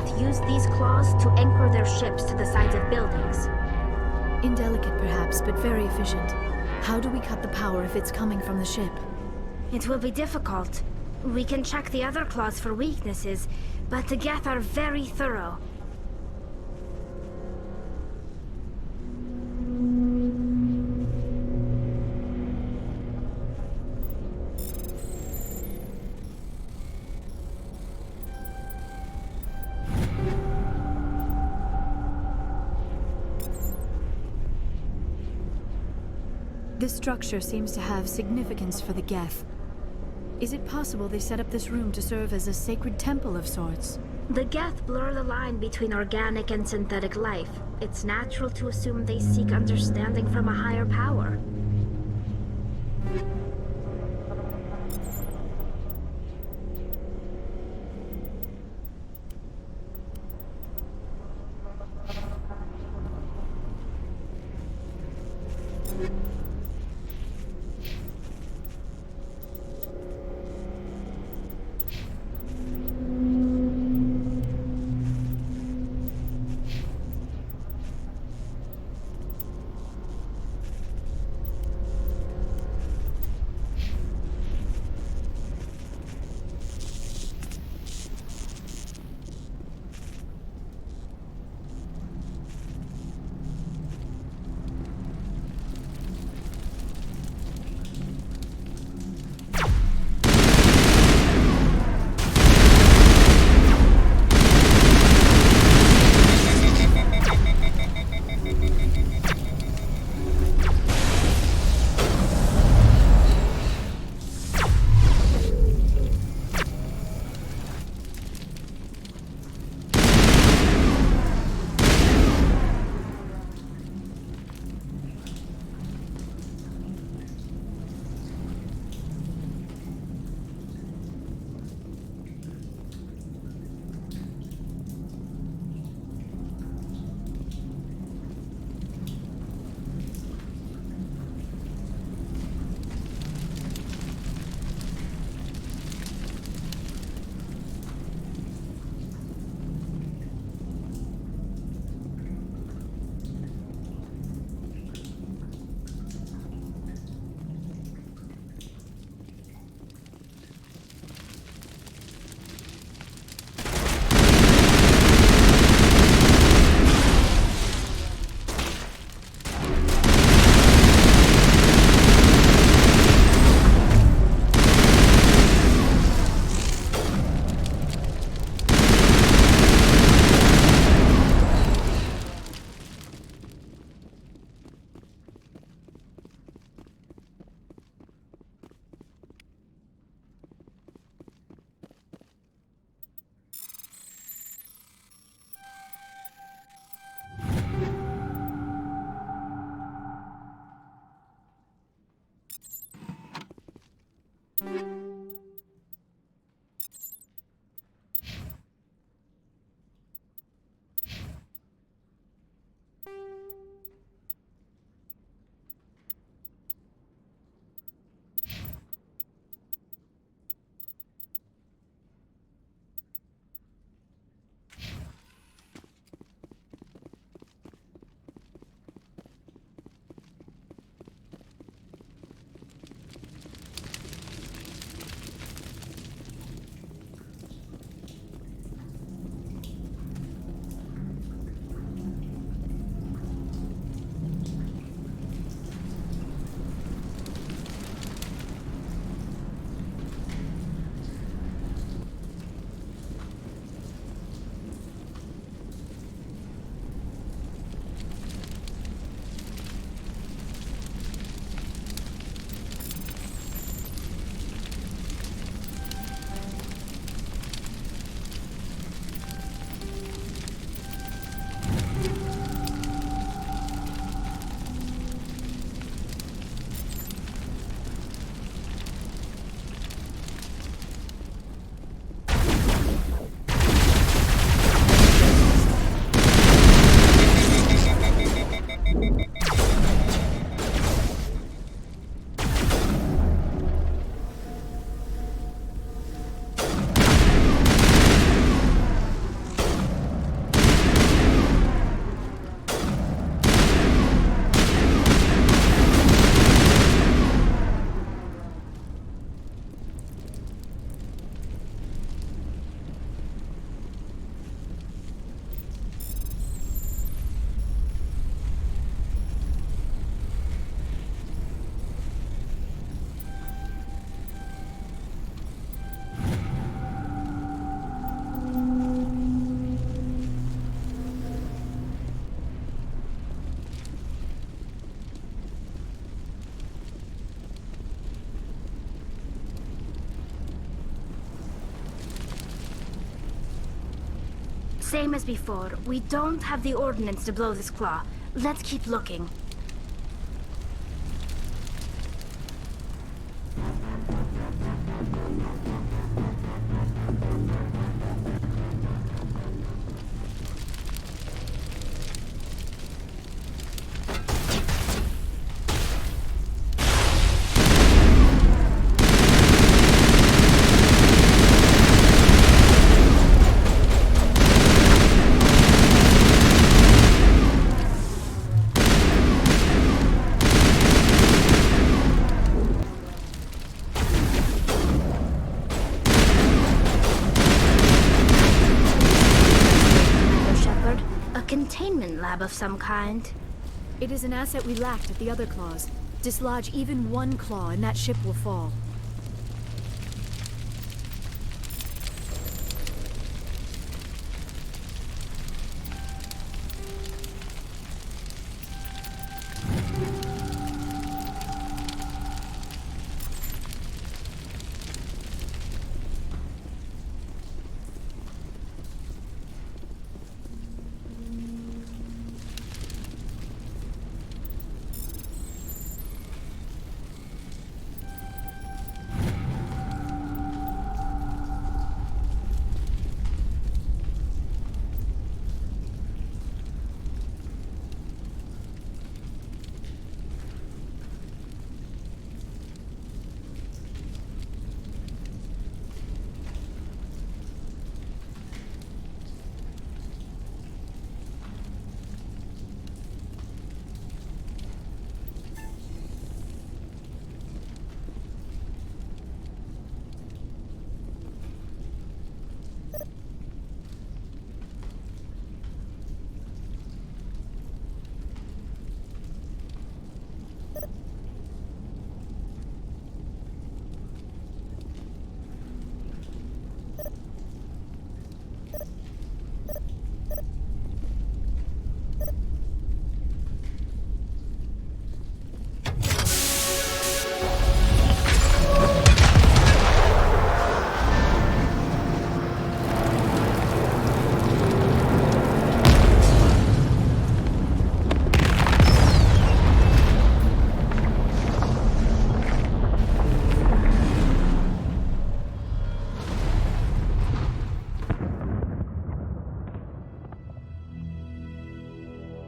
Geth use these claws to anchor their ships to the sides of buildings. Indelicate perhaps, but very efficient. How do we cut the power if it's coming from the ship? It will be difficult. We can check the other claws for weaknesses, but the Geth are very thorough. This structure seems to have significance for the Geth. Is it possible they set up this room to serve as a sacred temple of sorts? The Geth blur the line between organic and synthetic life. It's natural to assume they seek understanding from a higher power. Same as before. We don't have the ordnance to blow this claw. Let's keep looking. Containment lab of some kind. It is an asset we lacked at the other claws. Dislodge even one claw and that ship will fall.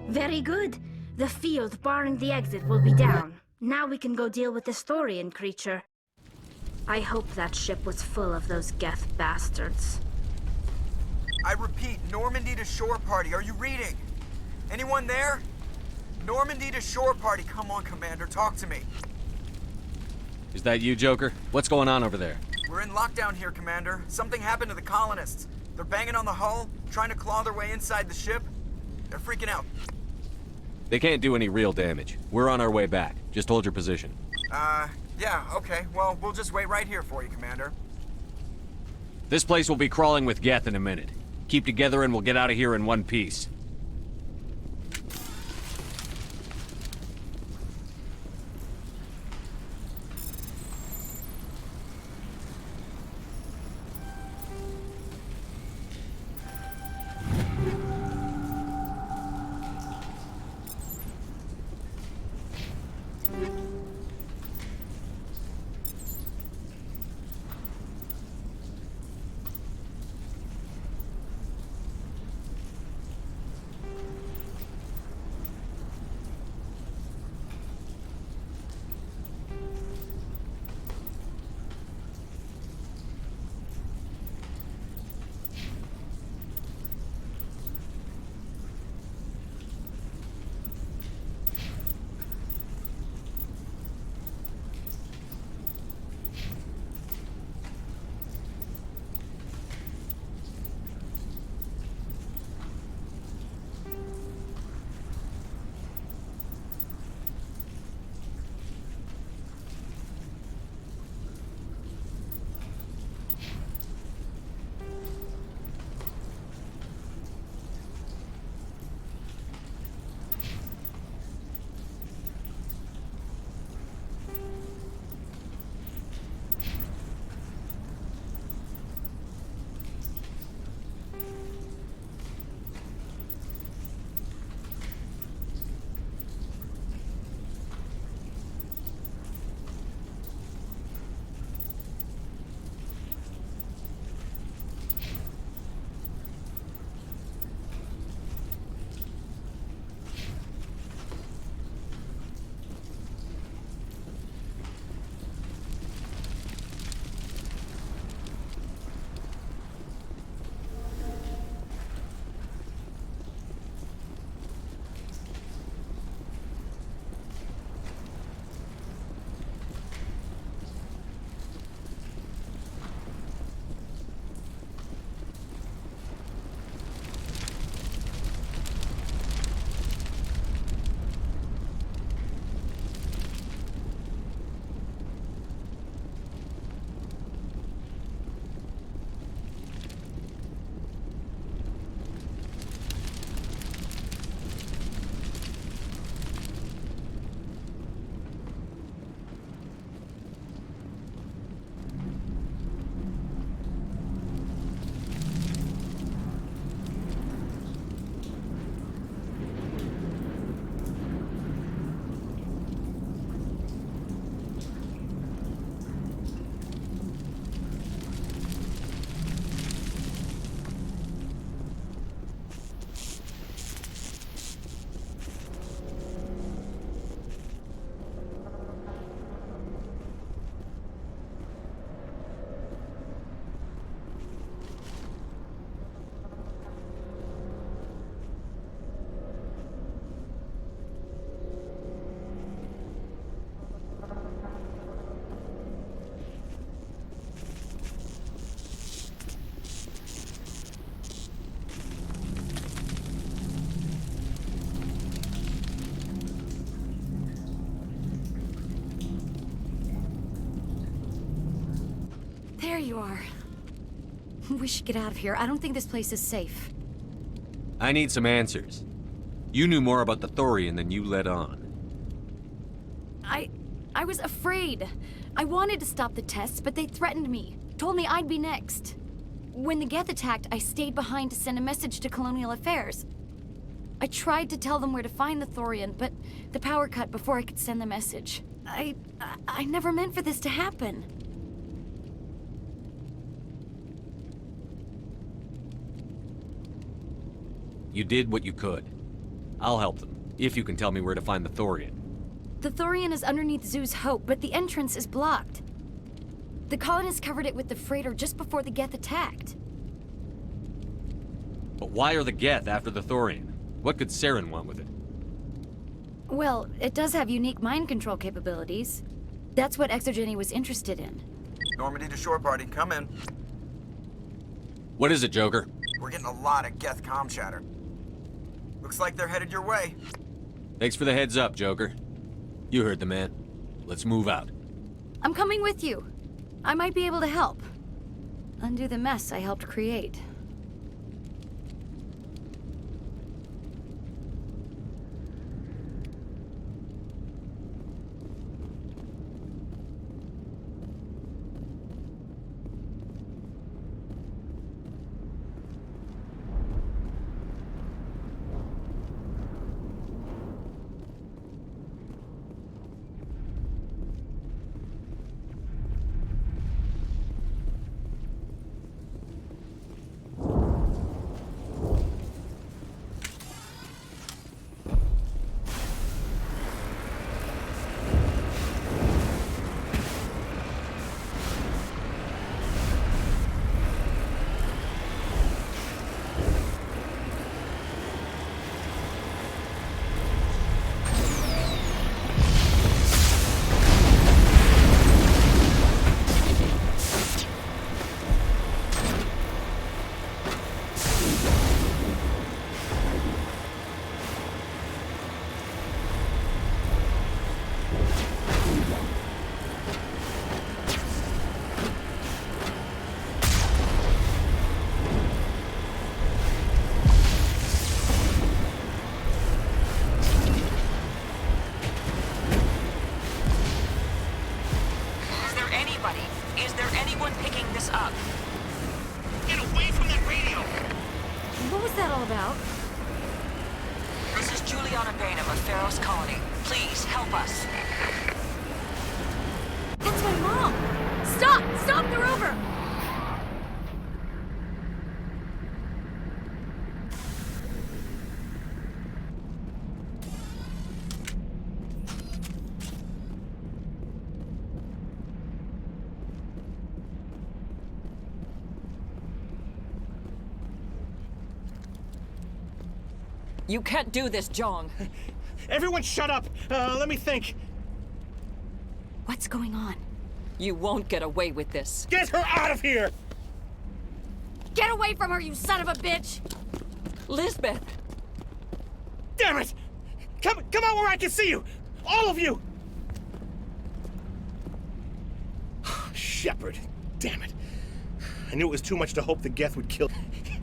Very good. The field barring the exit will be down. Now we can go deal with the Storian creature. I hope that ship was full of those Geth bastards. I repeat, Normandy to shore party. Are you reading? Anyone there? Normandy to shore party. Come on, Commander. Talk to me. Is that you, Joker? What's going on over there? We're in lockdown here, Commander. Something happened to the colonists. They're banging on the hull, trying to claw their way inside the ship. They're freaking out. They can't do any real damage. We're on our way back. Just hold your position. Yeah, okay. Well, we'll just wait right here for you, Commander. This place will be crawling with Geth in a minute. Keep together and we'll get out of here in one piece. you are. We should get out of here. I don't think this place is safe. I need some answers. You knew more about the Thorian than you let on. I was afraid. I wanted to stop the tests, but they threatened me. Told me I'd be next. When the Geth attacked, I stayed behind to send a message to Colonial Affairs. I tried to tell them where to find the Thorian, but the power cut before I could send the message. I never meant for this to happen. You did what you could. I'll help them, if you can tell me where to find the Thorian. The Thorian is underneath Zoo's Hope, but the entrance is blocked. The colonists covered it with the freighter just before the Geth attacked. But why are the Geth after the Thorian? What could Saren want with it? Well, it does have unique mind control capabilities. That's what Exogeny was interested in. Normandy to shore party, come in. What is it, Joker? We're getting a lot of Geth comm chatter. Looks like they're headed your way. Thanks for the heads up, Joker. You heard the man. Let's move out. I'm coming with you. I might be able to help. Undo the mess I helped create. Is there anyone picking this up? Get away from that radio! What was that all about? This is Juliana Bainham of Pharaoh's Colony. Please, help us. That's my mom! Stop! Stop the rover! You can't do this, Jong. Everyone shut up! Let me think. What's going on? You won't get away with this. Get her out of here! Get away from her, you son of a bitch! Lisbeth! Damn it! Come out where I can see you! All of you! Shepard. Damn it. I knew it was too much to hope the Geth would kill.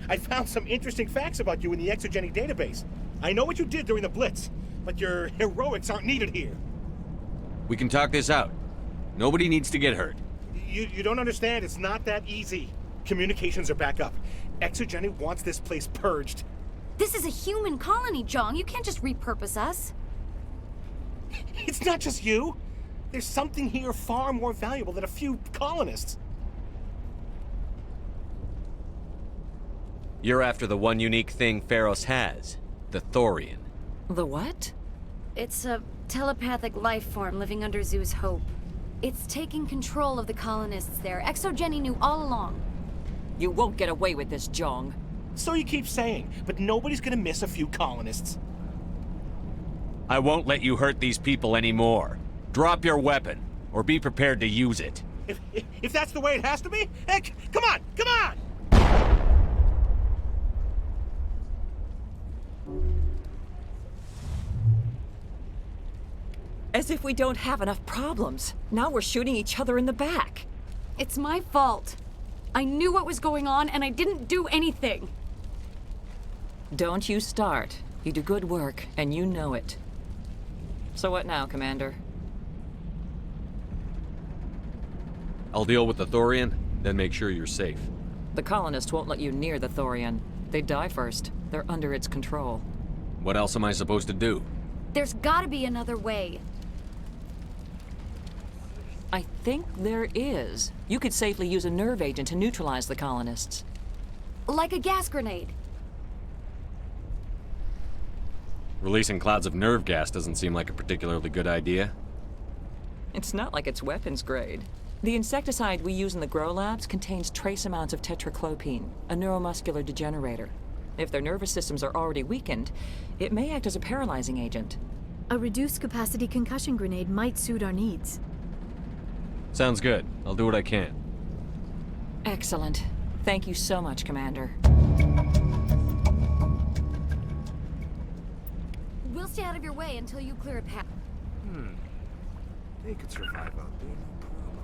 I found some interesting facts about you in the Exogeny database. I know what you did during the Blitz, but your heroics aren't needed here. We can talk this out. Nobody needs to get hurt. You don't understand. It's not that easy. Communications are back up. Exogeny wants this place purged. This is a human colony, Jong. You can't just repurpose us. It's not just you. There's something here far more valuable than a few colonists. You're after the one unique thing Pharos has, the Thorian. The what? It's a telepathic life form living under Zoo's Hope. It's taking control of the colonists there. Exogeny knew all along. You won't get away with this, Jong. So you keep saying, but nobody's gonna miss a few colonists. I won't let you hurt these people anymore. Drop your weapon, or be prepared to use it. If that's the way it has to be, heck, come on, come on! As if we don't have enough problems. Now we're shooting each other in the back. It's my fault. I knew what was going on, and I didn't do anything. Don't you start. You do good work, and you know it. So what now, Commander? I'll deal with the Thorian, then make sure you're safe. The colonists won't let you near the Thorian. They die first. They're under its control. What else am I supposed to do? There's gotta be another way. I think there is. You could safely use a nerve agent to neutralize the colonists. Like a gas grenade. Releasing clouds of nerve gas doesn't seem like a particularly good idea. It's not like it's weapons grade. The insecticide we use in the grow labs contains trace amounts of tetraclopine, a neuromuscular degenerator. If their nervous systems are already weakened, it may act as a paralyzing agent. A reduced-capacity concussion grenade might suit our needs. Sounds good. I'll do what I can. Excellent. Thank you so much, Commander. We'll stay out of your way until you clear a path. They could survive out there, no problem.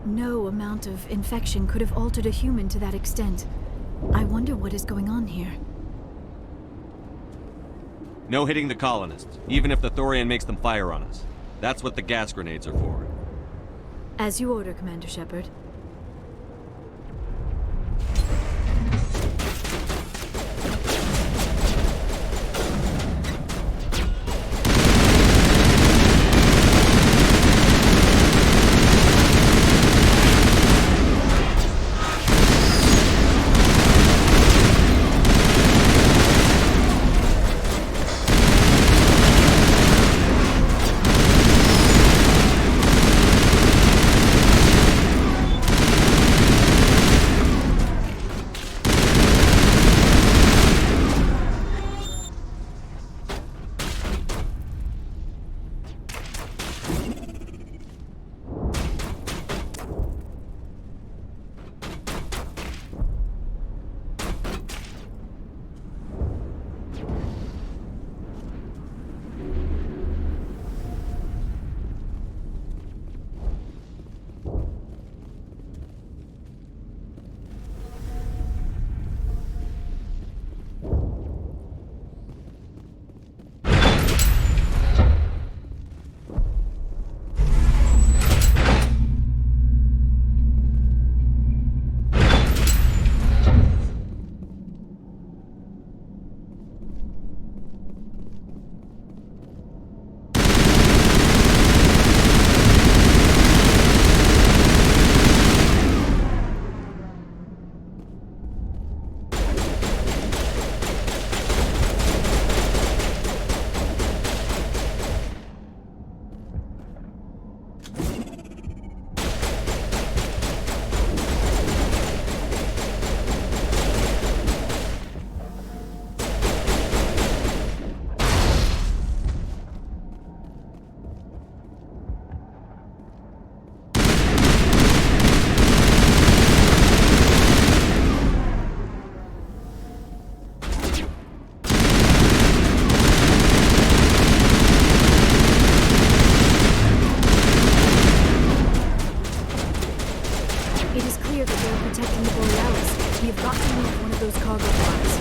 No amount of infection could have altered a human to that extent. I wonder what is going on here. No hitting the colonists, even if the Thorian makes them fire on us. That's what the gas grenades are for. As you order, Commander Shepard. We have got to move one of those cargo flags.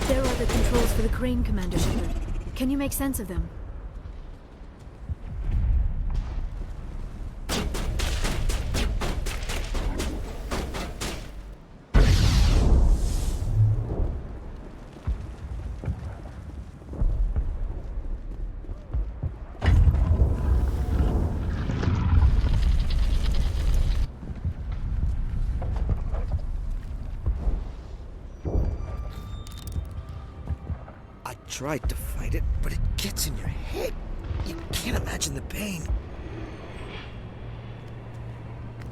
There are the controls for the crane, Commander Shepard. Can you make sense of them? I tried to fight it, but it gets in your head. You can't imagine the pain.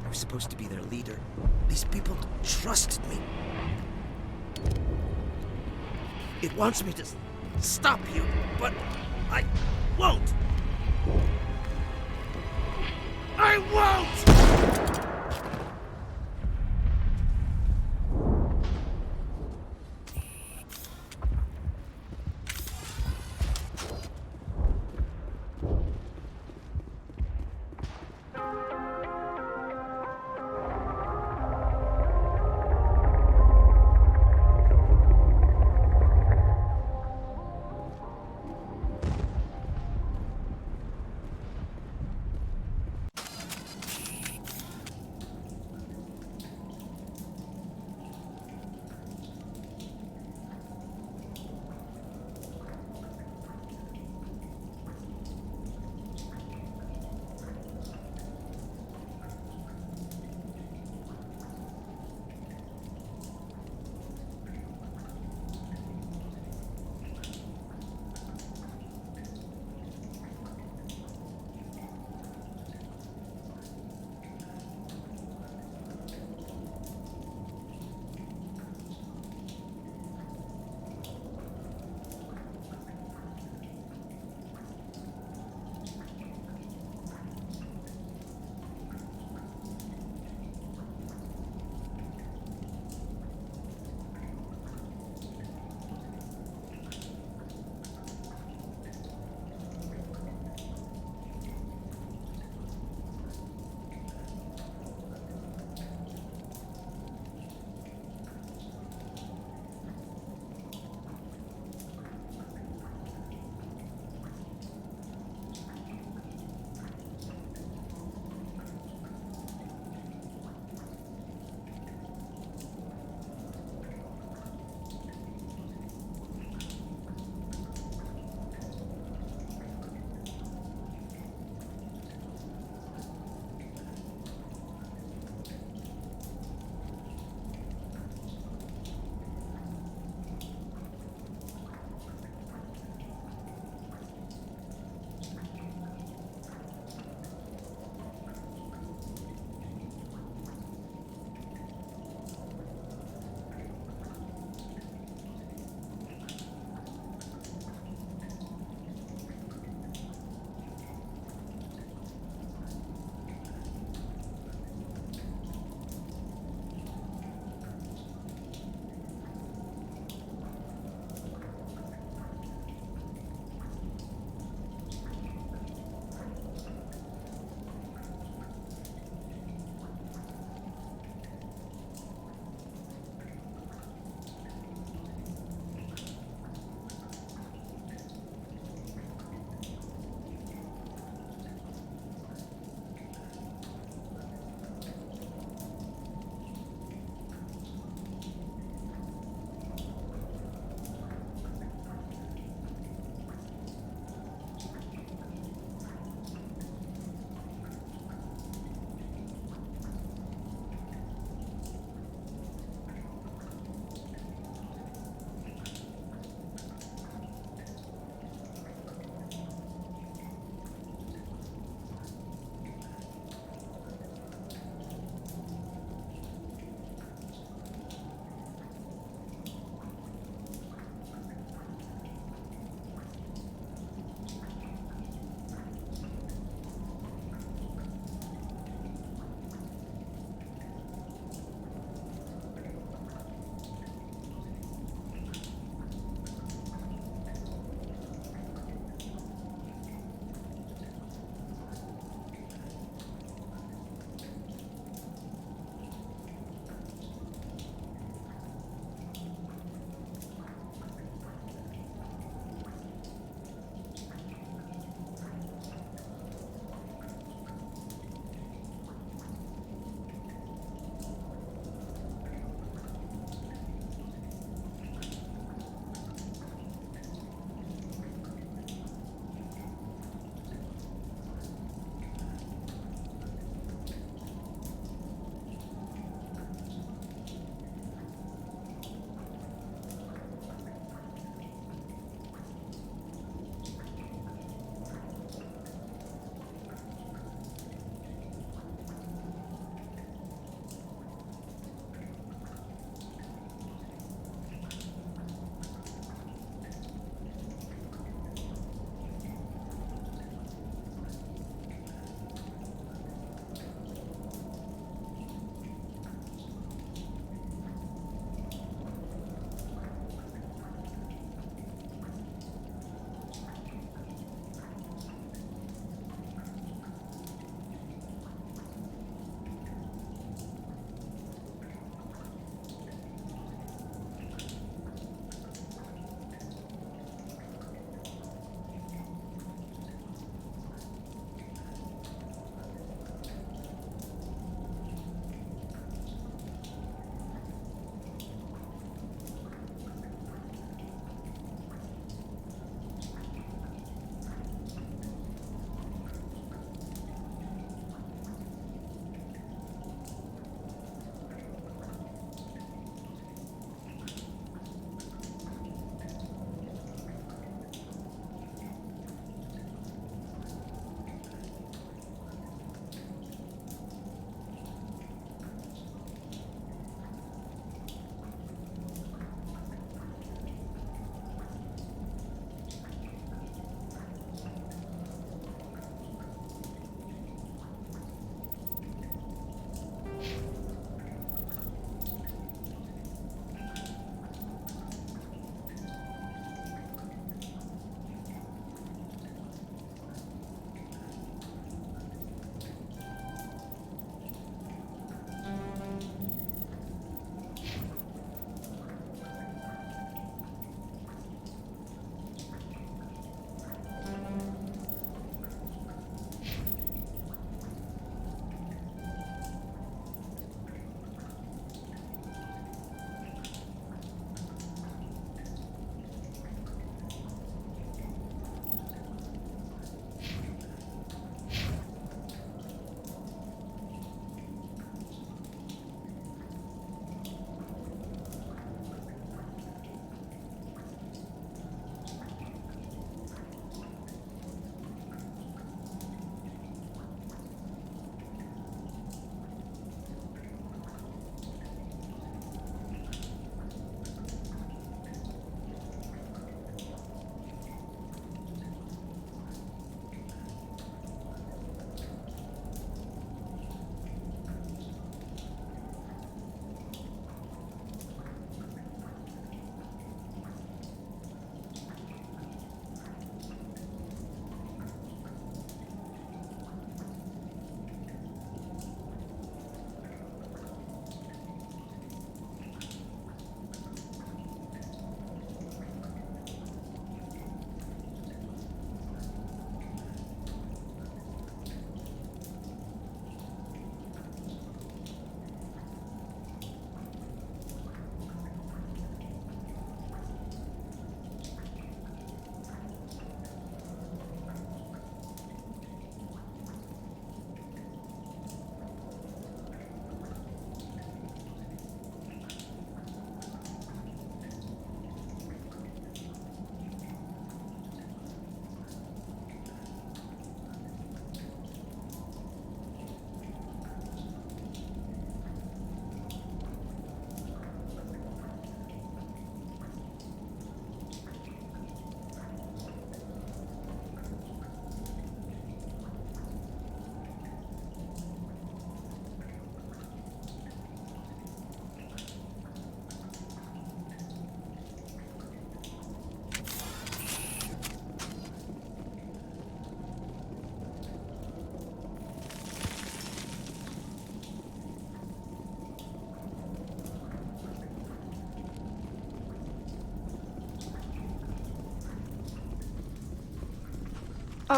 I was supposed to be their leader. These people trusted me. It wants me to stop you, but I won't. I won't!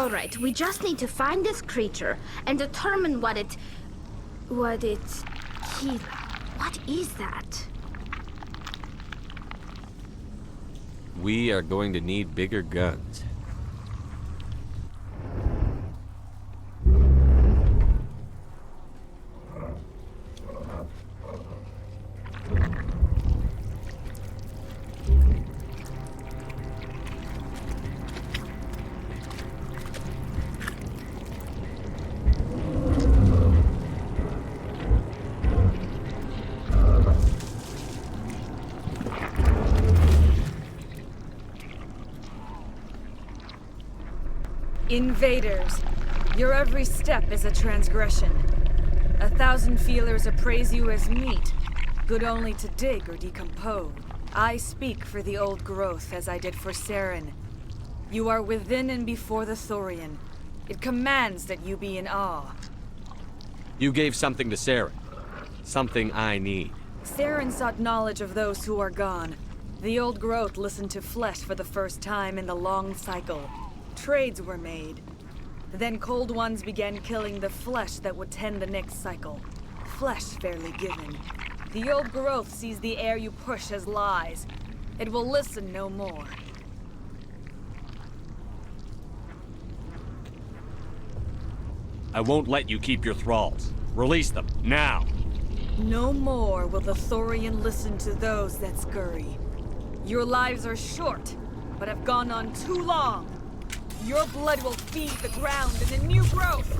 Alright, we just need to find this creature and determine what it... What is that? We are going to need bigger guns. Invaders, your every step is a transgression. 1,000 feelers appraise you as meat, good only to dig or decompose. I speak for the old growth as I did for Saren. You are within and before the Thorian. It commands that you be in awe. You gave something to Saren. Something I need. Saren sought knowledge of those who are gone. The old growth listened to flesh for the first time in the long cycle. Trades were made. Then Cold Ones began killing the flesh that would tend the next cycle. Flesh fairly given. The old growth sees the air you push as lies. It will listen no more. I won't let you keep your thralls. Release them, now! No more will the Thorian listen to those that scurry. Your lives are short, but have gone on too long. Your blood will feed the ground and the new growth!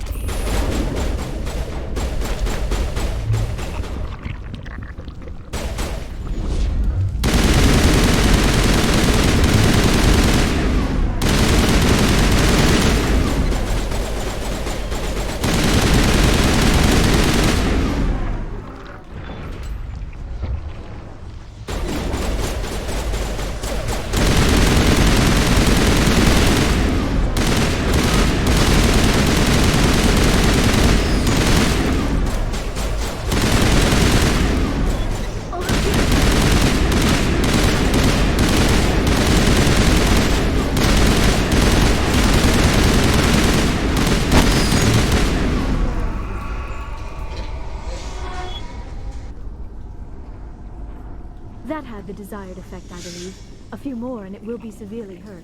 That had the desired effect, I believe. A few more and it will be severely hurt.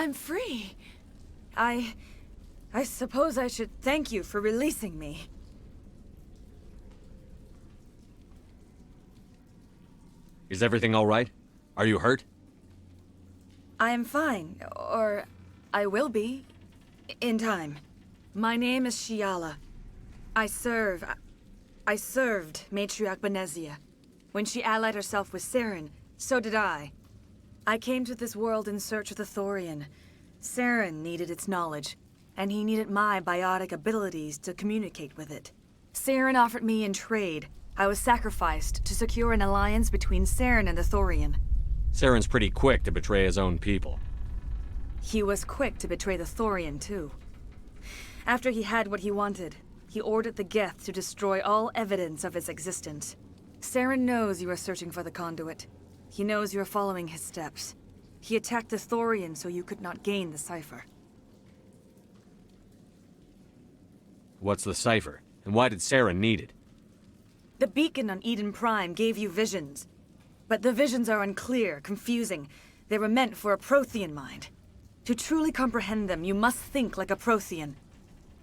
I'm free. I suppose I should thank you for releasing me. Is everything all right? Are you hurt? I am fine, or I will be, in time. My name is Shiala. I served Matriarch Benezia. When she allied herself with Saren, so did I. I came to this world in search of the Thorian. Saren needed its knowledge, and he needed my biotic abilities to communicate with it. Saren offered me in trade. I was sacrificed to secure an alliance between Saren and the Thorian. Saren's pretty quick to betray his own people. He was quick to betray the Thorian, too. After he had what he wanted, he ordered the Geth to destroy all evidence of its existence. Saren knows you are searching for the conduit. He knows you are following his steps. He attacked the Thorian so you could not gain the cipher. What's the cipher? And why did Saren need it? The beacon on Eden Prime gave you visions. But the visions are unclear, confusing. They were meant for a Prothean mind. To truly comprehend them, you must think like a Prothean.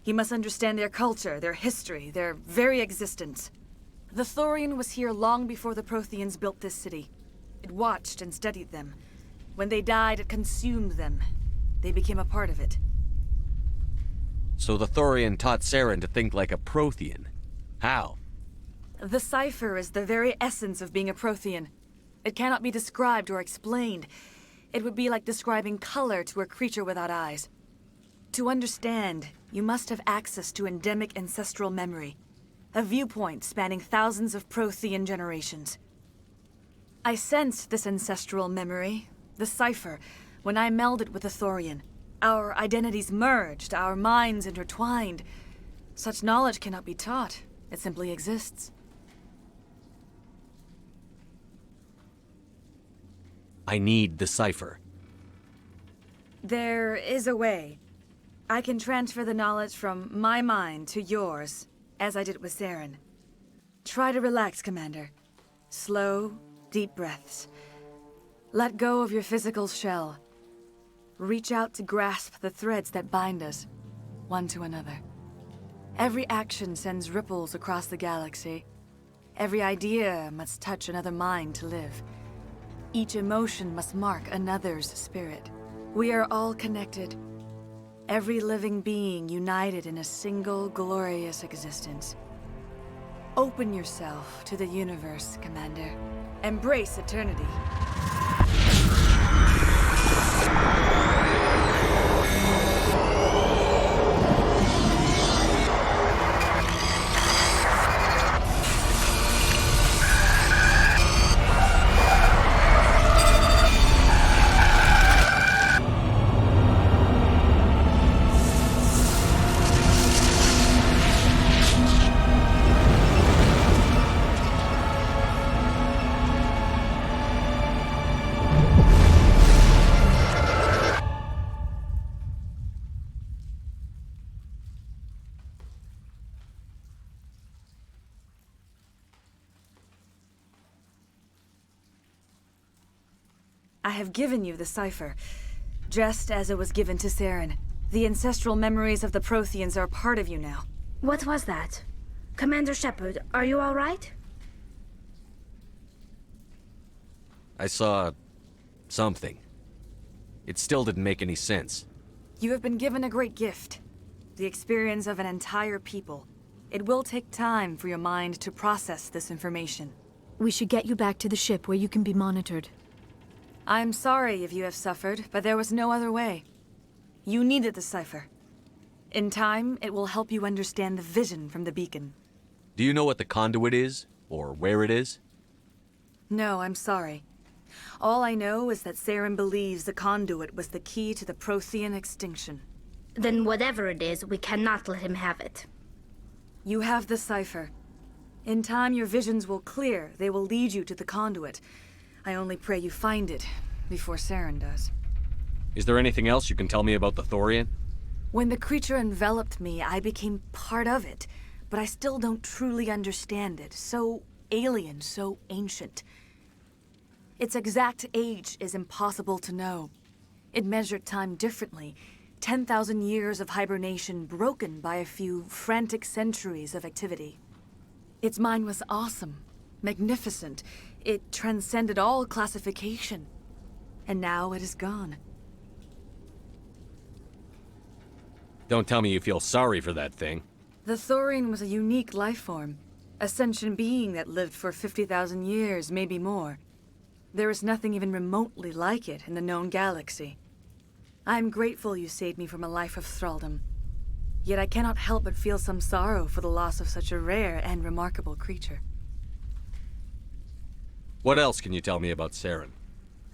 You must understand their culture, their history, their very existence. The Thorian was here long before the Protheans built this city. It watched and studied them. When they died, it consumed them. They became a part of it. So the Thorian taught Saren to think like a Prothean. How? The cipher is the very essence of being a Prothean. It cannot be described or explained. It would be like describing color to a creature without eyes. To understand, you must have access to endemic ancestral memory, a viewpoint spanning thousands of Prothean generations. I sensed this ancestral memory, the cipher, when I melded with the Thorian. Our identities merged, our minds intertwined. Such knowledge cannot be taught. It simply exists. I need the cipher. There is a way. I can transfer the knowledge from my mind to yours, as I did with Saren. Try to relax, Commander. Slow, deep breaths. Let go of your physical shell. Reach out to grasp the threads that bind us, one to another. Every action sends ripples across the galaxy. Every idea must touch another mind to live. Each emotion must mark another's spirit. We are all connected. Every living being united in a single glorious existence. Open yourself to the universe, Commander. Embrace eternity. I have given you the cipher, just as it was given to Saren. The ancestral memories of the Protheans are part of you now. What was that? Commander Shepard, are you all right? I saw... something. It still didn't make any sense. You have been given a great gift. The experience of an entire people. It will take time for your mind to process this information. We should get you back to the ship where you can be monitored. I'm sorry if you have suffered, but there was no other way. You needed the cipher. In time, it will help you understand the vision from the beacon. Do you know what the conduit is? Or where it is? No, I'm sorry. All I know is that Saren believes the conduit was the key to the Prothean extinction. Then whatever it is, we cannot let him have it. You have the cipher. In time, your visions will clear. They will lead you to the conduit. I only pray you find it before Saren does. Is there anything else you can tell me about the Thorian? When the creature enveloped me, I became part of it, but I still don't truly understand it. So alien, so ancient. Its exact age is impossible to know. It measured time differently. 10,000 years of hibernation broken by a few frantic centuries of activity. Its mind was awesome, magnificent. It transcended all classification. And now it is gone. Don't tell me you feel sorry for that thing. The Thorian was a unique life form. A sentient being that lived for 50,000 years, maybe more. There is nothing even remotely like it in the known galaxy. I'm grateful you saved me from a life of thraldom. Yet I cannot help but feel some sorrow for the loss of such a rare and remarkable creature. What else can you tell me about Saren?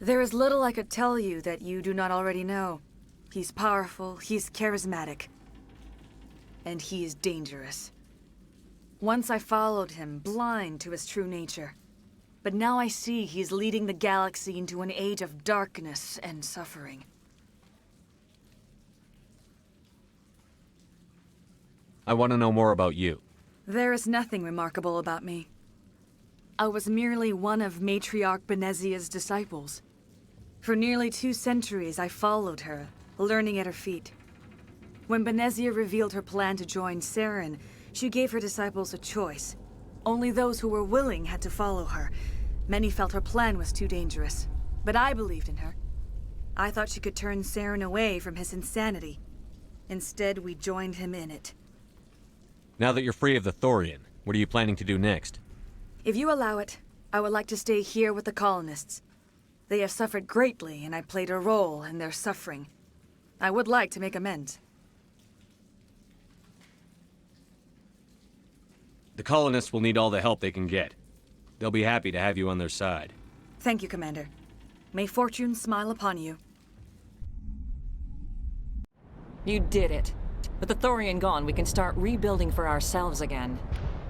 There is little I could tell you that you do not already know. He's powerful, he's charismatic, and he is dangerous. Once I followed him, blind to his true nature. But now I see he's leading the galaxy into an age of darkness and suffering. I want to know more about you. There is nothing remarkable about me. I was merely one of Matriarch Benezia's disciples. For nearly 2 centuries I followed her, learning at her feet. When Benezia revealed her plan to join Saren, she gave her disciples a choice. Only those who were willing had to follow her. Many felt her plan was too dangerous, but I believed in her. I thought she could turn Saren away from his insanity. Instead, we joined him in it. Now that you're free of the Thorian, what are you planning to do next? If you allow it, I would like to stay here with the colonists. They have suffered greatly, and I played a role in their suffering. I would like to make amends. The colonists will need all the help they can get. They'll be happy to have you on their side. Thank you, Commander. May fortune smile upon you. You did it. With the Thorian gone, we can start rebuilding for ourselves again.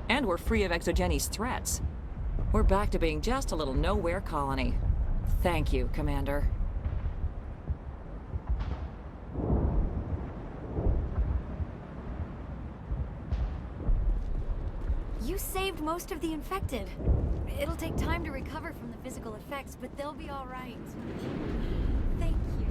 And we're free of Exogeni's threats. We're back to being just a little nowhere colony. Thank you, Commander. You saved most of the infected. It'll take time to recover from the physical effects, but they'll be all right. Thank you.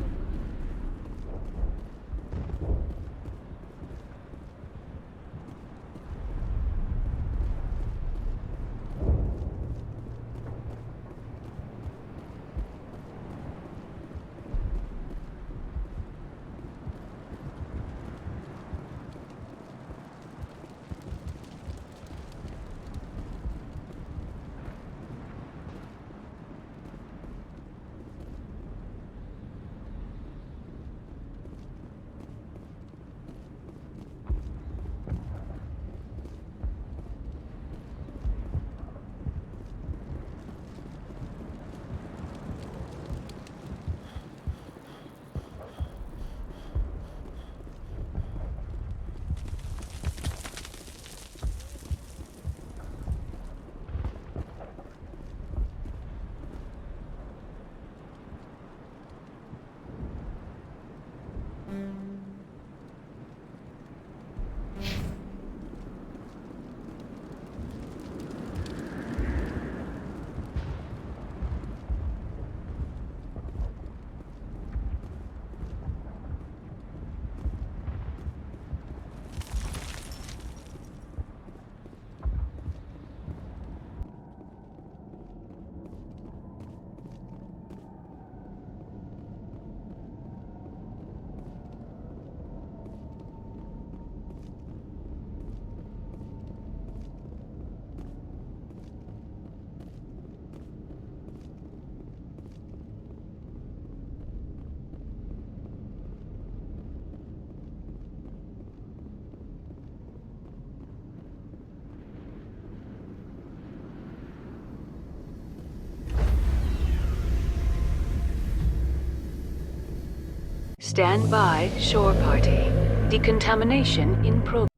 Stand by, shore party. Decontamination in progress.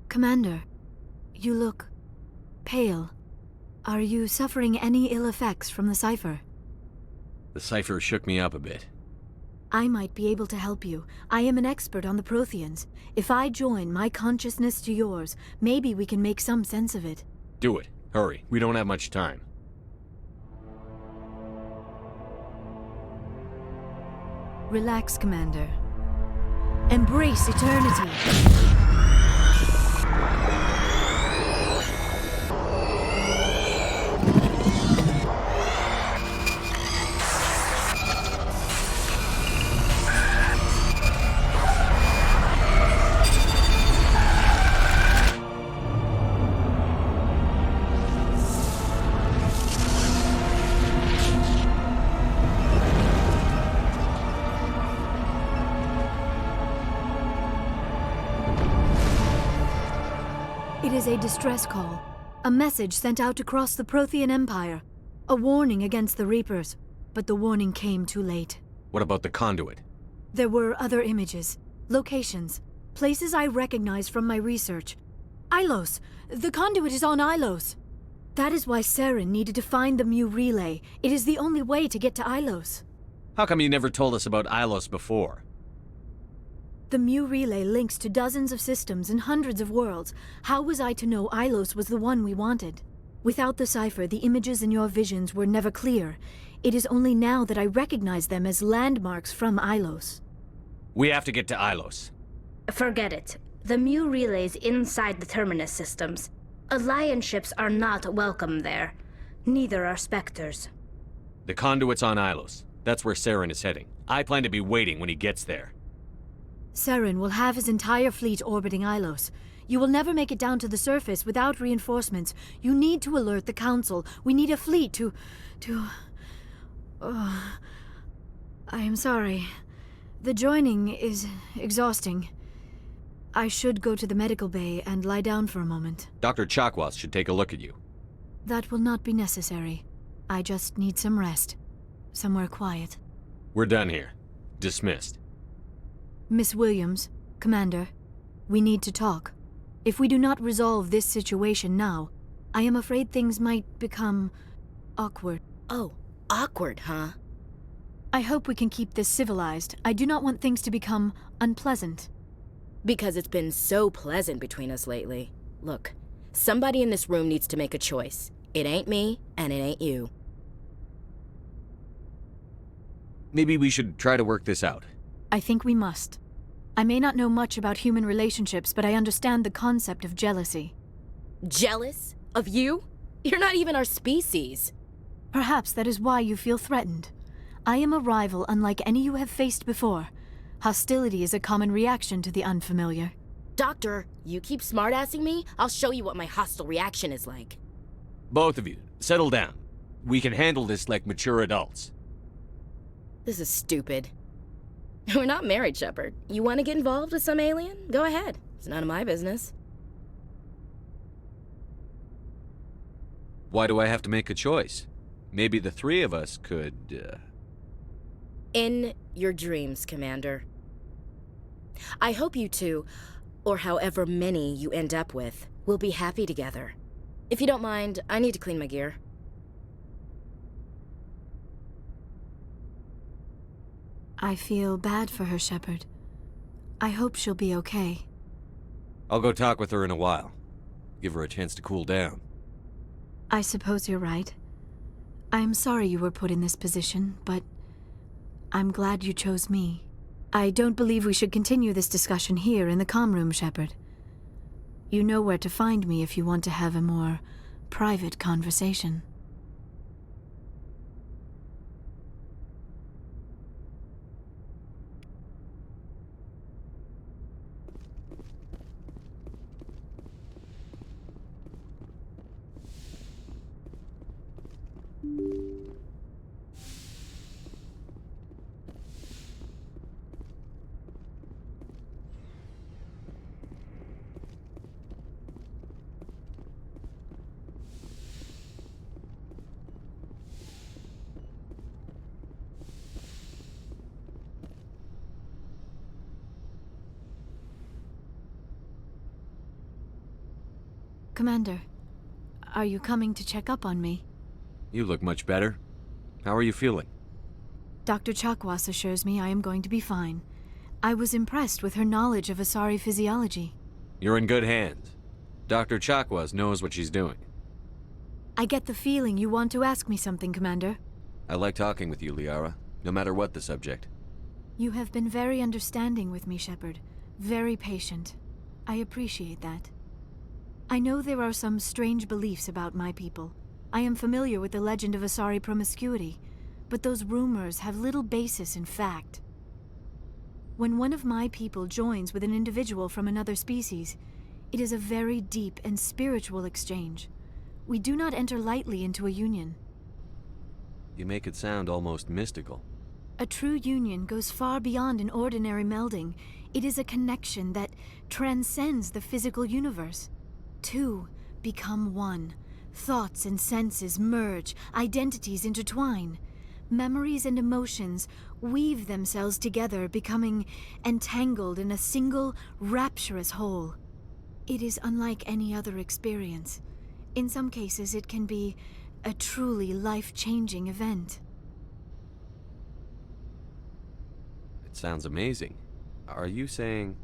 Commander, you look pale. Are you suffering any ill effects from the cipher? The cipher shook me up a bit. I might be able to help you. I am an expert on the Protheans. If I join my consciousness to yours, maybe we can make some sense of it. Do it. Hurry. We don't have much time. Relax, Commander. Embrace eternity. It is a distress call. A message sent out across the Prothean Empire. A warning against the Reapers. But the warning came too late. What about the conduit? There were other images, locations, places I recognized from my research. Ilos! The conduit is on Ilos! That is why Saren needed to find the Mu relay. It is the only way to get to Ilos. How come you never told us about Ilos before? The Mu relay links to dozens of systems and hundreds of worlds. How was I to know Ilos was the one we wanted? Without the cipher, the images in your visions were never clear. It is only now that I recognize them as landmarks from Ilos. We have to get to Ilos. Forget it. The Mu relay's inside the Terminus systems. Alliance ships are not welcome there. Neither are Spectres. The conduit's on Ilos. That's where Saren is heading. I plan to be waiting when he gets there. Saren will have his entire fleet orbiting Ilos. You will never make it down to the surface without reinforcements. You need to alert the Council. We need a fleet to... I am sorry. The joining is exhausting. I should go to the medical bay and lie down for a moment. Dr. Chakwas should take a look at you. That will not be necessary. I just need some rest. Somewhere quiet. We're done here. Dismissed. Miss Williams, Commander, we need to talk. If we do not resolve this situation now, I am afraid things might become awkward. Oh, awkward, huh? I hope we can keep this civilized. I do not want things to become unpleasant. Because it's been so pleasant between us lately. Look, somebody in this room needs to make a choice. It ain't me, and it ain't you. Maybe we should try to work this out. I think we must. I may not know much about human relationships, but I understand the concept of jealousy. Jealous? Of you? You're not even our species. Perhaps that is why you feel threatened. I am a rival unlike any you have faced before. Hostility is a common reaction to the unfamiliar. Doctor, you keep smartassing me, I'll show you what my hostile reaction is like. Both of you, settle down. We can handle this like mature adults. This is stupid. We're not married, Shepard. You want to get involved with some alien? Go ahead. It's none of my business. Why do I have to make a choice? Maybe the three of us could, In your dreams, Commander. I hope you two, or however many you end up with, will be happy together. If you don't mind, I need to clean my gear. I feel bad for her, Shepard. I hope she'll be okay. I'll go talk with her in a while. Give her a chance to cool down. I suppose you're right. I'm sorry you were put in this position, but I'm glad you chose me. I don't believe we should continue this discussion here in the comm room, Shepard. You know where to find me if you want to have a more private conversation. Commander, are you coming to check up on me? You look much better. How are you feeling? Dr. Chakwas assures me I am going to be fine. I was impressed with her knowledge of Asari physiology. You're in good hands. Dr. Chakwas knows what she's doing. I get the feeling you want to ask me something, Commander. I like talking with you, Liara, no matter what the subject. You have been very understanding with me, Shepard. Very patient. I appreciate that. I know there are some strange beliefs about my people. I am familiar with the legend of Asari promiscuity, but those rumors have little basis in fact. When one of my people joins with an individual from another species, it is a very deep and spiritual exchange. We do not enter lightly into a union. You make it sound almost mystical. A true union goes far beyond an ordinary melding. It is a connection that transcends the physical universe. Two become one. Thoughts and senses merge, identities intertwine. Memories and emotions weave themselves together, becoming entangled in a single, rapturous whole. It is unlike any other experience. In some cases, it can be a truly life-changing event. It sounds amazing. Are you saying...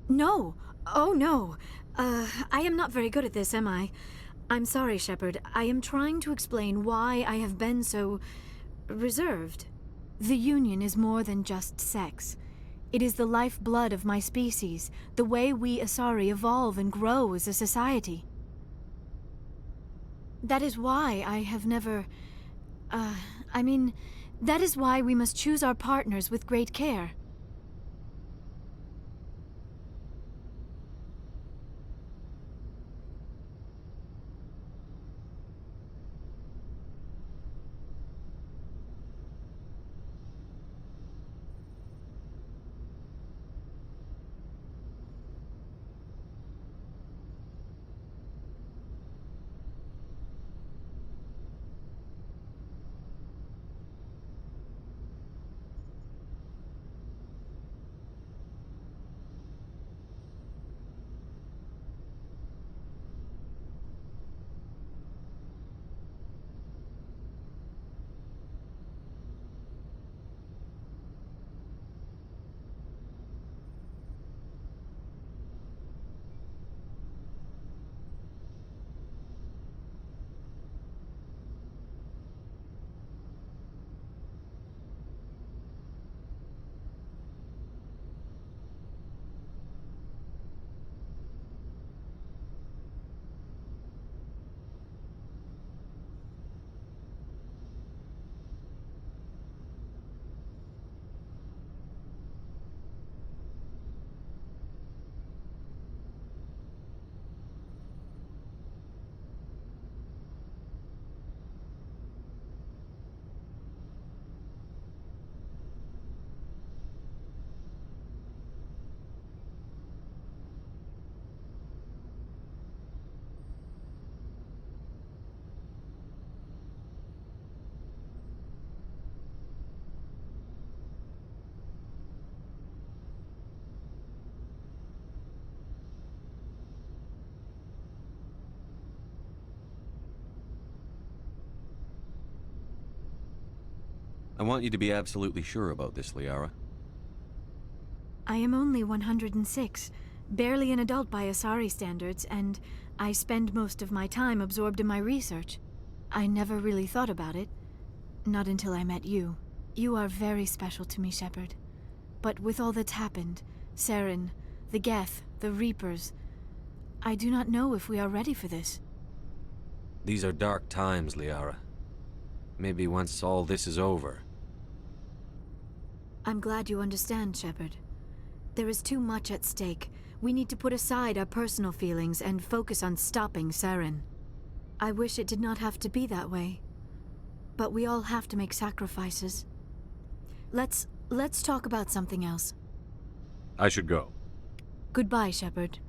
No! Oh, no! I am not very good at this, am I? I'm sorry, Shepard. I am trying to explain why I have been so... reserved. The Union is more than just sex. It is the lifeblood of my species, the way we Asari evolve and grow as a society. That is why I have never... that is why we must choose our partners with great care. I want you to be absolutely sure about this, Liara. I am only 106, barely an adult by Asari standards, and I spend most of my time absorbed in my research. I never really thought about it. Not until I met you. You are very special to me, Shepard. But with all that's happened, Saren, the Geth, the Reapers, I do not know if we are ready for this. These are dark times, Liara. Maybe once all this is over... I'm glad you understand, Shepard. There is too much at stake. We need to put aside our personal feelings and focus on stopping Saren. I wish it did not have to be that way. But we all have to make sacrifices. Let's talk about something else. I should go. Goodbye, Shepard.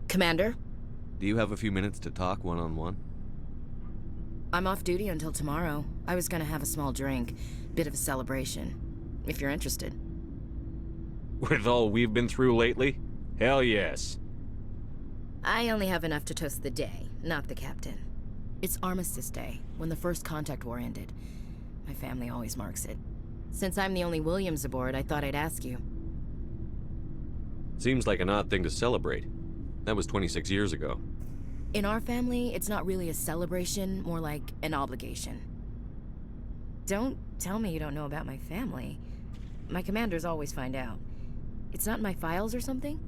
Commander? Do you have a few minutes to talk one-on-one? I'm off duty until tomorrow. I was gonna have a small drink. Bit of a celebration. If you're interested. With all we've been through lately? Hell yes. I only have enough to toast the day, not the captain. It's Armistice Day, when the First Contact War ended. My family always marks it. Since I'm the only Williams aboard, I thought I'd ask you. Seems like an odd thing to celebrate. That was 26 years ago. In our family, it's not really a celebration, more like an obligation. Don't tell me you don't know about my family. My commanders always find out. It's not in my files or something?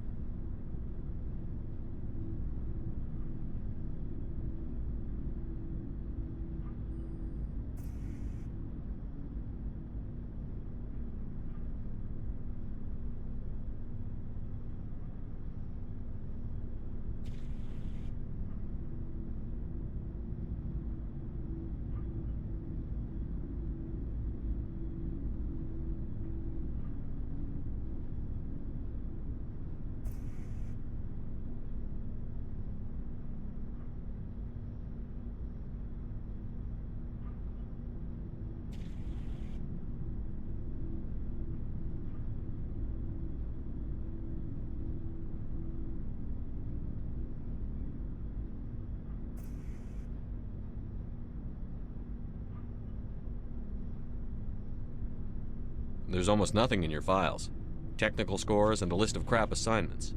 There's almost nothing in your files. Technical scores and a list of crap assignments.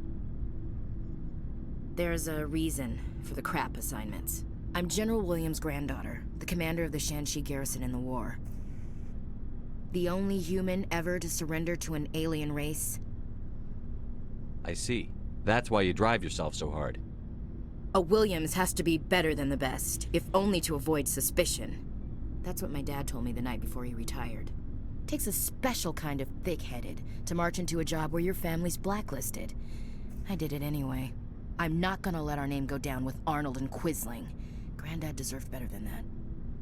There's a reason for the crap assignments. I'm General Williams' granddaughter, the commander of the Shanxi garrison in the war. The only human ever to surrender to an alien race. I see. That's why you drive yourself so hard. A Williams has to be better than the best, if only to avoid suspicion. That's what my dad told me the night before he retired. Takes a special kind of thick-headed to march into a job where your family's blacklisted. I did it anyway. I'm not gonna let our name go down with Arnold and Quisling. Granddad deserved better than that.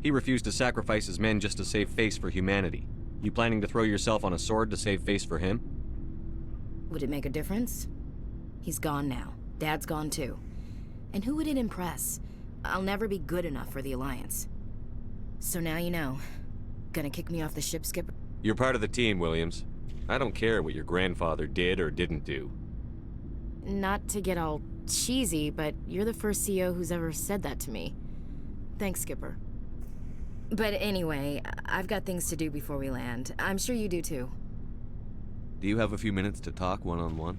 He refused to sacrifice his men just to save face for humanity. You planning to throw yourself on a sword to save face for him? Would it make a difference? He's gone now. Dad's gone too. And who would it impress? I'll never be good enough for the Alliance. So now you know. Gonna kick me off the ship, Skipper? You're part of the team, Williams. I don't care what your grandfather did or didn't do. Not to get all cheesy, but you're the first CO who's ever said that to me. Thanks, Skipper. But anyway, I've got things to do before we land. I'm sure you do too. Do you have a few minutes to talk one-on-one?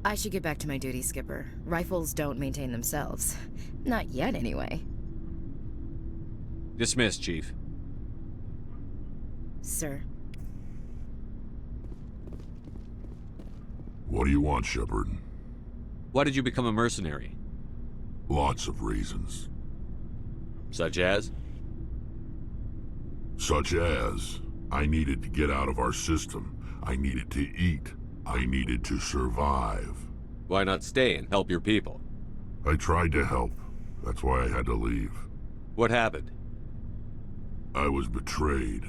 I should get back to my duty, Skipper. Rifles don't maintain themselves. Not yet, anyway. Dismissed, Chief. Sir. What do you want, Shepard? Why did you become a mercenary? Lots of reasons. Such as? Such as, I needed to get out of our system. I needed to eat. I needed to survive. Why not stay and help your people? I tried to help. That's why I had to leave. What happened? I was betrayed.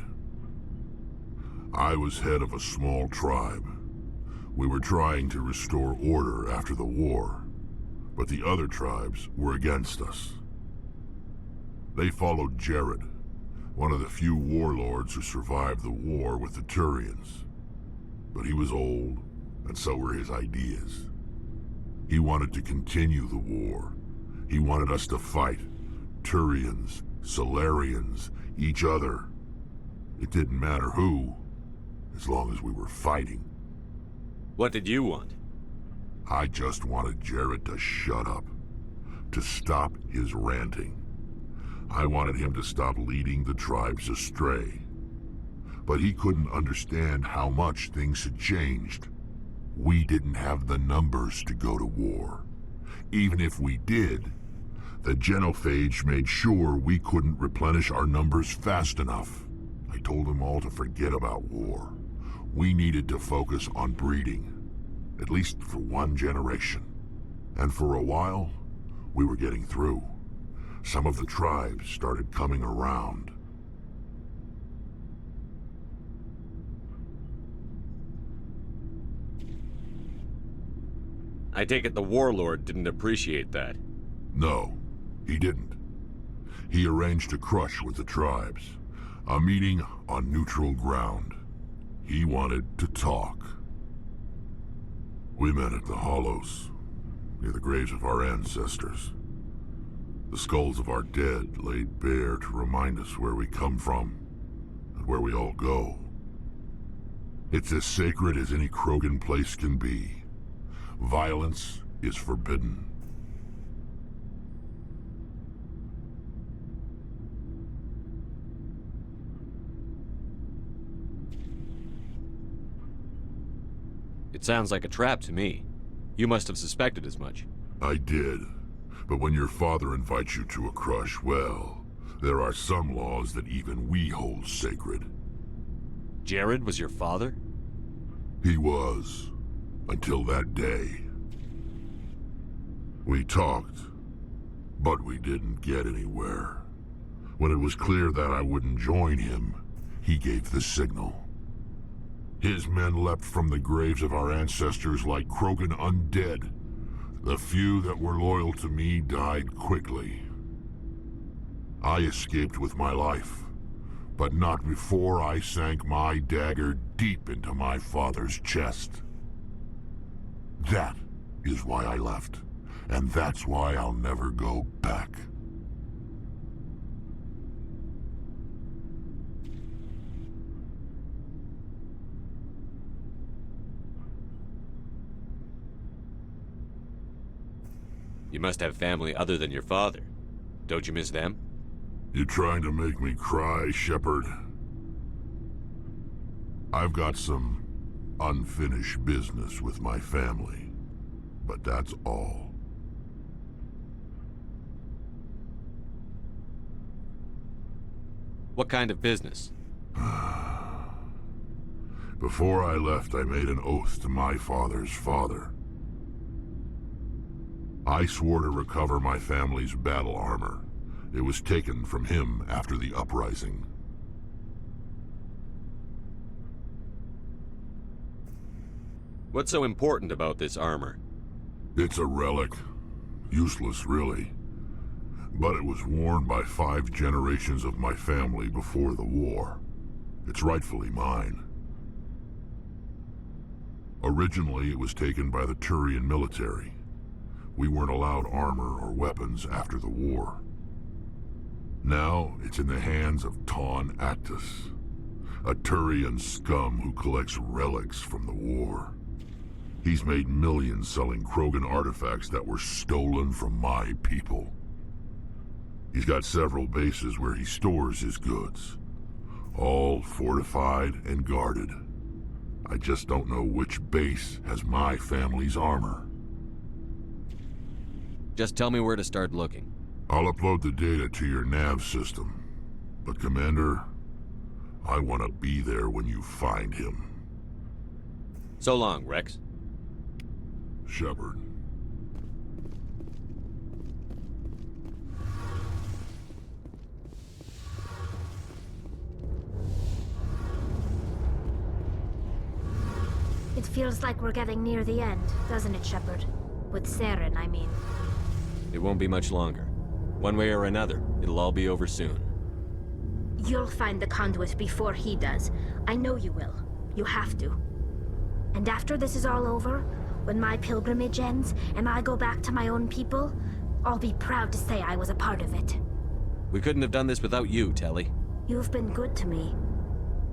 I was head of a small tribe. We were trying to restore order after the war, but the other tribes were against us. They followed Jared, one of the few warlords who survived the war with the Turians. But he was old, and so were his ideas. He wanted to continue the war. He wanted us to fight. Turians, Solarians, each other. It didn't matter who, as long as we were fighting. What did you want? I just wanted Jared to shut up, to stop his ranting. I wanted him to stop leading the tribes astray. But he couldn't understand how much things had changed. We didn't have the numbers to go to war. Even if we did, the genophage made sure we couldn't replenish our numbers fast enough. I told them all to forget about war. We needed to focus on breeding, at least for one generation. And for a while, we were getting through. Some of the tribes started coming around. I take it the warlord didn't appreciate that. No, he didn't. He arranged a crush with the tribes, a meeting on neutral ground. He wanted to talk. We met at the Hollows, near the graves of our ancestors. The skulls of our dead laid bare to remind us where we come from and where we all go. It's as sacred as any Krogan place can be. Violence is forbidden. It sounds like a trap to me. You must have suspected as much. I did. But when your father invites you to a crush, well, there are some laws that even we hold sacred. Jared was your father? He was. Until that day. We talked, but we didn't get anywhere. When it was clear that I wouldn't join him, he gave the signal. His men leapt from the graves of our ancestors like Krogan undead. The few that were loyal to me died quickly. I escaped with my life, but not before I sank my dagger deep into my father's chest. That is why I left, and that's why I'll never go back. You must have family other than your father. Don't you miss them? You trying to make me cry, Shepard? I've got some unfinished business with my family, but that's all. What kind of business? Before I left, I made an oath to my father's father. I swore to recover my family's battle armor. It was taken from him after the uprising. What's so important about this armor? It's a relic. Useless, really. But it was worn by 5 generations of my family before the war. It's rightfully mine. Originally, it was taken by the Turian military. We weren't allowed armor or weapons after the war. Now, it's in the hands of Ton Actus, a Turian scum who collects relics from the war. He's made millions selling Krogan artifacts that were stolen from my people. He's got several bases where he stores his goods, all fortified and guarded. I just don't know which base has my family's armor. Just tell me where to start looking. I'll upload the data to your nav system. But Commander, I want to be there when you find him. So long, Rex. Shepard. It feels like we're getting near the end, doesn't it, Shepard? With Saren, I mean. It won't be much longer. One way or another, it'll all be over soon. You'll find the conduit before he does. I know you will. You have to. And after this is all over, when my pilgrimage ends and I go back to my own people, I'll be proud to say I was a part of it. We couldn't have done this without you, Telly. You've been good to me.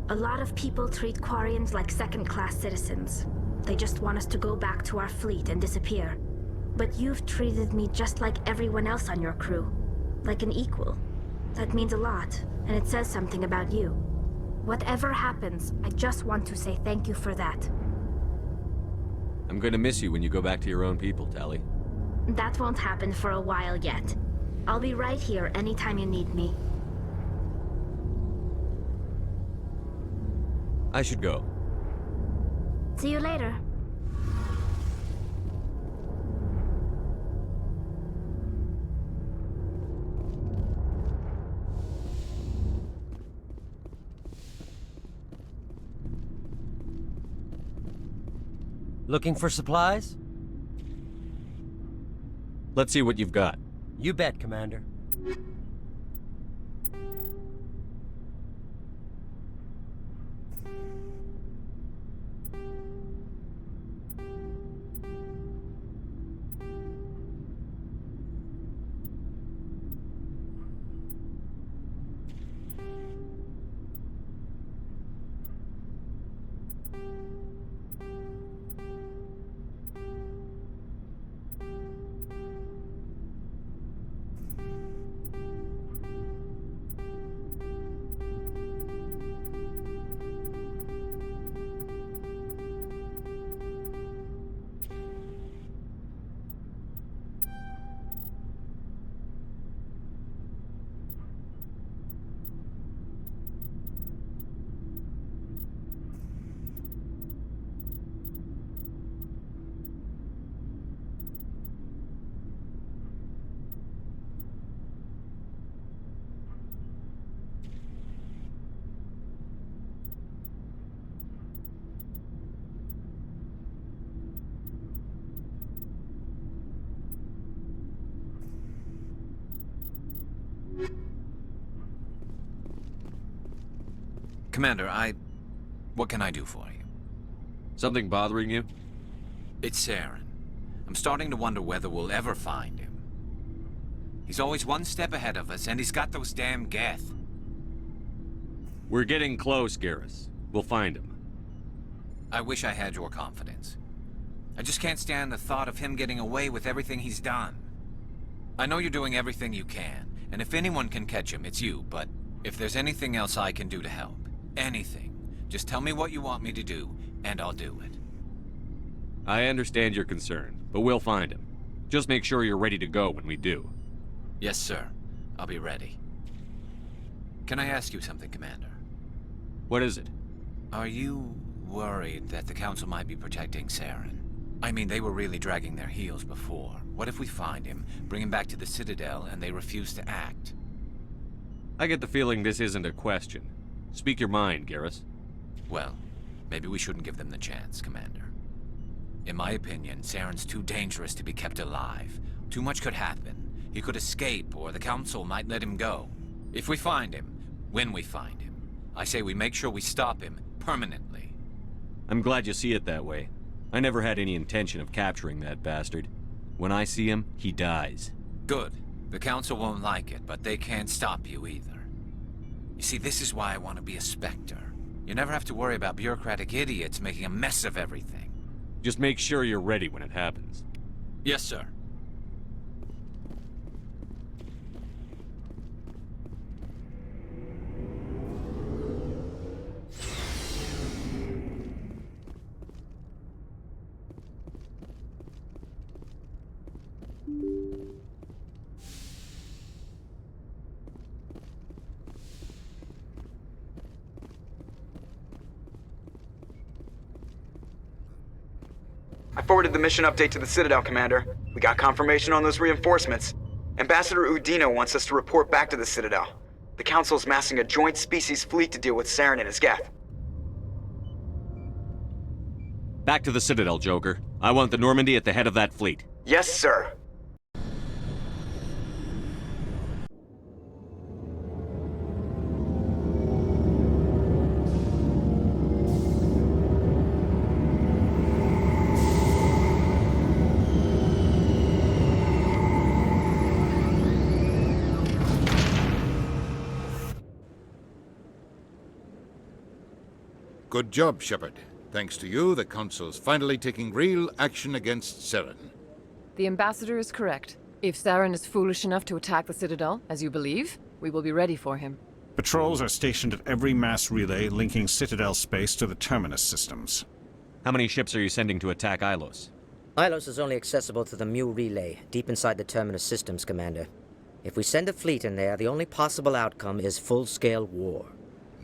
A lot of people treat Quarians like second-class citizens. They just want us to go back to our fleet and disappear. But you've treated me just like everyone else on your crew. Like an equal. That means a lot, and it says something about you. Whatever happens, I just want to say thank you for that. I'm going to miss you when you go back to your own people, Tally. That won't happen for a while yet. I'll be right here anytime you need me. I should go. See you later. Looking for supplies? Let's see what you've got. You bet, Commander. Commander, what can I do for you? Something bothering you? It's Saren. I'm starting to wonder whether we'll ever find him. He's always one step ahead of us, and he's got those damn Geth. We're getting close, Garrus. We'll find him. I wish I had your confidence. I just can't stand the thought of him getting away with everything he's done. I know you're doing everything you can, and if anyone can catch him, it's you, but if there's anything else I can do to help, anything, just tell me what you want me to do, and I'll do it. I understand your concern, but we'll find him. Just make sure you're ready to go when we do. Yes, sir. I'll be ready. Can I ask you something, Commander? What is it? Are you worried that the Council might be protecting Saren? I mean, they were really dragging their heels before. What if we find him, bring him back to the Citadel, and they refuse to act? I get the feeling this isn't a question. Speak your mind, Garrus. Well, maybe we shouldn't give them the chance, Commander. In my opinion, Saren's too dangerous to be kept alive. Too much could happen. He could escape, or the Council might let him go. If we find him, when we find him, I say we make sure we stop him permanently. I'm glad you see it that way. I never had any intention of capturing that bastard. When I see him, he dies. Good. The Council won't like it, but they can't stop you either. You see, this is why I want to be a Spectre. You never have to worry about bureaucratic idiots making a mess of everything. Just make sure you're ready when it happens. Yes, sir. I forwarded the mission update to the Citadel, Commander. We got confirmation on those reinforcements. Ambassador Udino wants us to report back to the Citadel. The Council's massing a joint species fleet to deal with Saren and his Geth. Back to the Citadel, Joker. I want the Normandy at the head of that fleet. Yes, sir. Good job, Shepard. Thanks to you, the Council's finally taking real action against Saren. The Ambassador is correct. If Saren is foolish enough to attack the Citadel, as you believe, we will be ready for him. Patrols are stationed at every mass relay linking Citadel space to the Terminus systems. How many ships are you sending to attack Ilos? Ilos is only accessible to the Mu relay, deep inside the Terminus systems, Commander. If we send a fleet in there, the only possible outcome is full-scale war.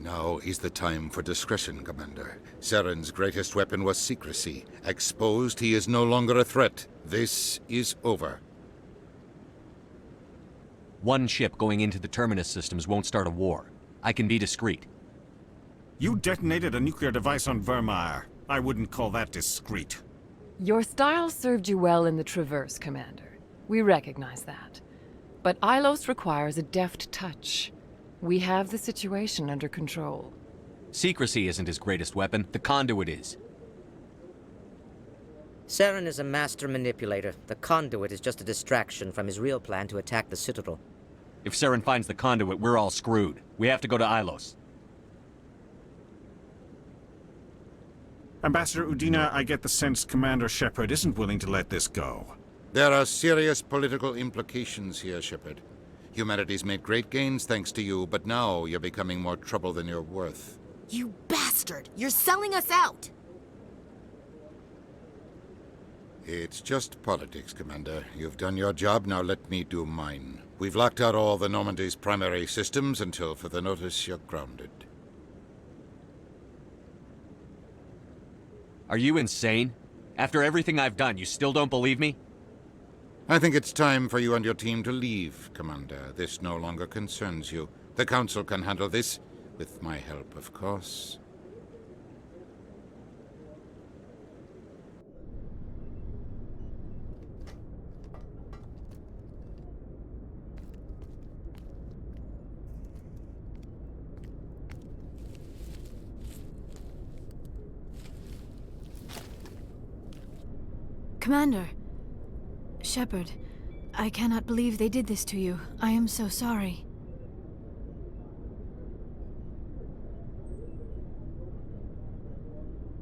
Now is the time for discretion, Commander. Saren's greatest weapon was secrecy. Exposed, he is no longer a threat. This is over. One ship going into the Terminus systems won't start a war. I can be discreet. You detonated a nuclear device on Vermeer. I wouldn't call that discreet. Your style served you well in the Traverse, Commander. We recognize that. But Ilos requires a deft touch. We have the situation under control. Secrecy isn't his greatest weapon. The conduit is. Saren is a master manipulator. The conduit is just a distraction from his real plan to attack the Citadel. If Saren finds the conduit, we're all screwed. We have to go to Ilos. Ambassador Udina, I get the sense Commander Shepard isn't willing to let this go. There are serious political implications here, Shepard. Humanity's made great gains thanks to you, but now you're becoming more trouble than you're worth. You bastard! You're selling us out! It's just politics, Commander. You've done your job, now let me do mine. We've locked out all the Normandy's primary systems until further notice you're grounded. Are you insane? After everything I've done, you still don't believe me? I think it's time for you and your team to leave, Commander. This no longer concerns you. The Council can handle this, with my help, of course. Commander. Shepard, I cannot believe they did this to you. I am so sorry.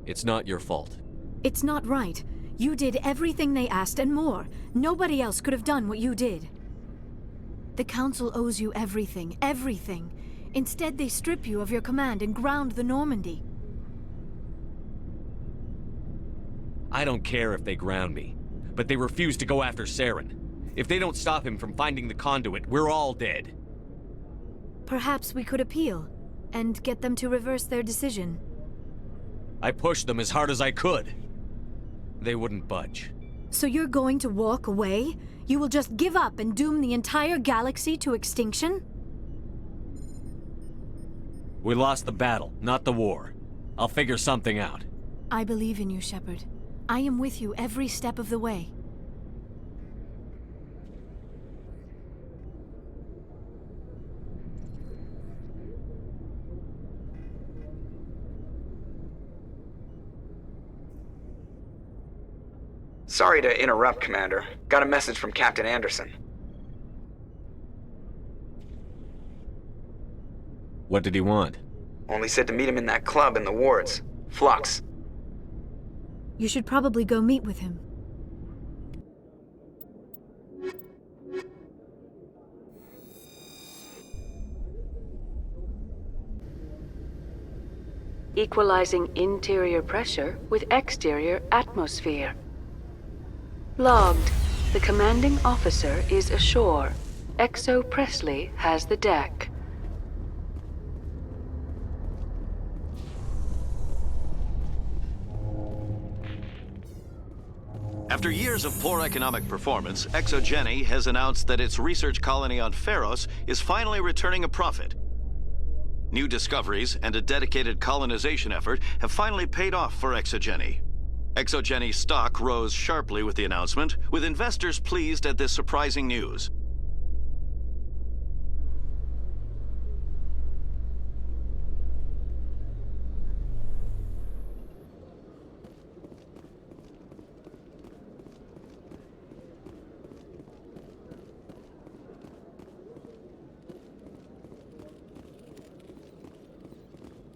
It's not your fault. It's not right. You did everything they asked and more. Nobody else could have done what you did. The Council owes you everything, everything. Instead, they strip you of your command and ground the Normandy. I don't care if they ground me, but they refuse to go after Saren. If they don't stop him from finding the conduit, we're all dead. Perhaps we could appeal, and get them to reverse their decision. I pushed them as hard as I could. They wouldn't budge. So you're going to walk away? You will just give up and doom the entire galaxy to extinction? We lost the battle, not the war. I'll figure something out. I believe in you, Shepard. I am with you every step of the way. Sorry to interrupt, Commander. Got a message from Captain Anderson. What did he want? Only said to meet him in that club in the wards. Flux. You should probably go meet with him. Equalizing interior pressure with exterior atmosphere. Logged. The commanding officer is ashore. Exo Presley has the deck. After years of poor economic performance, ExoGeni has announced that its research colony on Pharos is finally returning a profit. New discoveries and a dedicated colonization effort have finally paid off for ExoGeni. ExoGeni's stock rose sharply with the announcement, with investors pleased at this surprising news.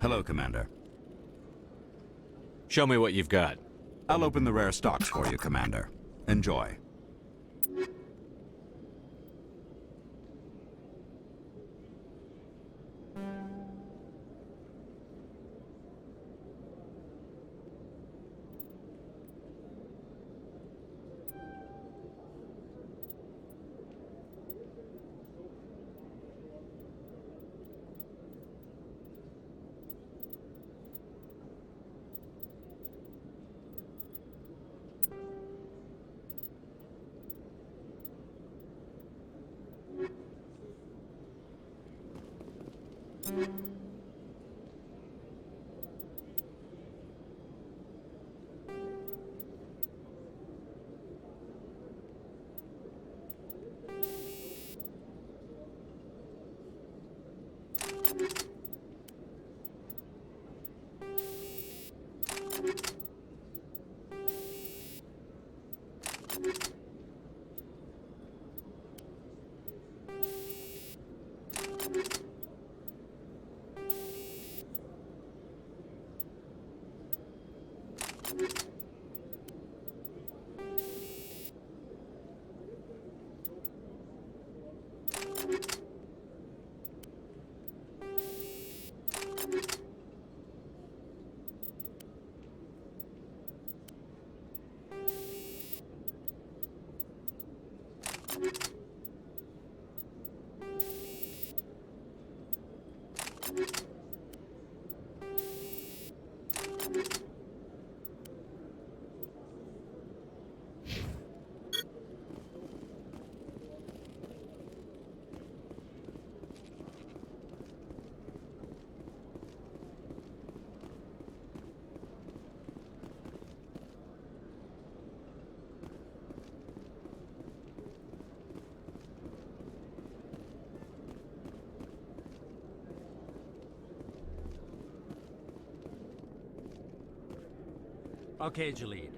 Hello, Commander. Show me what you've got. I'll open the rare stocks for you, Commander. Enjoy. Okay, Jalid.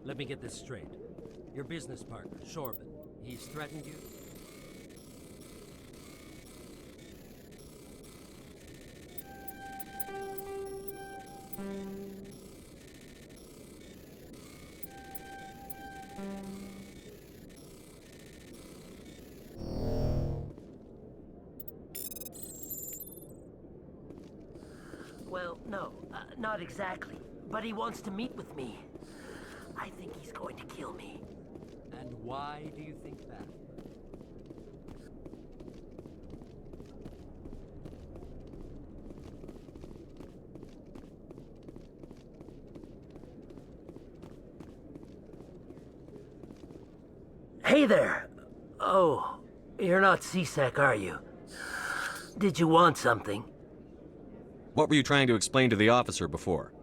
Let me get this straight. Your business partner, Shorban. He's threatened you? Well, no, not exactly. But he wants to meet with me. I think he's going to kill me. And why do you think that? Hey there! Oh, you're not C-Sec, are you? Did you want something? What were you trying to explain to the officer before?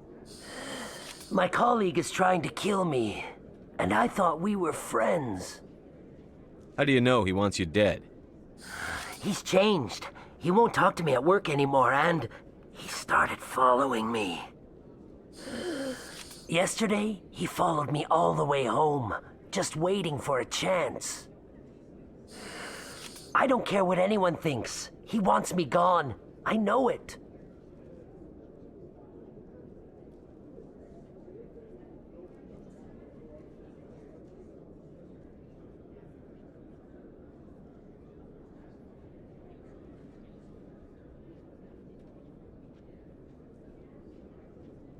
My colleague is trying to kill me, and I thought we were friends. How do you know he wants you dead? He's changed. He won't talk to me at work anymore, and he started following me. Yesterday, he followed me all the way home, just waiting for a chance. I don't care what anyone thinks. He wants me gone. I know it.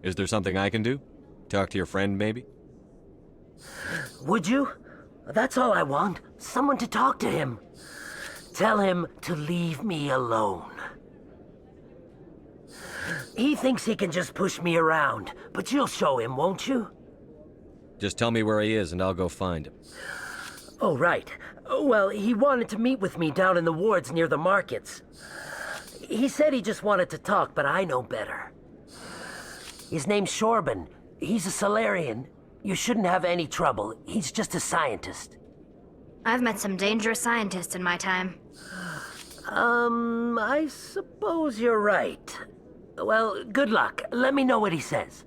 Is there something I can do? Talk to your friend, maybe? Would you? That's all I want. Someone to talk to him. Tell him to leave me alone. He thinks he can just push me around, but you'll show him, won't you? Just tell me where he is and I'll go find him. Oh, right. Well, he wanted to meet with me down in the wards near the markets. He said he just wanted to talk, but I know better. His name's Shorban. He's a Solarian. You shouldn't have any trouble. He's just a scientist. I've met some dangerous scientists in my time. I suppose you're right. Well, good luck. Let me know what he says.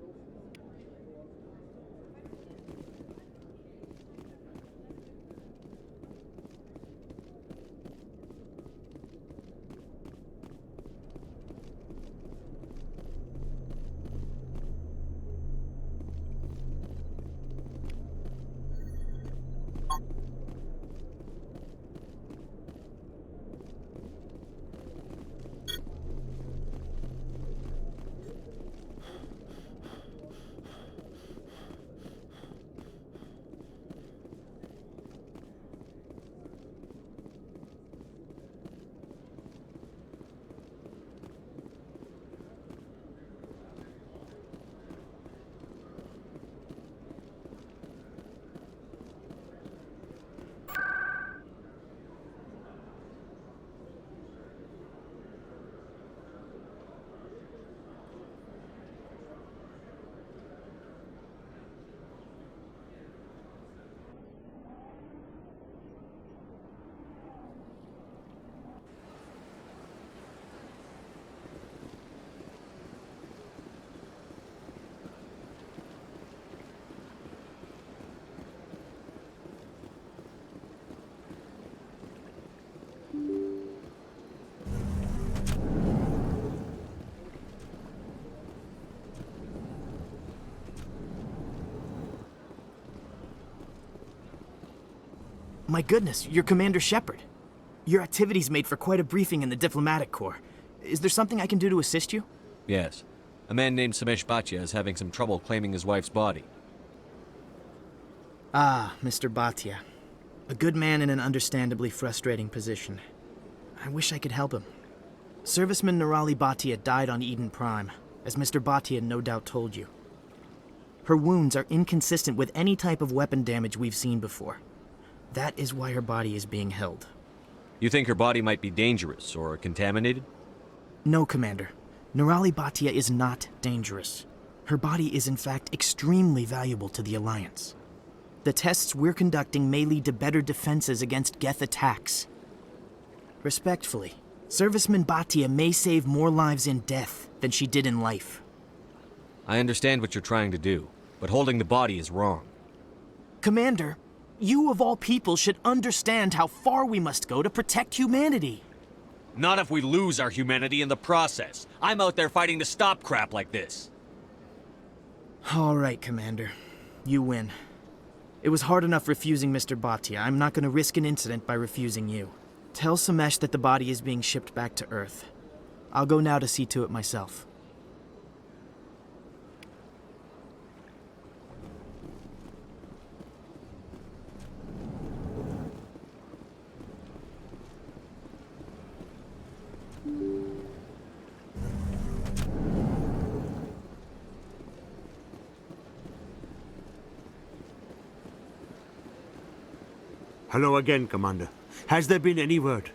My goodness, you're Commander Shepard. Your activities made for quite a briefing in the Diplomatic Corps. Is there something I can do to assist you? Yes. A man named Samesh Bhatia is having some trouble claiming his wife's body. Ah, Mr. Bhatia. A good man in an understandably frustrating position. I wish I could help him. Serviceman Nirali Bhatia died on Eden Prime, as Mr. Bhatia no doubt told you. Her wounds are inconsistent with any type of weapon damage we've seen before. That is why her body is being held. You think her body might be dangerous or contaminated? No, Commander. Nirali Bhatia is not dangerous. Her body is in fact extremely valuable to the Alliance. The tests we're conducting may lead to better defenses against Geth attacks. Respectfully, Serviceman Bhatia may save more lives in death than she did in life. I understand what you're trying to do, but holding the body is wrong. Commander, You of all people should understand how far we must go to protect humanity. Not if we lose our humanity in the process. I'm out there fighting to stop crap like this. All right, Commander. You win. It was hard enough refusing Mr. Bhatia. I'm not going to risk an incident by refusing you. Tell Samesh that the body is being shipped back to Earth. I'll go now to see to it myself. Hello again, Commander. Has there been any word?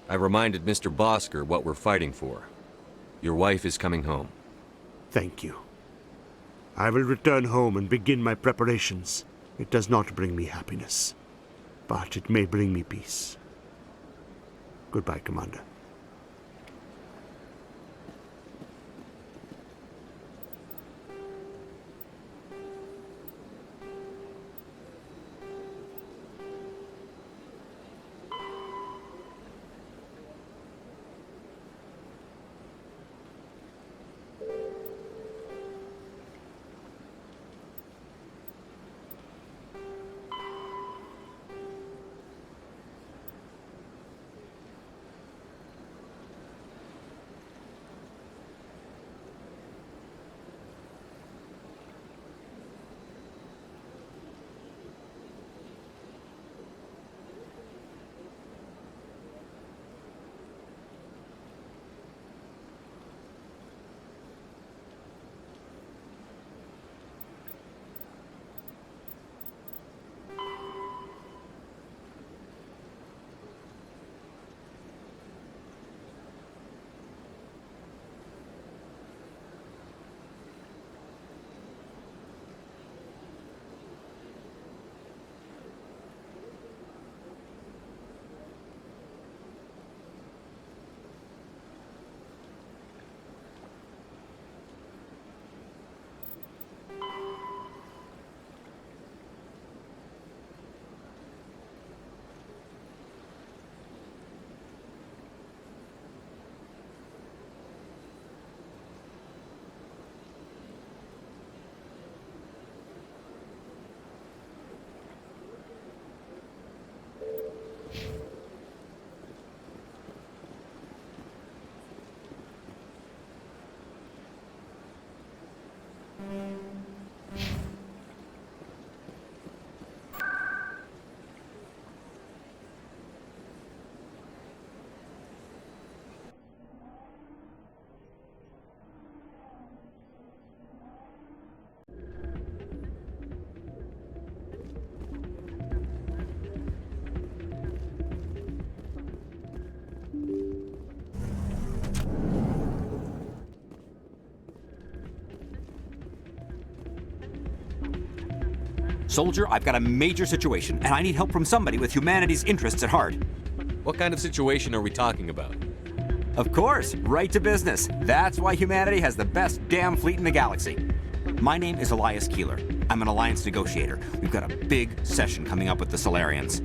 I reminded Mr. Bosker what we're fighting for. Your wife is coming home. Thank you. I will return home and begin my preparations. It does not bring me happiness, but it may bring me peace. Goodbye, Commander. Soldier, I've got a major situation, and I need help from somebody with humanity's interests at heart. What kind of situation are we talking about? Of course, right to business. That's why humanity has the best damn fleet in the galaxy. My name is Elias Keeler. I'm an alliance negotiator. We've got a big session coming up with the Solarians.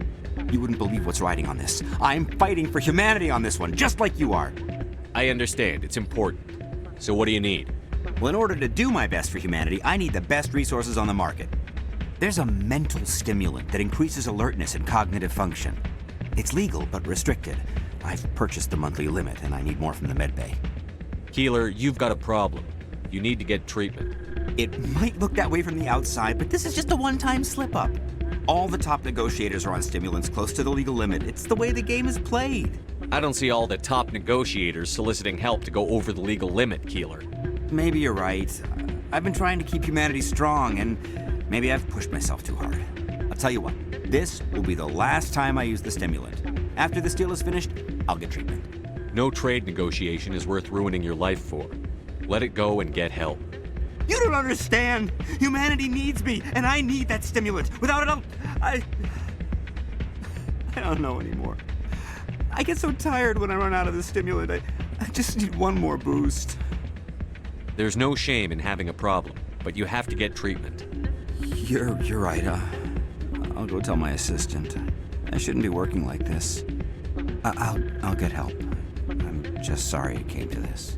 You wouldn't believe what's riding on this. I'm fighting for humanity on this one, just like you are. I understand. It's important. So what do you need? Well, in order to do my best for humanity, I need the best resources on the market. There's a mental stimulant that increases alertness and cognitive function. It's legal, but restricted. I've purchased the monthly limit, and I need more from the medbay. Keeler, you've got a problem. You need to get treatment. It might look that way from the outside, but this is just a one-time slip-up. All the top negotiators are on stimulants close to the legal limit. It's the way the game is played. I don't see all the top negotiators soliciting help to go over the legal limit, Keeler. Maybe you're right. I've been trying to keep humanity strong, and maybe I've pushed myself too hard. I'll tell you what, this will be the last time I use the stimulant. After this deal is finished, I'll get treatment. No trade negotiation is worth ruining your life for. Let it go and get help. You don't understand! Humanity needs me, and I need that stimulant. Without it, I don't know anymore. I get so tired when I run out of the stimulant. I just need one more boost. There's no shame in having a problem, but you have to get treatment. You're right. I'll go tell my assistant. I shouldn't be working like this. I'll get help. I'm just sorry it came to this.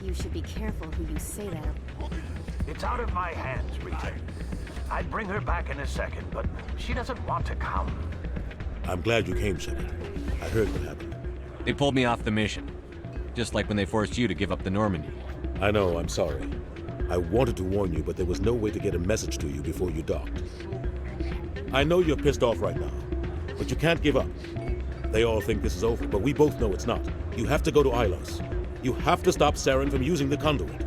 You should be careful who you say that. It's out of my hands, Rita. I'd bring her back in a second, but she doesn't want to come. I'm glad you came, Shepard. I heard what happened. They pulled me off the mission. Just like when they forced you to give up the Normandy. I know, I'm sorry. I wanted to warn you, but there was no way to get a message to you before you docked. I know you're pissed off right now, but you can't give up. They all think this is over, but we both know it's not. You have to go to Ilos. You have to stop Saren from using the conduit.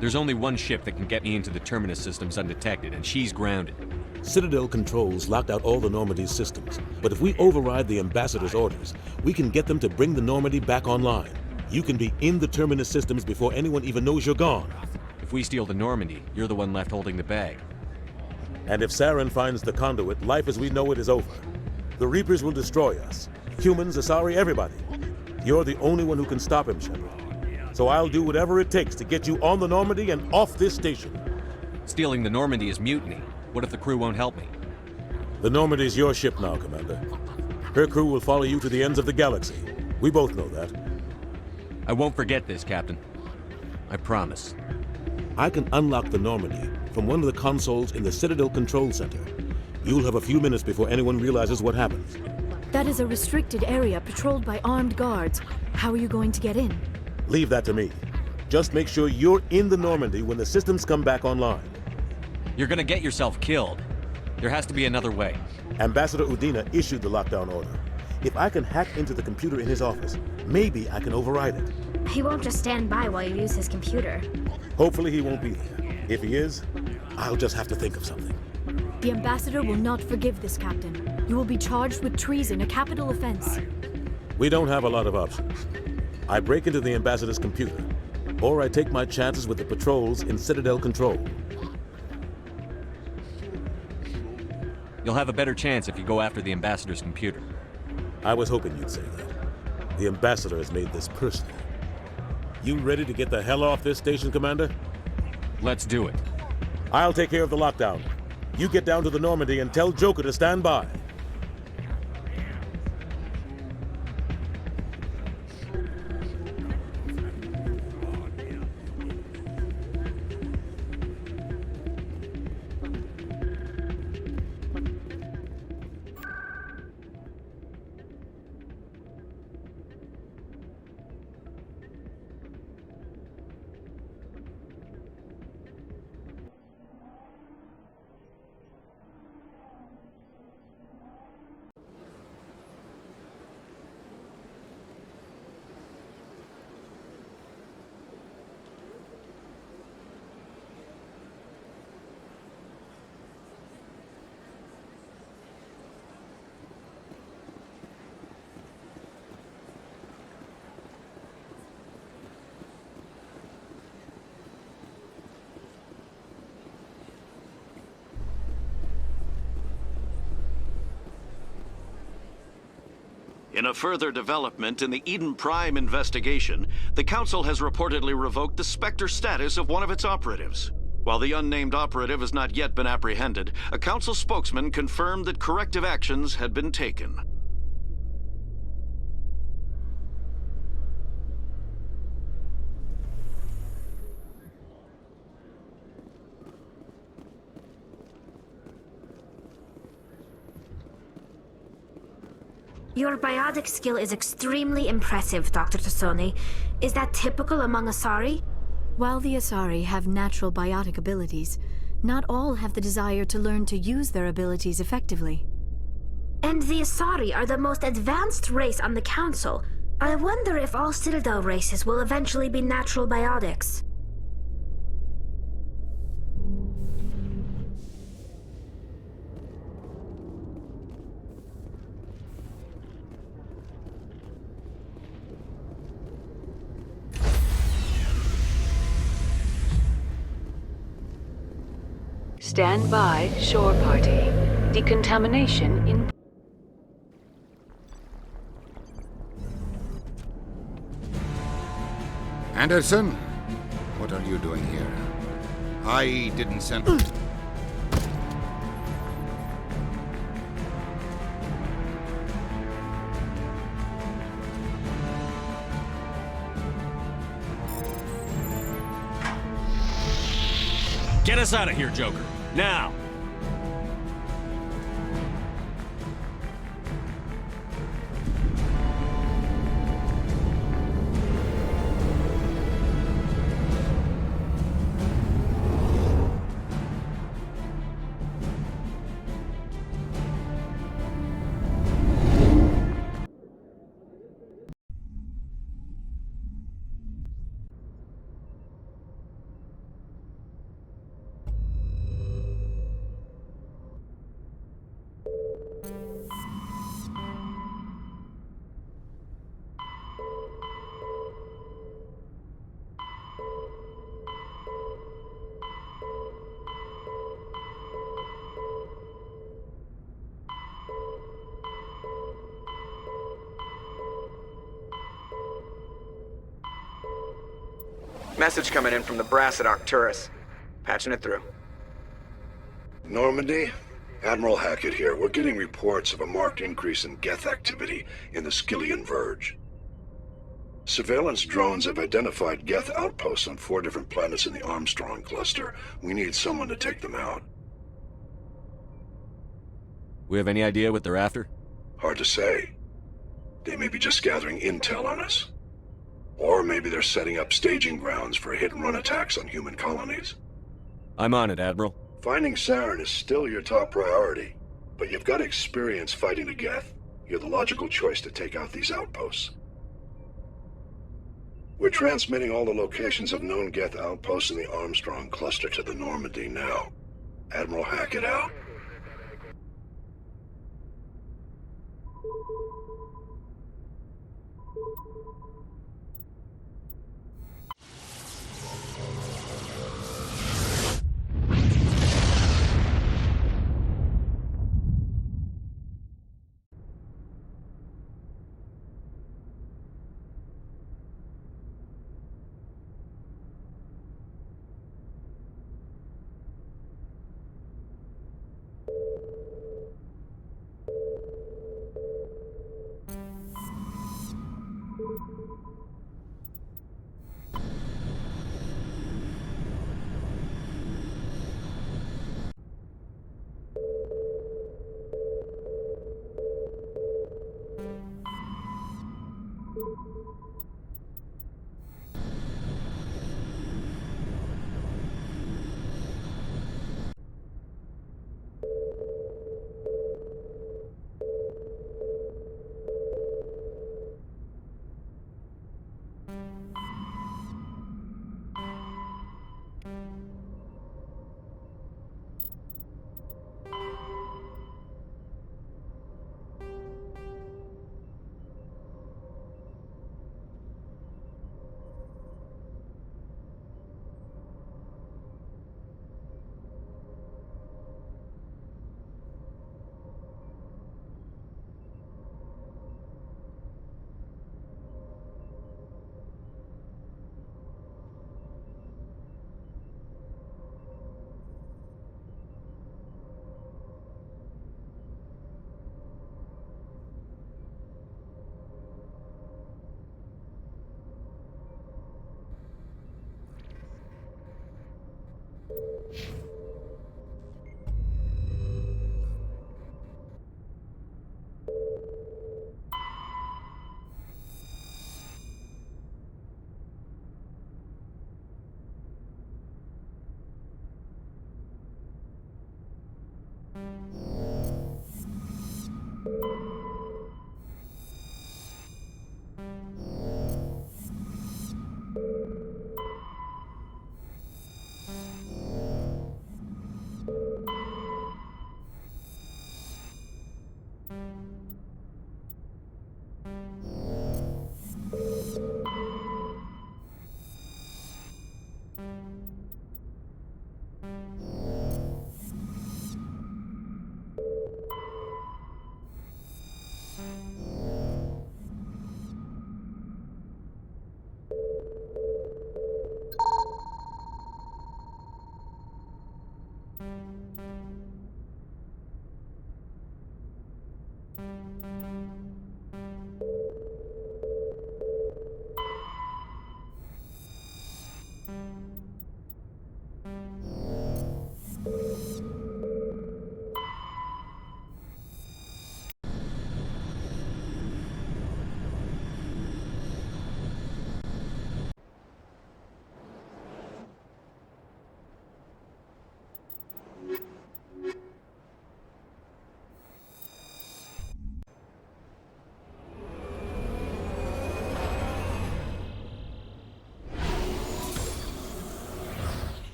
There's only one ship that can get me into the Terminus systems undetected, and she's grounded. Citadel controls locked out all the Normandy's systems, but if we override the Ambassador's orders, we can get them to bring the Normandy back online. You can be in the Terminus systems before anyone even knows you're gone. If we steal the Normandy, you're the one left holding the bag. And if Saren finds the conduit, life as we know it is over. The Reapers will destroy us. Humans, Asari, everybody. You're the only one who can stop him, Shepard. So I'll do whatever it takes to get you on the Normandy and off this station. Stealing the Normandy is mutiny. What if the crew won't help me? The Normandy's your ship now, Commander. Her crew will follow you to the ends of the galaxy. We both know that. I won't forget this, Captain. I promise. I can unlock the Normandy from one of the consoles in the Citadel Control Center. You'll have a few minutes before anyone realizes what happens. That is a restricted area patrolled by armed guards. How are you going to get in? Leave that to me. Just make sure you're in the Normandy when the systems come back online. You're gonna get yourself killed. There has to be another way. Ambassador Udina issued the lockdown order. If I can hack into the computer in his office, maybe I can override it. He won't just stand by while you use his computer. Hopefully he won't be there. If he is, I'll just have to think of something. The Ambassador will not forgive this, Captain. You will be charged with treason, a capital offense. We don't have a lot of options. I break into the Ambassador's computer, or I take my chances with the patrols in Citadel Control. You'll have a better chance if you go after the Ambassador's computer. I was hoping you'd say that. The Ambassador has made this personal. You ready to get the hell off this station, Commander? Let's do it. I'll take care of the lockdown. You get down to the Normandy and tell Joker to stand by. In a further development in the Eden Prime investigation, the Council has reportedly revoked the Spectre status of one of its operatives. While the unnamed operative has not yet been apprehended, a Council spokesman confirmed that corrective actions had been taken. Your biotic skill is extremely impressive, Dr. Tassoni. Is that typical among Asari? While the Asari have natural biotic abilities, not all have the desire to learn to use their abilities effectively. And the Asari are the most advanced race on the Council. I wonder if all Citadel races will eventually be natural biotics. Stand by, shore party. Decontamination in... Anderson, what are you doing here? I didn't send... Get us out of here, Joker. Now! Message coming in from the brass at Arcturus. Patching it through. Normandy? Admiral Hackett here. We're getting reports of a marked increase in Geth activity in the Skyllian Verge. Surveillance drones have identified Geth outposts on 4 different planets in the Armstrong cluster. We need someone to take them out. We have any idea what they're after? Hard to say. They may be just gathering intel on us. Or maybe they're setting up staging grounds for hit-and-run attacks on human colonies. I'm on it, Admiral. Finding Saren is still your top priority, but you've got experience fighting the Geth. You're the logical choice to take out these outposts. We're transmitting all the locations of known Geth outposts in the Armstrong cluster to the Normandy now. Admiral Hackett out.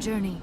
journey.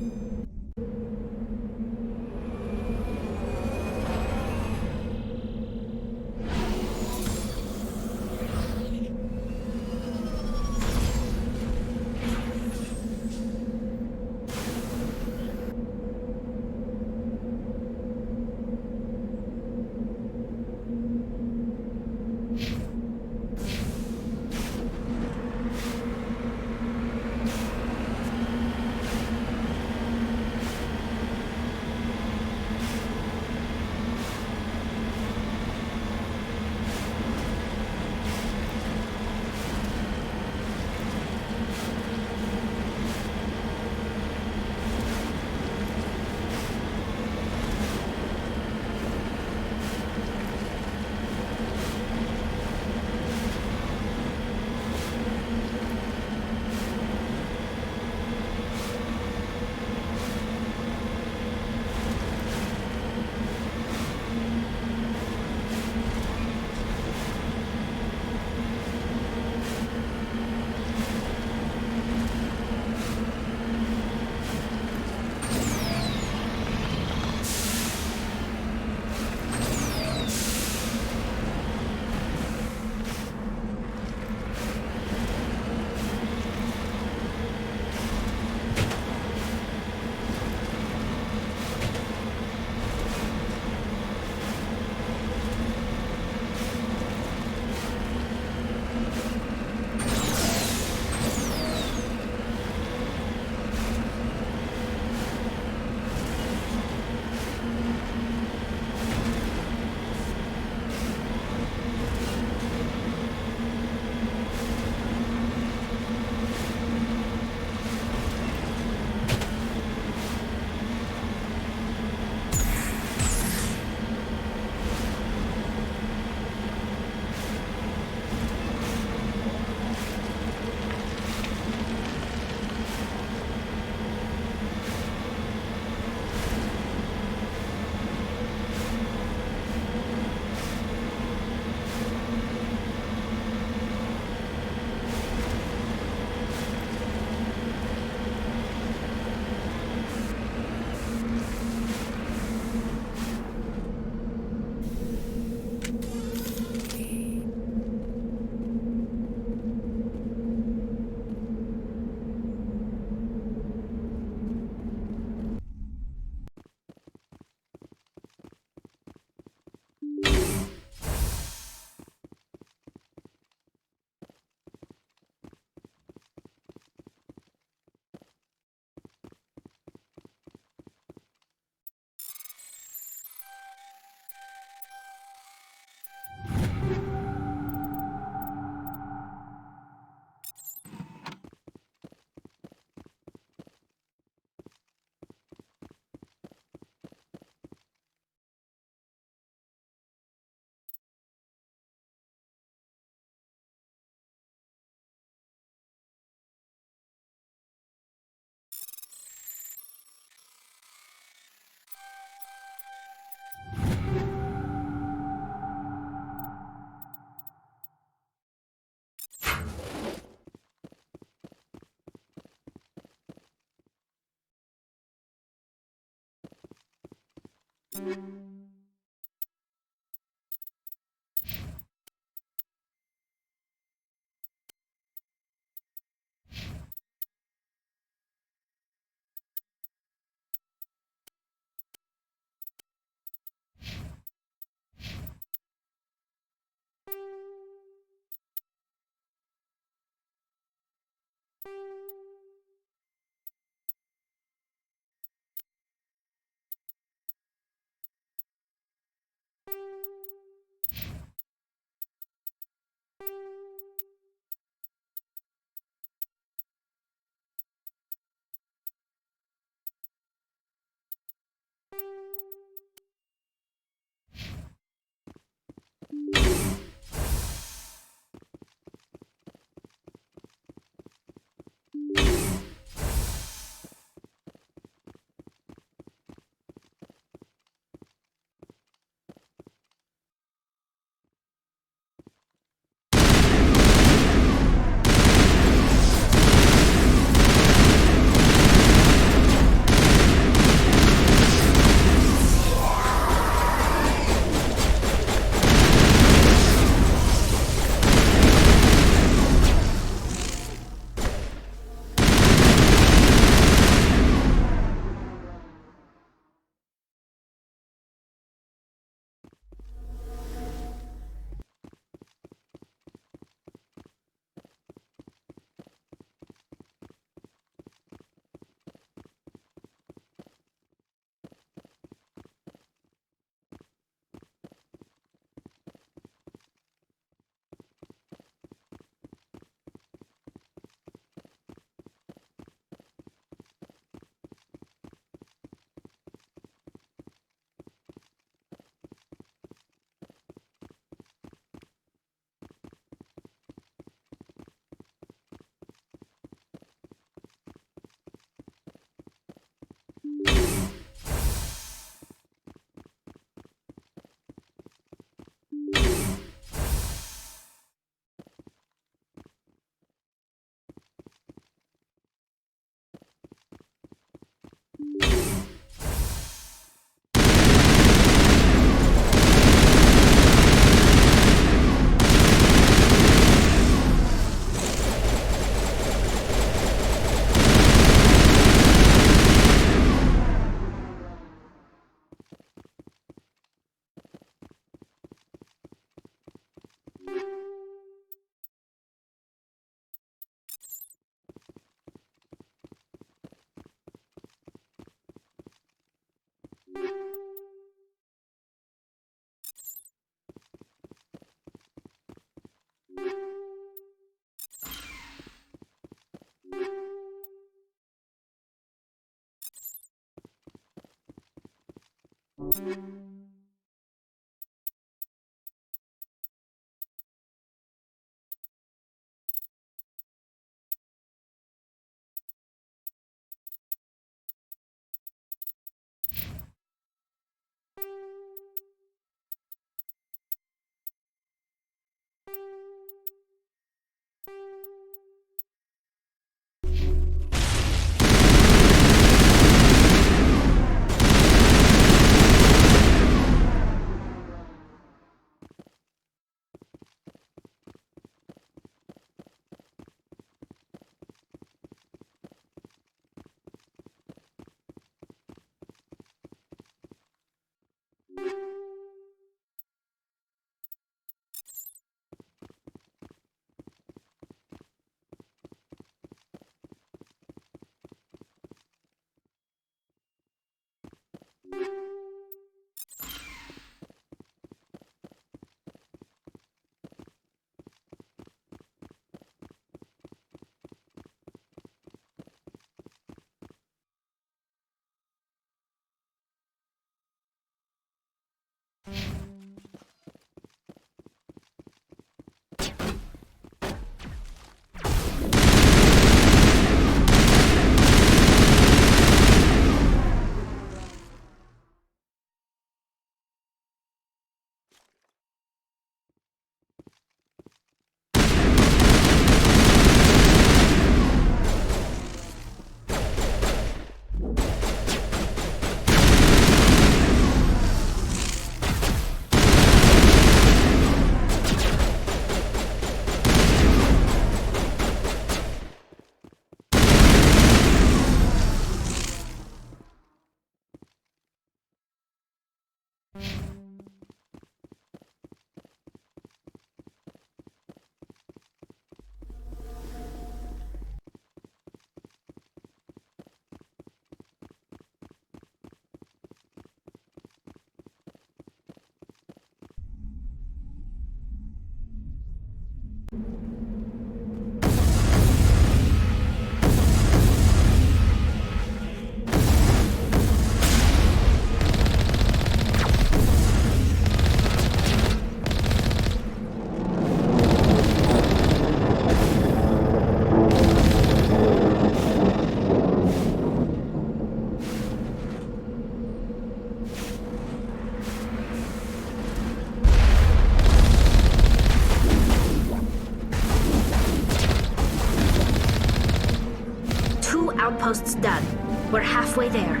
Outposts done. We're halfway there.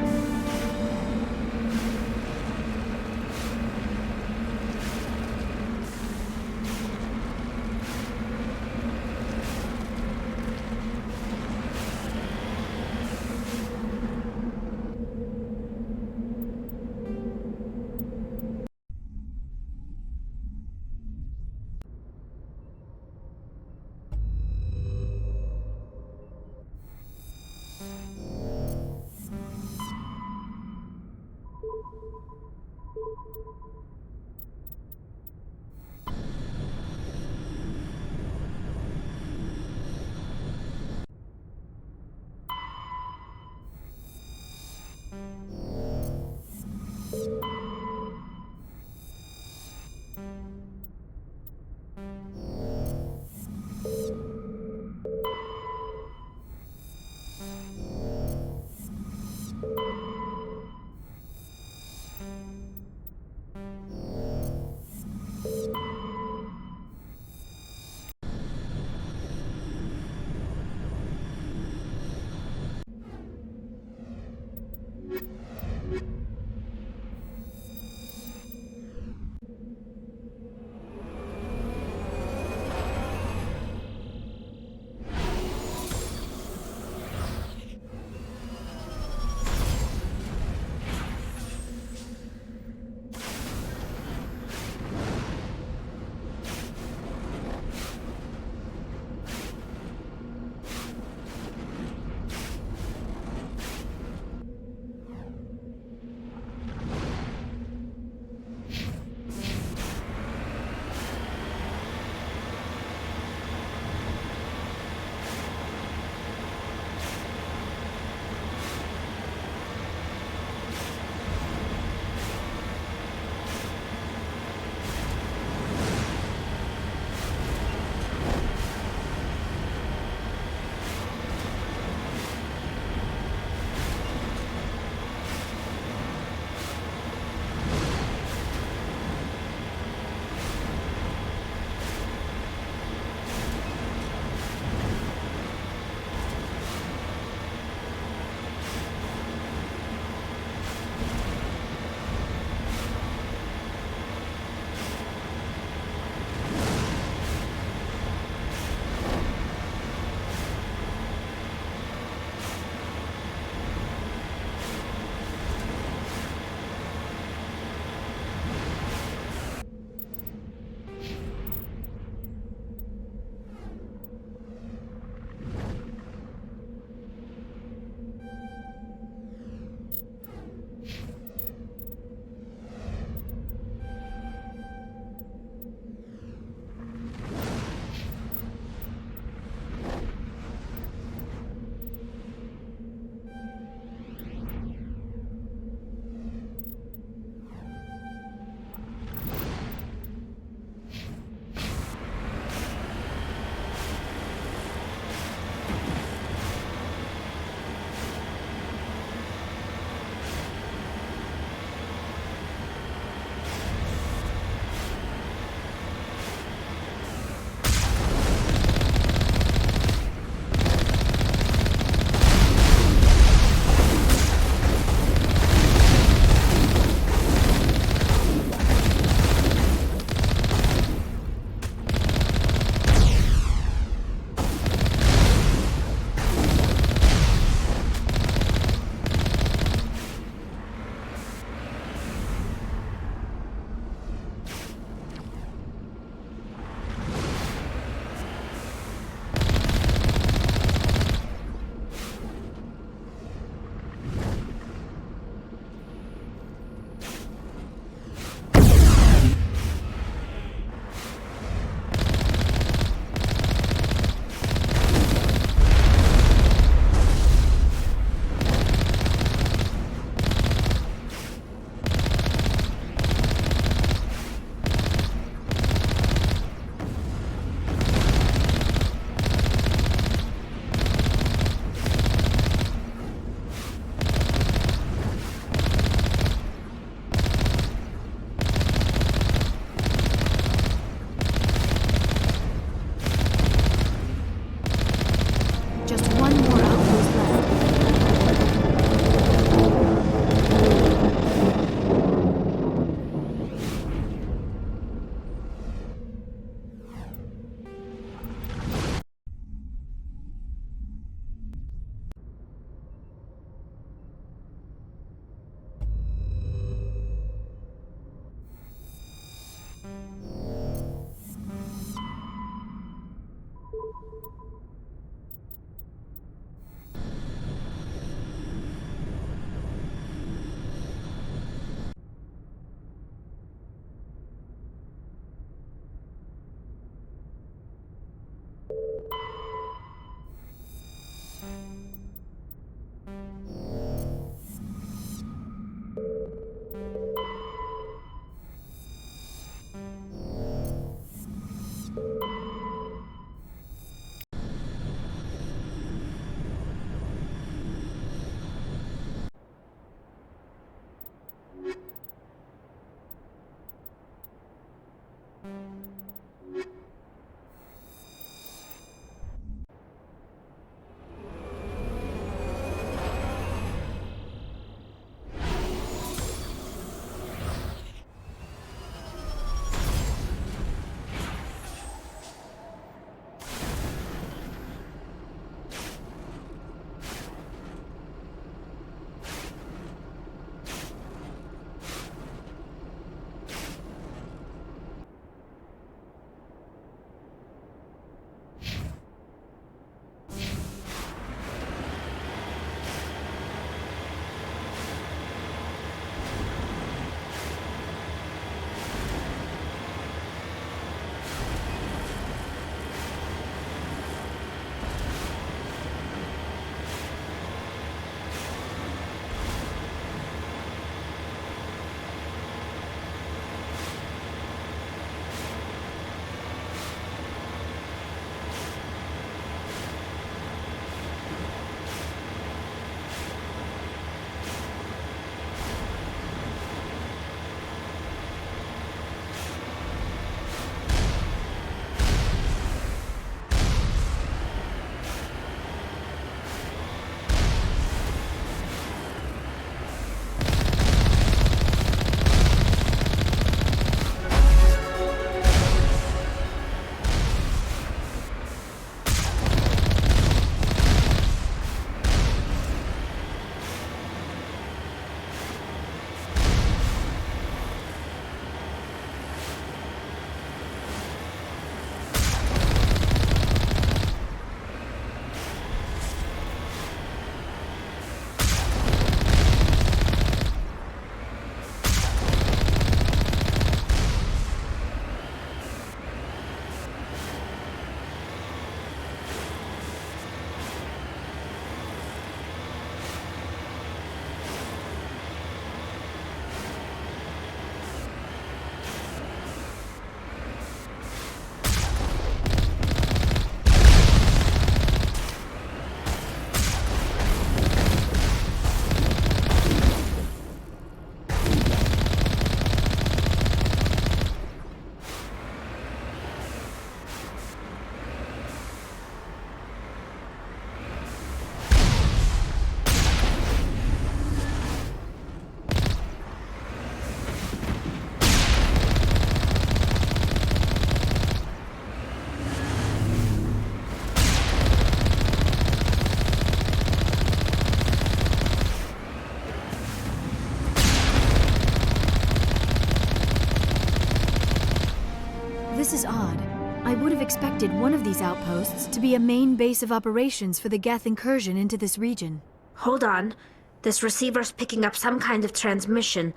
This is odd. I would have expected one of these outposts to be a main base of operations for the Geth incursion into this region. Hold on. This receiver's picking up some kind of transmission.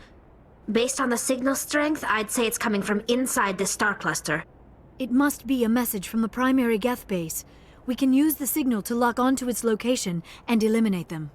Based on the signal strength, I'd say it's coming from inside this star cluster. It must be a message from the primary Geth base. We can use the signal to lock onto its location and eliminate them.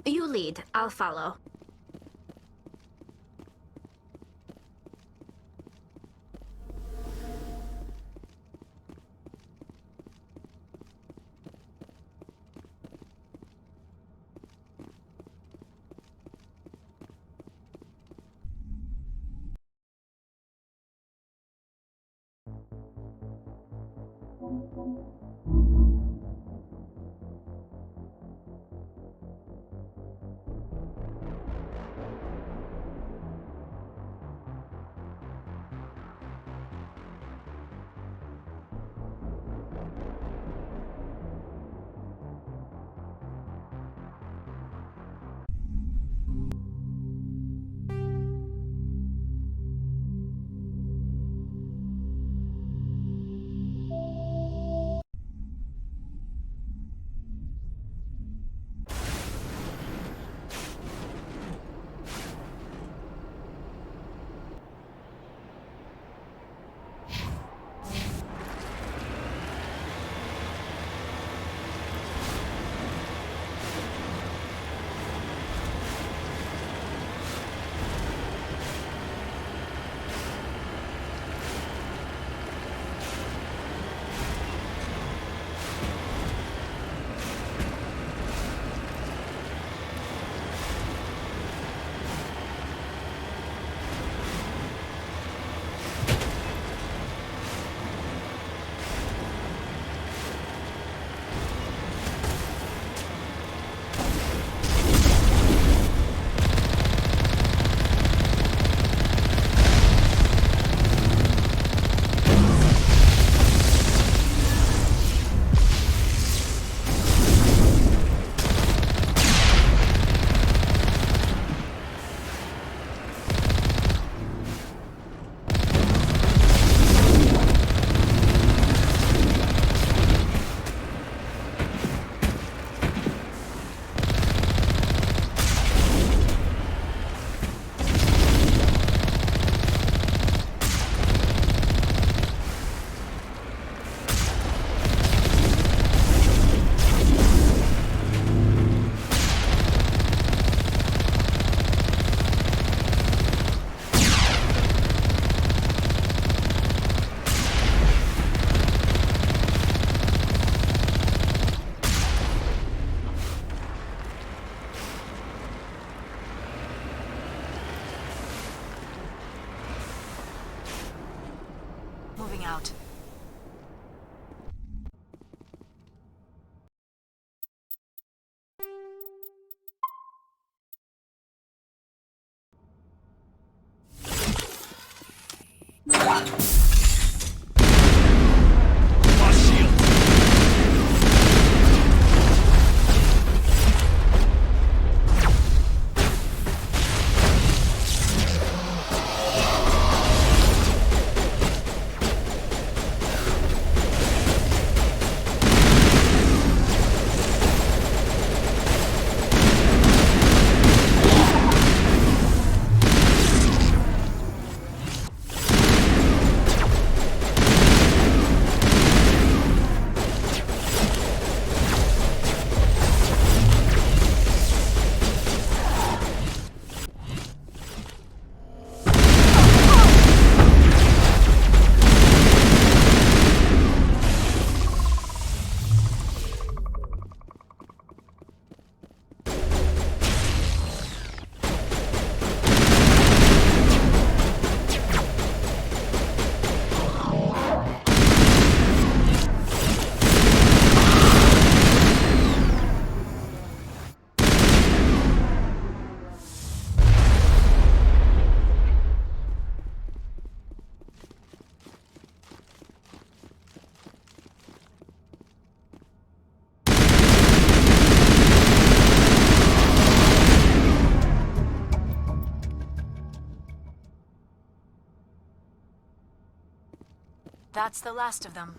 You lead. I'll follow. Moving out. That's the last of them.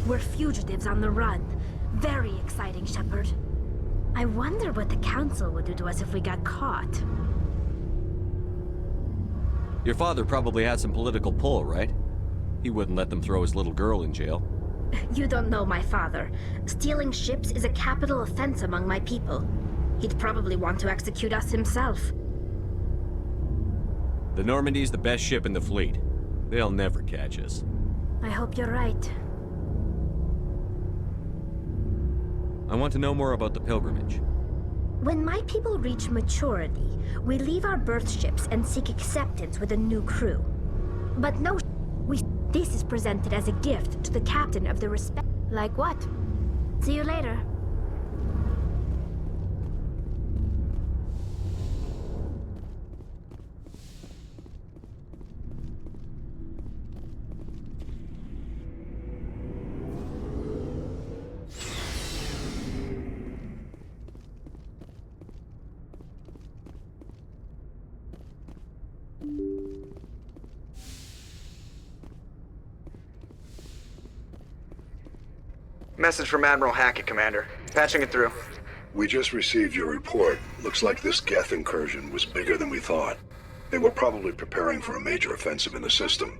We're fugitives on the run. Very exciting, Shepard. I wonder what the Council would do to us if we got caught. Your father probably had some political pull, right? He wouldn't let them throw his little girl in jail. You don't know my father. Stealing ships is a capital offense among my people. He'd probably want to execute us himself. The Normandy's the best ship in the fleet. They'll never catch us. I hope you're right. I want to know more about the pilgrimage. When my people reach maturity, we leave our birth ships and seek acceptance with a new crew. But no, this is presented as a gift to the captain of the respect. Like what? See you later. Message from Admiral Hackett, Commander. Patching it through. We just received your report. Looks like this Geth incursion was bigger than we thought. They were probably preparing for a major offensive in the system.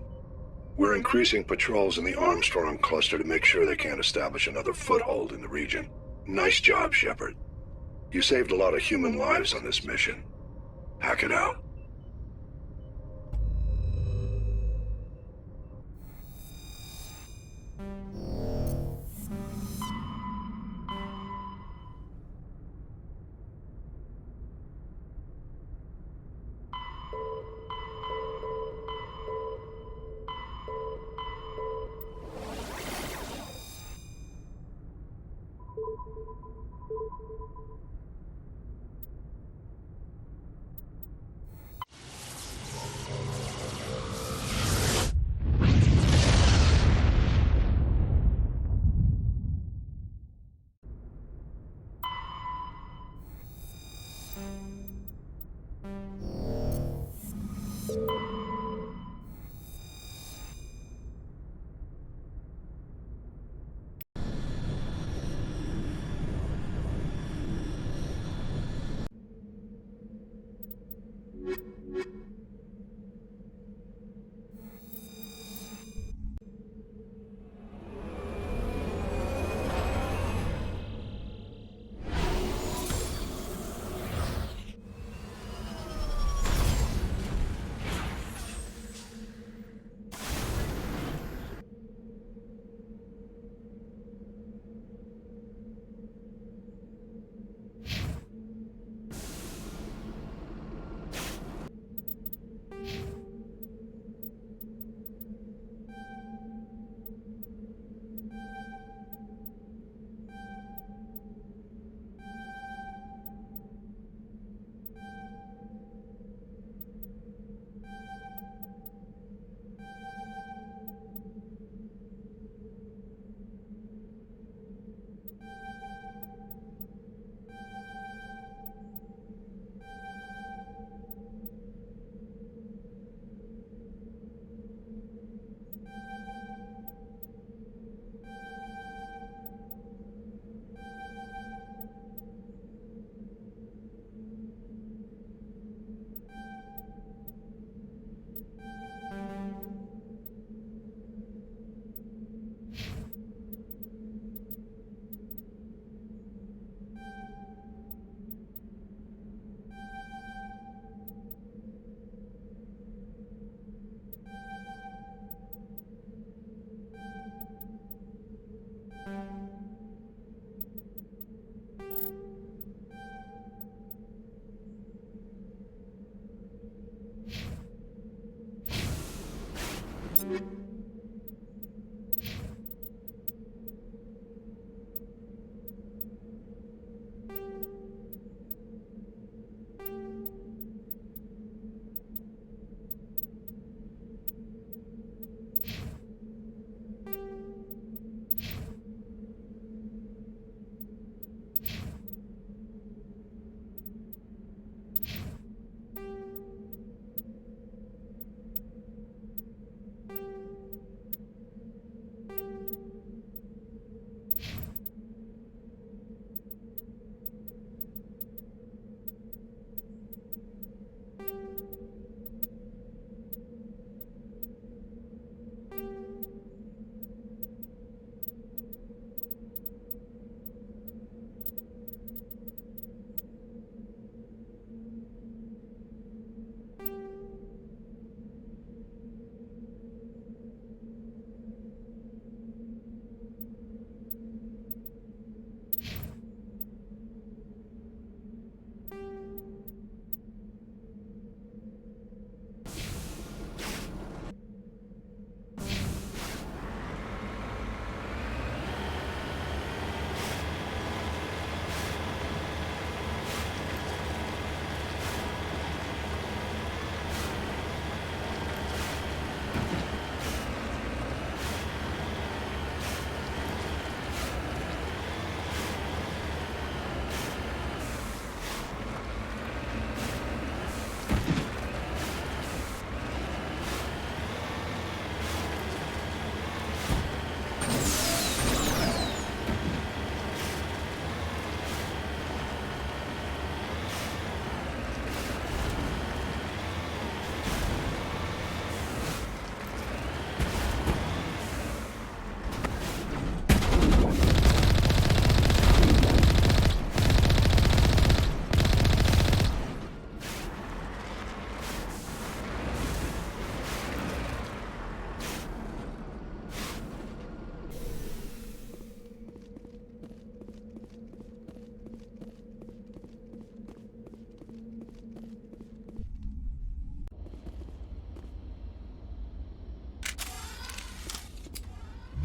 We're increasing patrols in the Armstrong cluster to make sure they can't establish another foothold in the region. Nice job, Shepard. You saved a lot of human lives on this mission. Hackett out.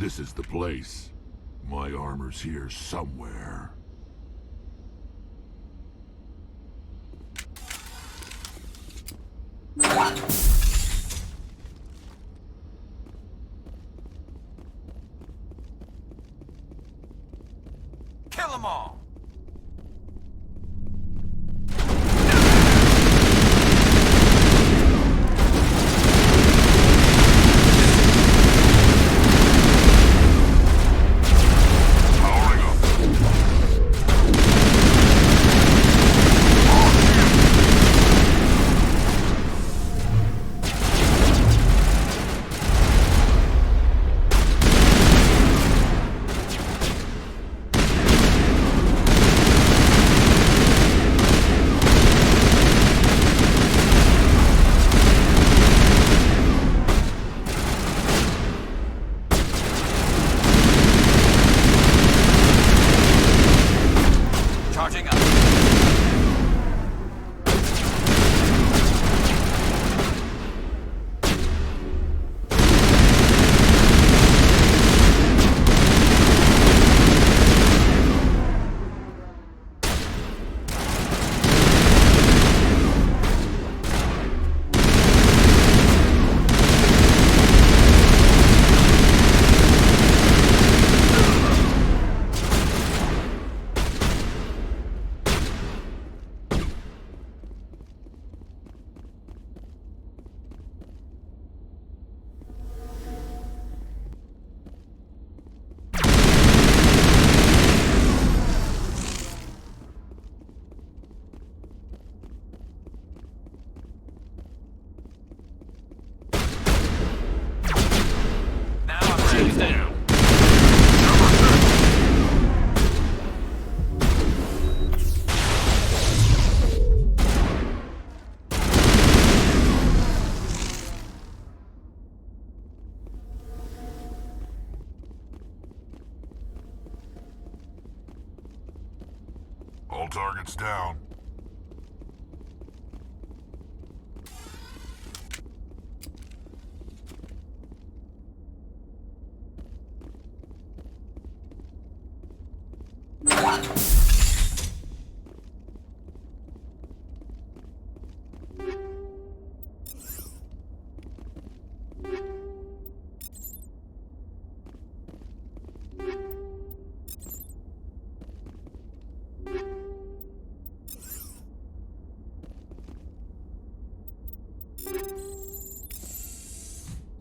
This is the place. My armor's here somewhere. Kill them all! Charging up. She's down. All targets down.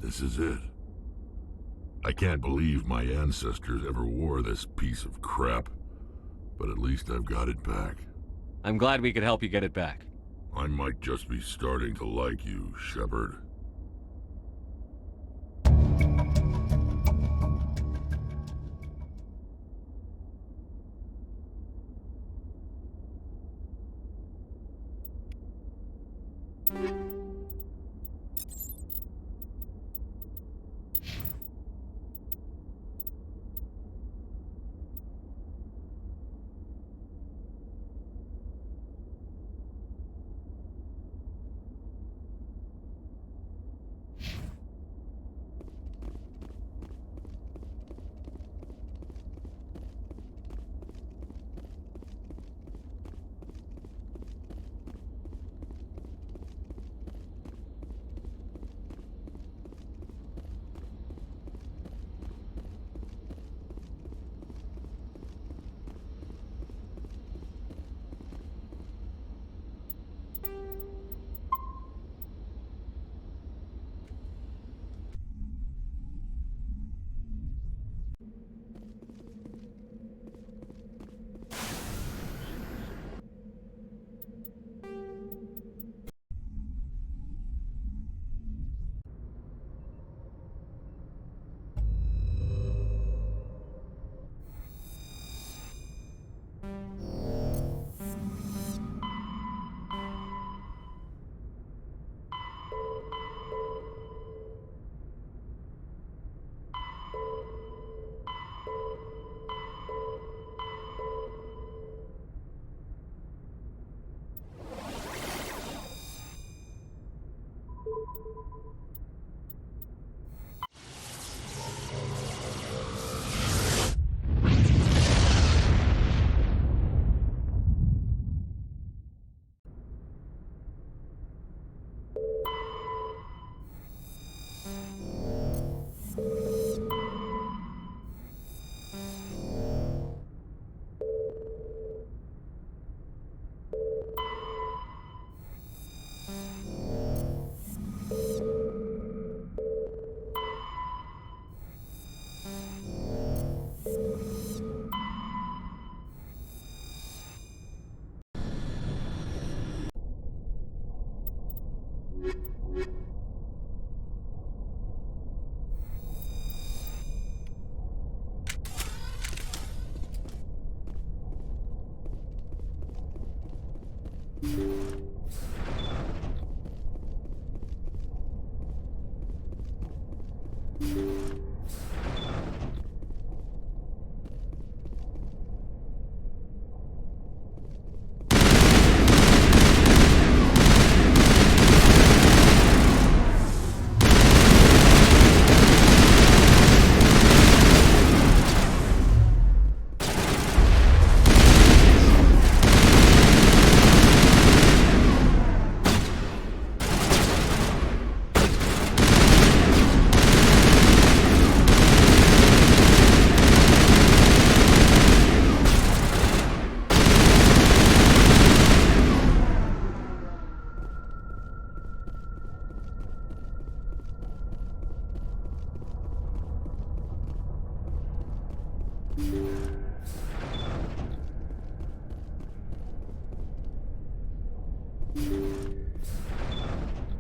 This is it. I can't believe my ancestors ever wore this piece of crap, but at least I've got it back. I'm glad we could help you get it back. I might just be starting to like you, Shepard.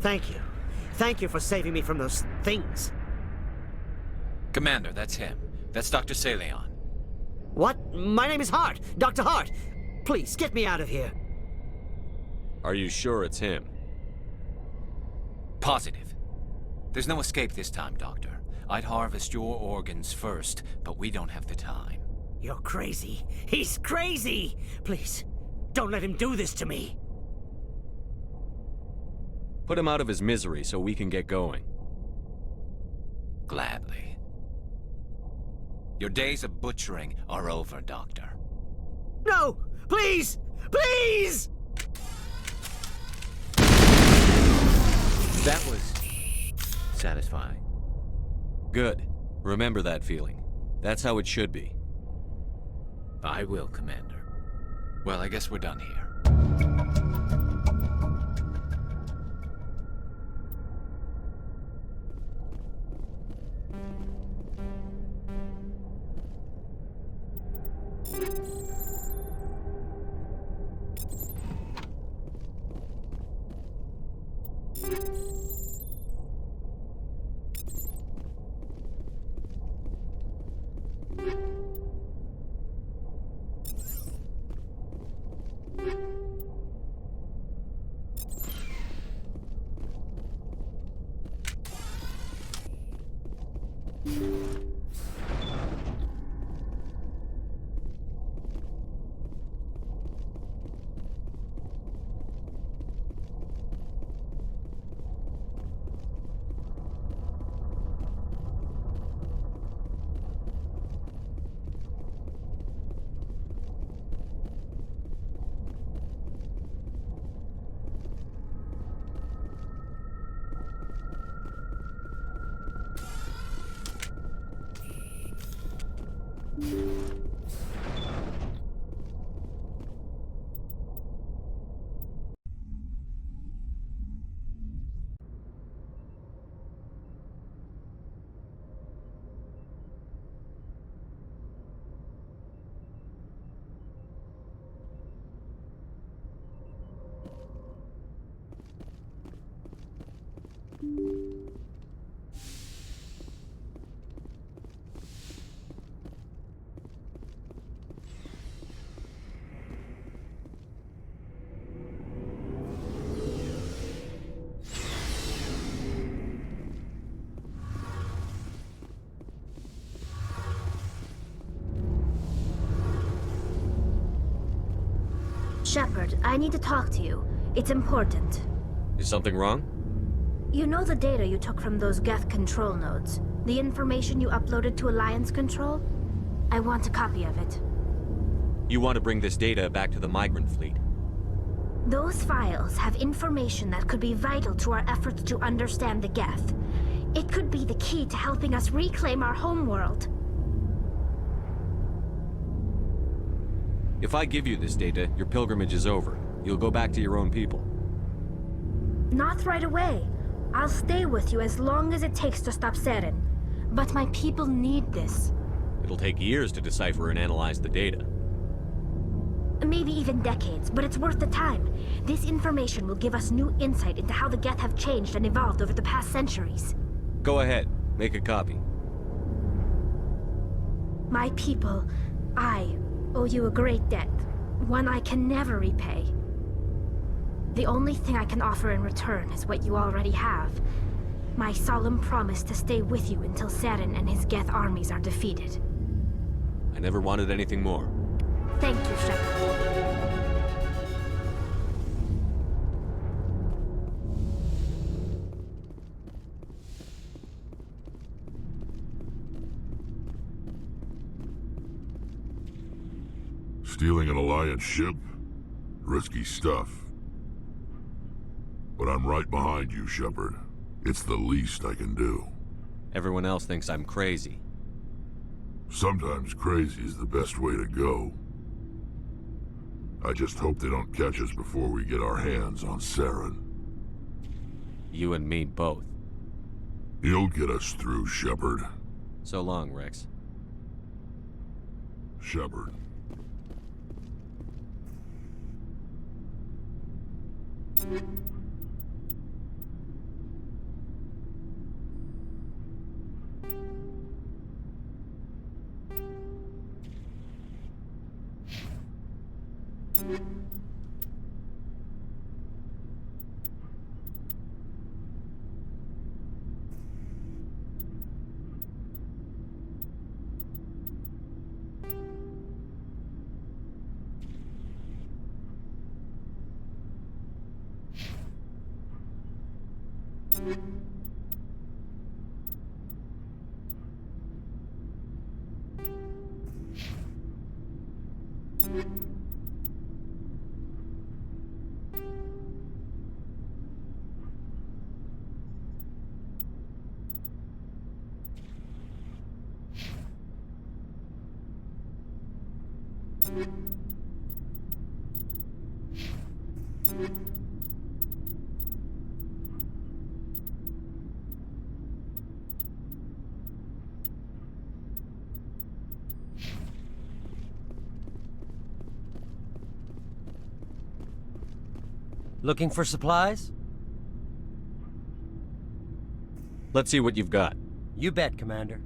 Thank you. Thank you for saving me from those things. Commander, that's him. That's Dr. Saleon. What? My name is Hart. Dr. Hart. Please, get me out of here. Are you sure it's him? Positive. There's no escape this time, Doctor. I'd harvest your organs first, but we don't have the time. You're crazy. He's crazy! Please, don't let him do this to me. Put him out of his misery so we can get going. Gladly. Your days of butchering are over, Doctor. No! Please! Please! That was satisfying. Good. Remember that feeling. That's how it should be. I will, Commander. Well, I guess we're done here. Shepard, I need to talk to you. It's important. Is something wrong? You know the data you took from those Geth control nodes? The information you uploaded to Alliance Control? I want a copy of it. You want to bring this data back to the migrant fleet? Those files have information that could be vital to our efforts to understand the Geth. It could be the key to helping us reclaim our homeworld. If I give you this data, your pilgrimage is over. You'll go back to your own people. Not right away. I'll stay with you as long as it takes to stop Saren. But my people need this. It'll take years to decipher and analyze the data. Maybe even decades, but it's worth the time. This information will give us new insight into how the Geth have changed and evolved over the past centuries. Go ahead. Make a copy. My people, I owe you a great debt. One I can never repay. The only thing I can offer in return is what you already have. My solemn promise to stay with you until Saren and his Geth armies are defeated. I never wanted anything more. Thank you, Shepard. Stealing an Alliance ship? Risky stuff. But I'm right behind you, Shepard. It's the least I can do. Everyone else thinks I'm crazy. Sometimes crazy is the best way to go. I just hope they don't catch us before we get our hands on Saren. You and me both. You'll get us through, Shepard. So long, Rex. Shepard. Looking for supplies? Let's see what you've got. You bet, Commander.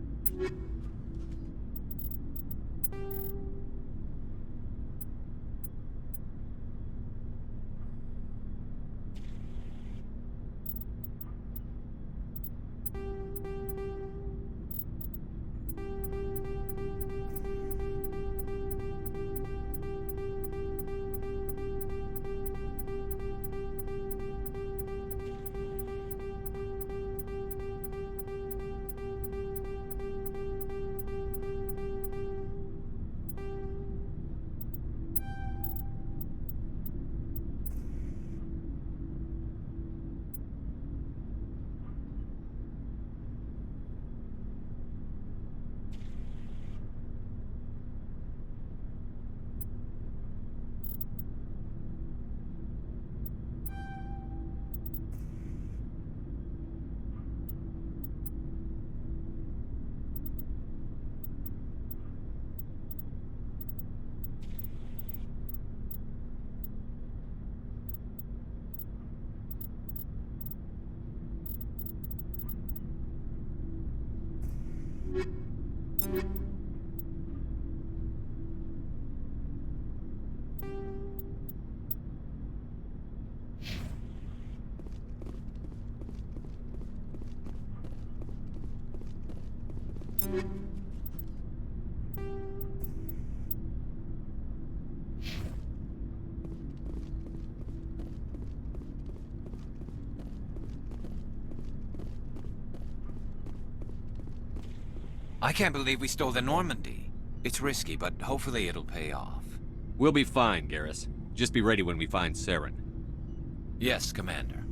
I can't believe we stole the Normandy. It's risky, but hopefully it'll pay off. We'll be fine, Garrus. Just be ready when we find Saren. Yes, Commander.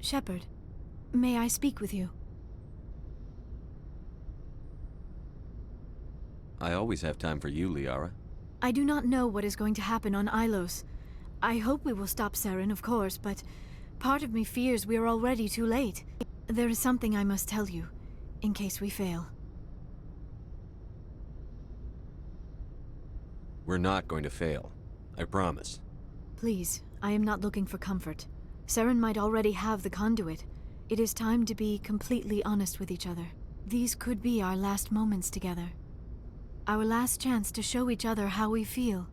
Shepard, may I speak with you? I always have time for you, Liara. I do not know what is going to happen on Ilos. I hope we will stop Saren, of course, but part of me fears we are already too late. There is something I must tell you, in case we fail. We're not going to fail. I promise. Please, I am not looking for comfort. Saren might already have the conduit. It is time to be completely honest with each other. These could be our last moments together. Our last chance to show each other how we feel.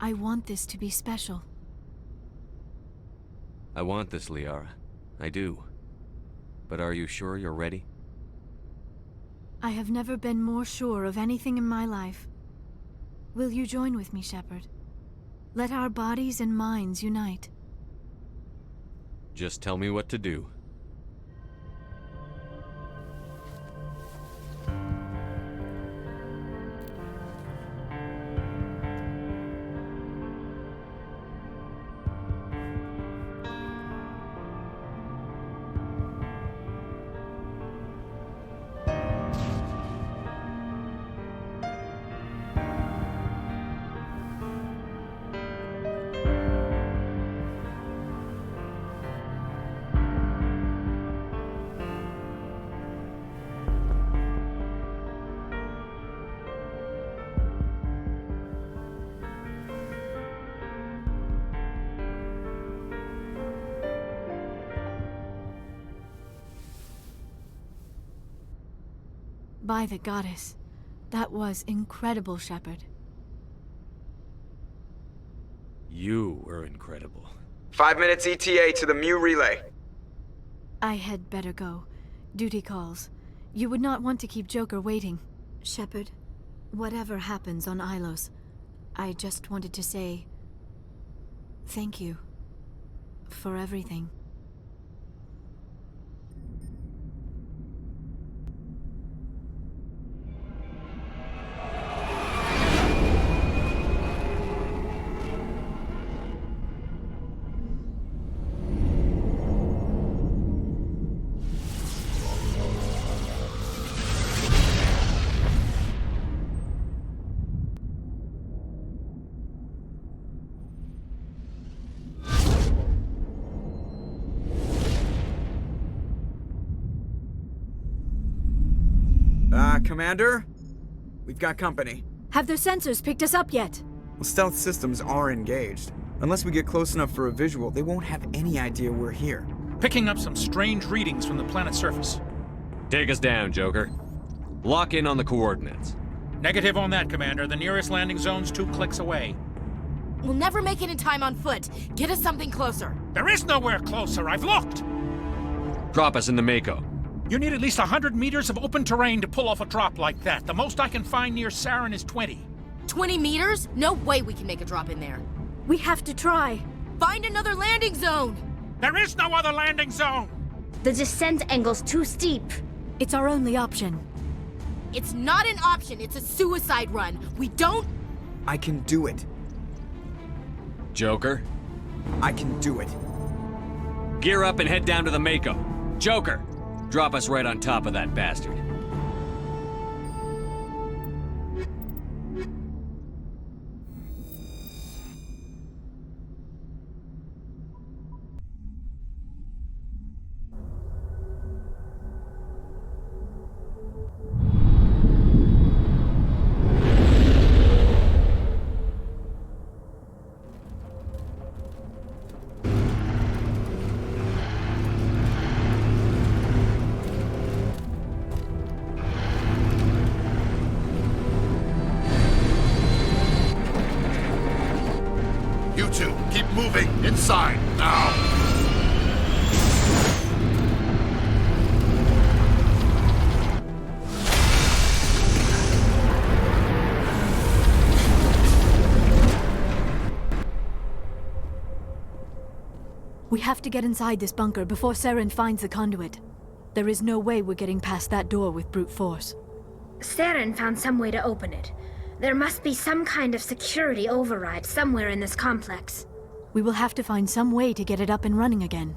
I want this to be special. I want this, Liara. I do. But are you sure you're ready? I have never been more sure of anything in my life. Will you join with me, Shepard? Let our bodies and minds unite. Just tell me what to do. By the goddess, that was incredible, Shepard. You were incredible. 5 minutes ETA to the Mu relay. I had better go. Duty calls. You would not want to keep Joker waiting. Shepard, whatever happens on Ilos, I just wanted to say thank you for everything. Commander? We've got company. Have their sensors picked us up yet? Well, stealth systems are engaged. Unless we get close enough for a visual, they won't have any idea we're here. Picking up some strange readings from the planet's surface. Take us down, Joker. Lock in on the coordinates. Negative on that, Commander. The nearest landing zone's 2 clicks away. We'll never make it in time on foot. Get us something closer. There is nowhere closer. I've looked. Drop us in the Mako. You need at least 100 meters of open terrain to pull off a drop like that. The most I can find near Saren is 20. 20 meters? No way we can make a drop in there. We have to try. Find another landing zone! There is no other landing zone! The descent angle's too steep. It's our only option. It's not an option, it's a suicide run. We don't... I can do it. Joker? I can do it. Gear up and head down to the Mako. Joker! Drop us right on top of that bastard. You two, keep moving. Inside, now. We have to get inside this bunker before Saren finds the conduit. There is no way we're getting past that door with brute force. Saren found some way to open it. There must be some kind of security override somewhere in this complex. We will have to find some way to get it up and running again.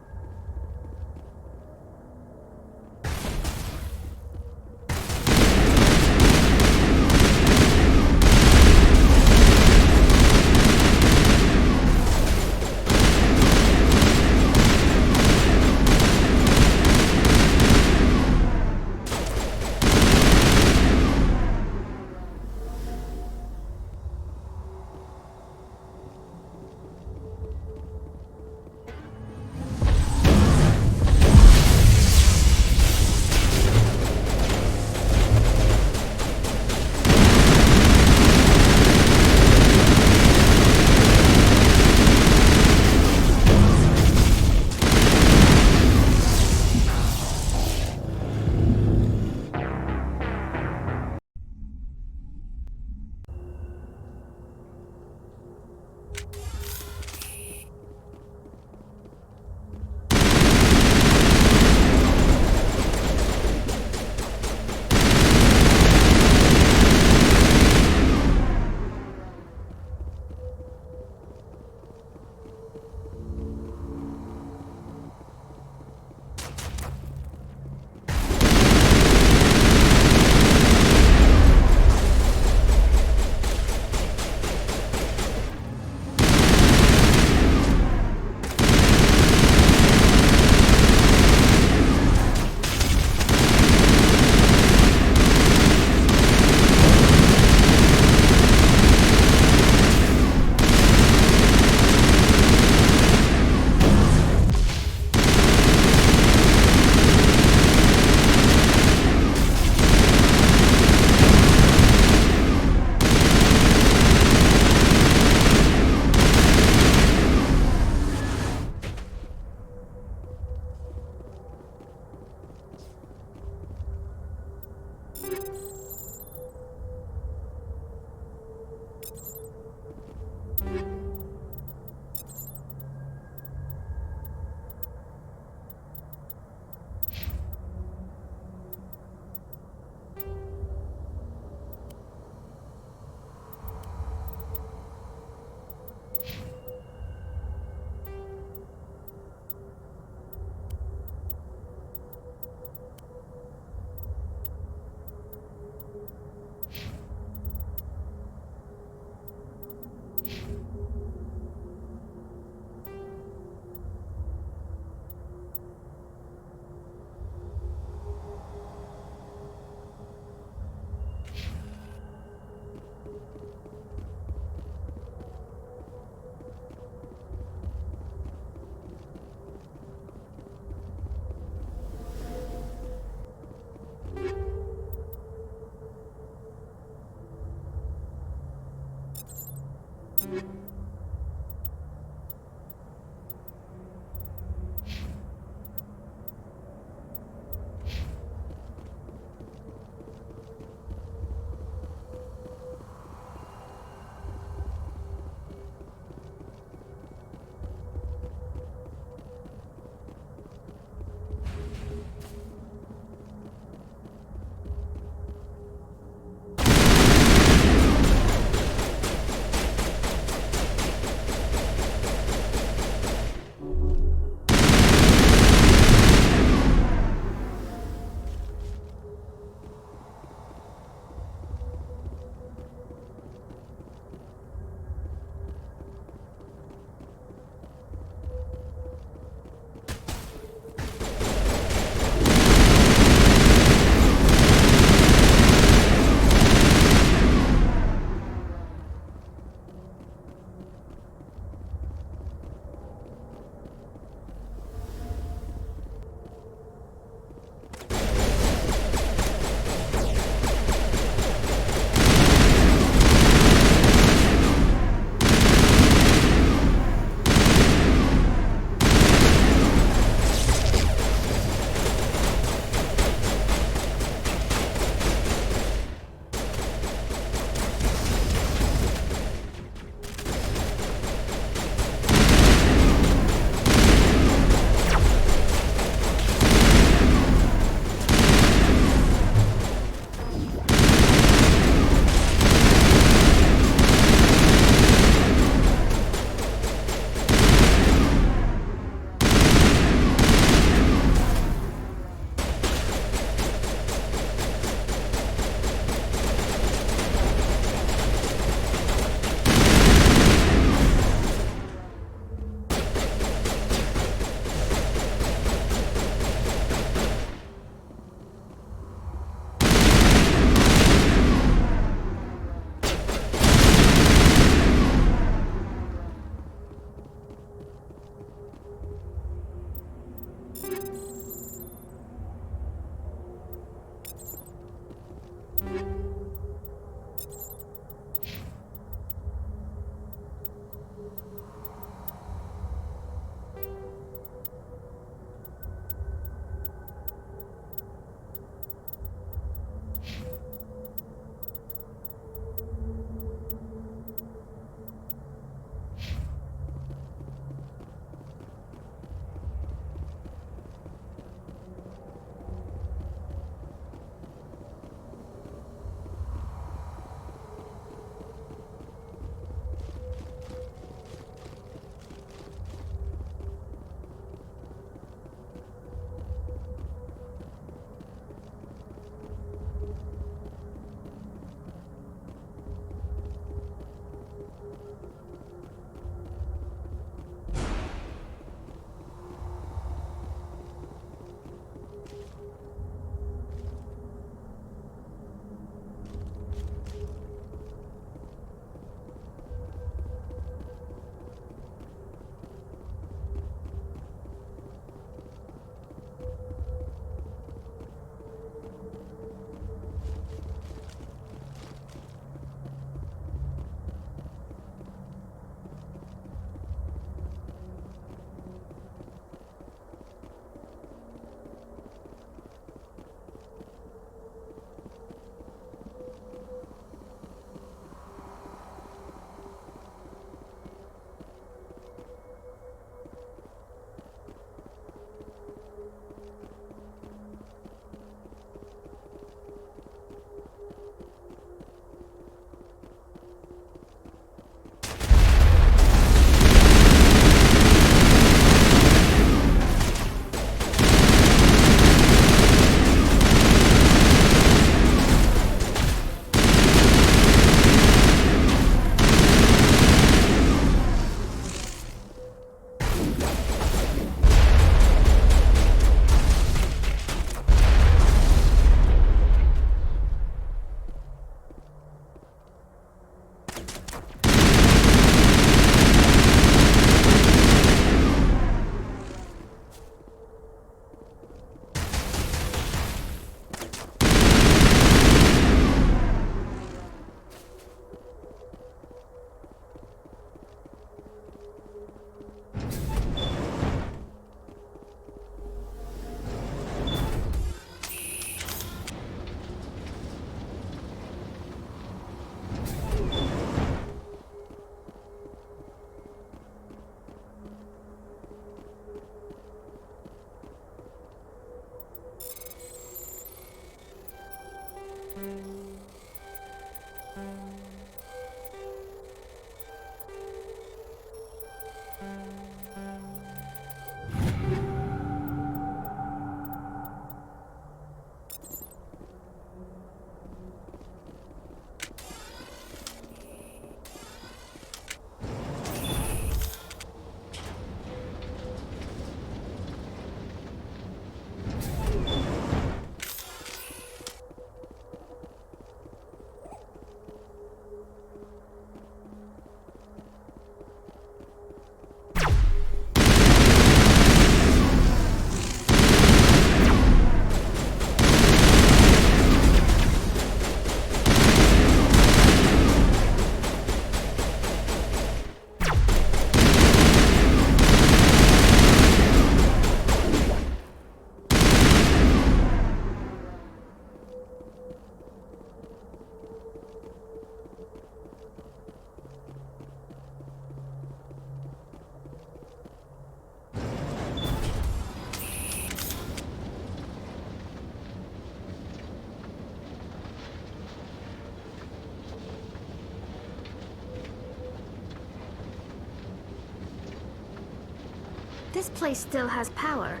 This place still has power.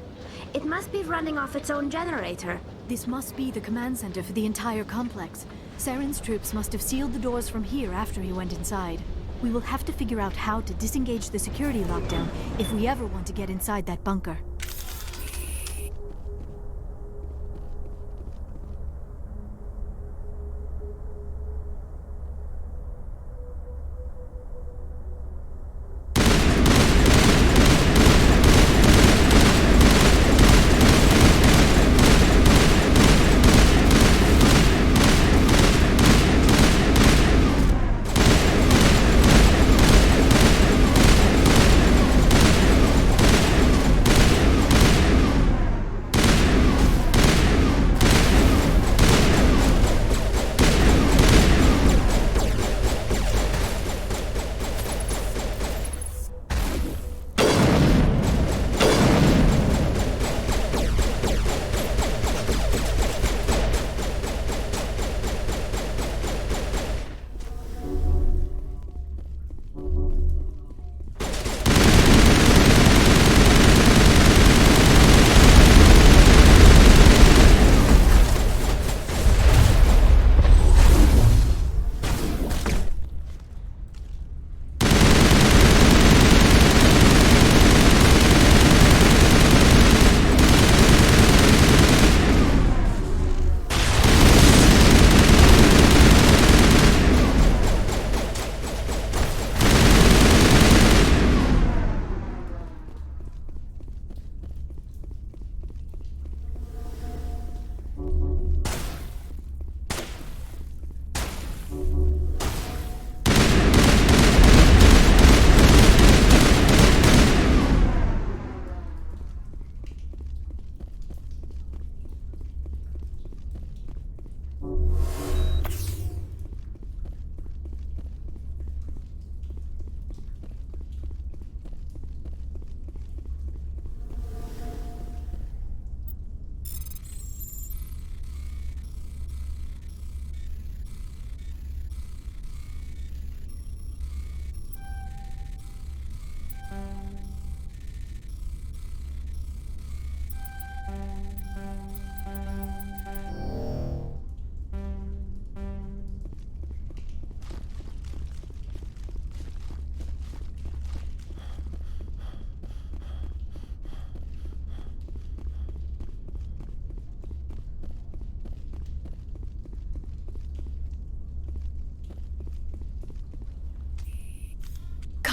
It must be running off its own generator. This must be the command center for the entire complex. Saren's troops must have sealed the doors from here after he went inside. We will have to figure out how to disengage the security lockdown if we ever want to get inside that bunker.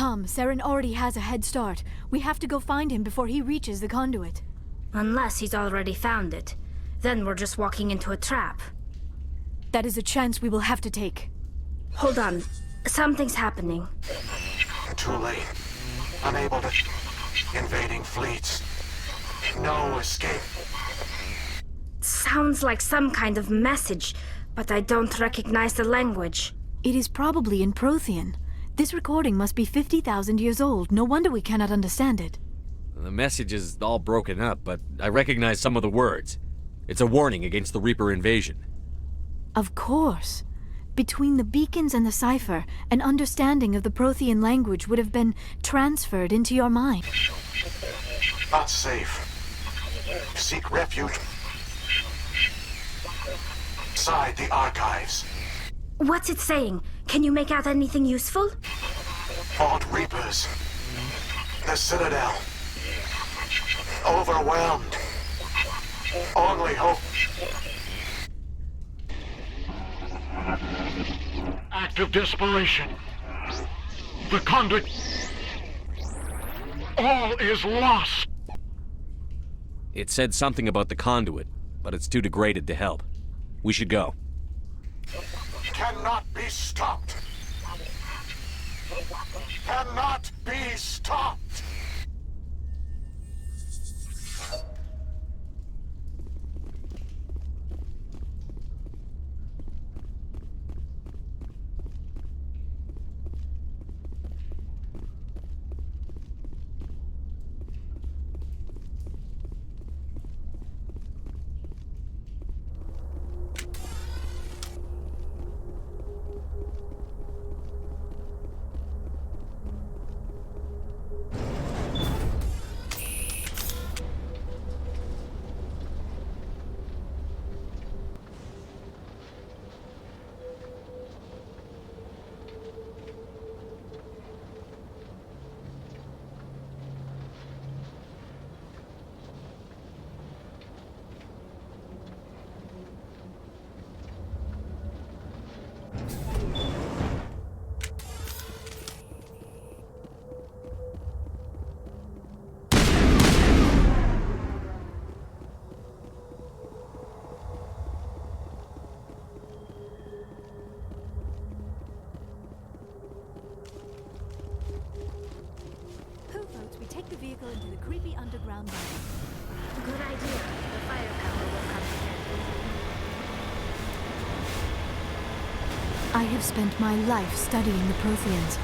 Come, Saren already has a head start. We have to go find him before he reaches the conduit. Unless he's already found it. Then we're just walking into a trap. That is a chance we will have to take. Hold on. Something's happening. Too late. Unable to... Invading fleets. No escape. Sounds like some kind of message, but I don't recognize the language. It is probably in Prothean. This recording must be 50,000 years old. No wonder we cannot understand it. The message is all broken up, but I recognize some of the words. It's a warning against the Reaper invasion. Of course. Between the beacons and the cipher, an understanding of the Prothean language would have been transferred into your mind. Not safe. Seek refuge inside the archives. What's it saying? Can you make out anything useful? Fought Reapers. The Citadel. Overwhelmed. Only hope. Act of desperation. The conduit. All is lost. It said something about the conduit, but it's too degraded to help. We should go. Cannot be stopped. Cannot be stopped. creepy underground bunker. Good idea. The firepower will come in handy. I have spent my life studying the Protheans,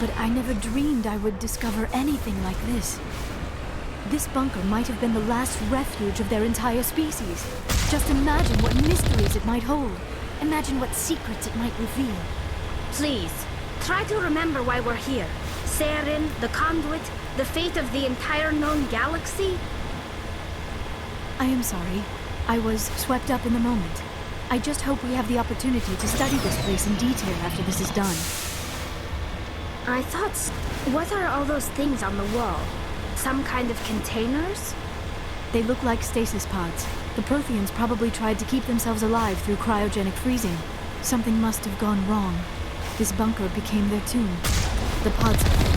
but I never dreamed I would discover anything like this. This bunker might have been the last refuge of their entire species. Just imagine what mysteries it might hold. Imagine what secrets it might reveal. Please, try to remember why we're here. Saren, the Conduit, the fate of the entire known galaxy. I am sorry. I was swept up in the moment. I just hope we have the opportunity to study this place in detail after this is done. I thought... What are all those things on the wall? Some kind of containers? They look like stasis pods. The Protheans probably tried to keep themselves alive through cryogenic freezing. Something must have gone wrong. This bunker became their tomb. The pods...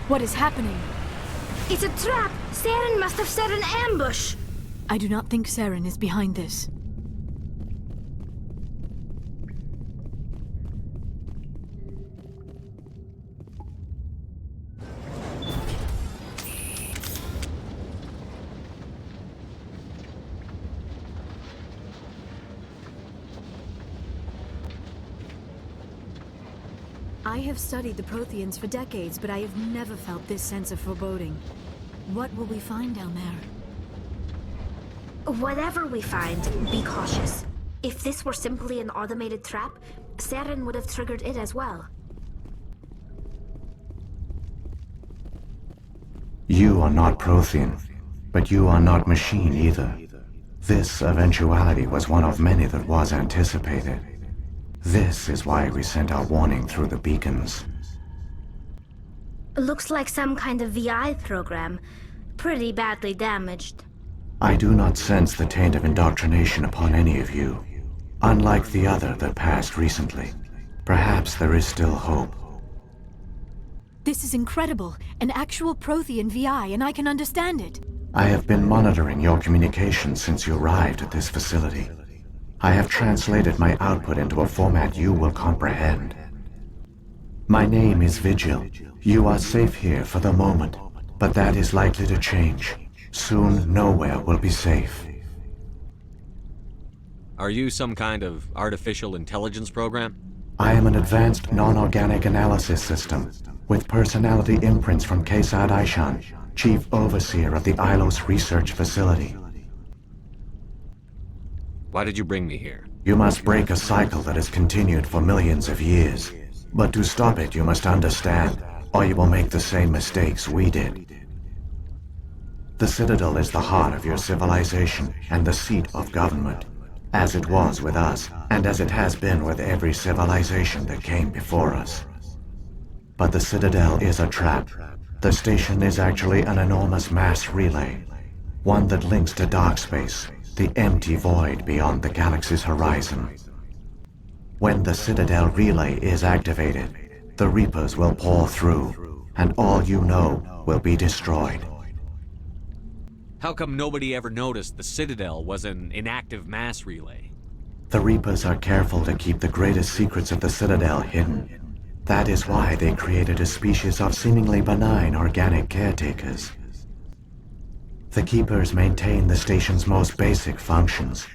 What is happening? It's a trap! Saren must have set an ambush! I do not think Saren is behind this. I have studied the Protheans for decades, but I have never felt this sense of foreboding. What will we find down there? Whatever we find, be cautious. If this were simply an automated trap, Saren would have triggered it as well. You are not Prothean, but you are not machine either. This eventuality was one of many that was anticipated. This is why we sent our warning through the beacons. Looks like some kind of VI program. Pretty badly damaged. I do not sense the taint of indoctrination upon any of you. Unlike the other that passed recently. Perhaps there is still hope. This is incredible. An actual Prothean VI, and I can understand it. I have been monitoring your communications since you arrived at this facility. I have translated my output into a format you will comprehend. My name is Vigil. You are safe here for the moment, but that is likely to change. Soon, nowhere will be safe. Are you some kind of artificial intelligence program? I am an advanced non-organic analysis system, with personality imprints from Kesad Aishan, Chief Overseer of the Ilos Research Facility. Why did you bring me here? You must break a cycle that has continued for millions of years. But to stop it, you must understand, or you will make the same mistakes we did. The Citadel is the heart of your civilization and the seat of government, as it was with us, and as it has been with every civilization that came before us. But the Citadel is a trap. The station is actually an enormous mass relay, one that links to dark space, the empty void beyond the galaxy's horizon. When the Citadel relay is activated, the Reapers will pour through, and all you know will be destroyed. How come nobody ever noticed the Citadel was an inactive mass relay? The Reapers are careful to keep the greatest secrets of the Citadel hidden. That is why they created a species of seemingly benign organic caretakers. The Keepers maintain the station's most basic functions.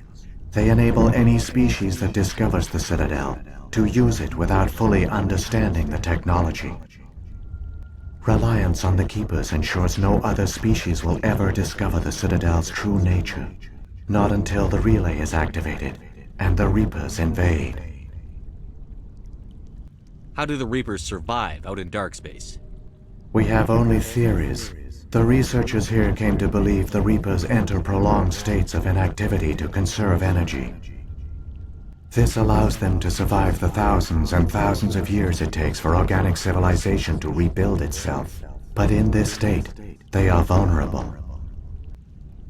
They enable any species that discovers the Citadel to use it without fully understanding the technology. Reliance on the Keepers ensures no other species will ever discover the Citadel's true nature. Not until the relay is activated and the Reapers invade. How do the Reapers survive out in dark space? We have only theories. The researchers here came to believe the Reapers enter prolonged states of inactivity to conserve energy. This allows them to survive the thousands and thousands of years it takes for organic civilization to rebuild itself. But in this state, they are vulnerable.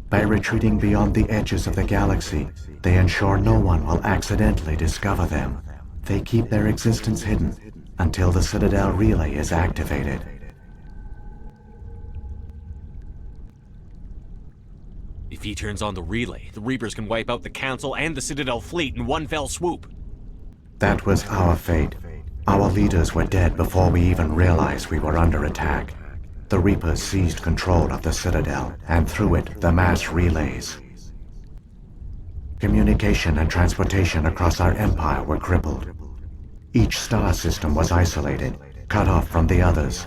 By retreating beyond the edges of the galaxy, they ensure no one will accidentally discover them. They keep their existence hidden until the Citadel relay is activated. If he turns on the relay, the Reapers can wipe out the Council and the Citadel fleet in one fell swoop. That was our fate. Our leaders were dead before we even realized we were under attack. The Reapers seized control of the Citadel, and through it, the mass relays. Communication and transportation across our empire were crippled. Each star system was isolated, cut off from the others.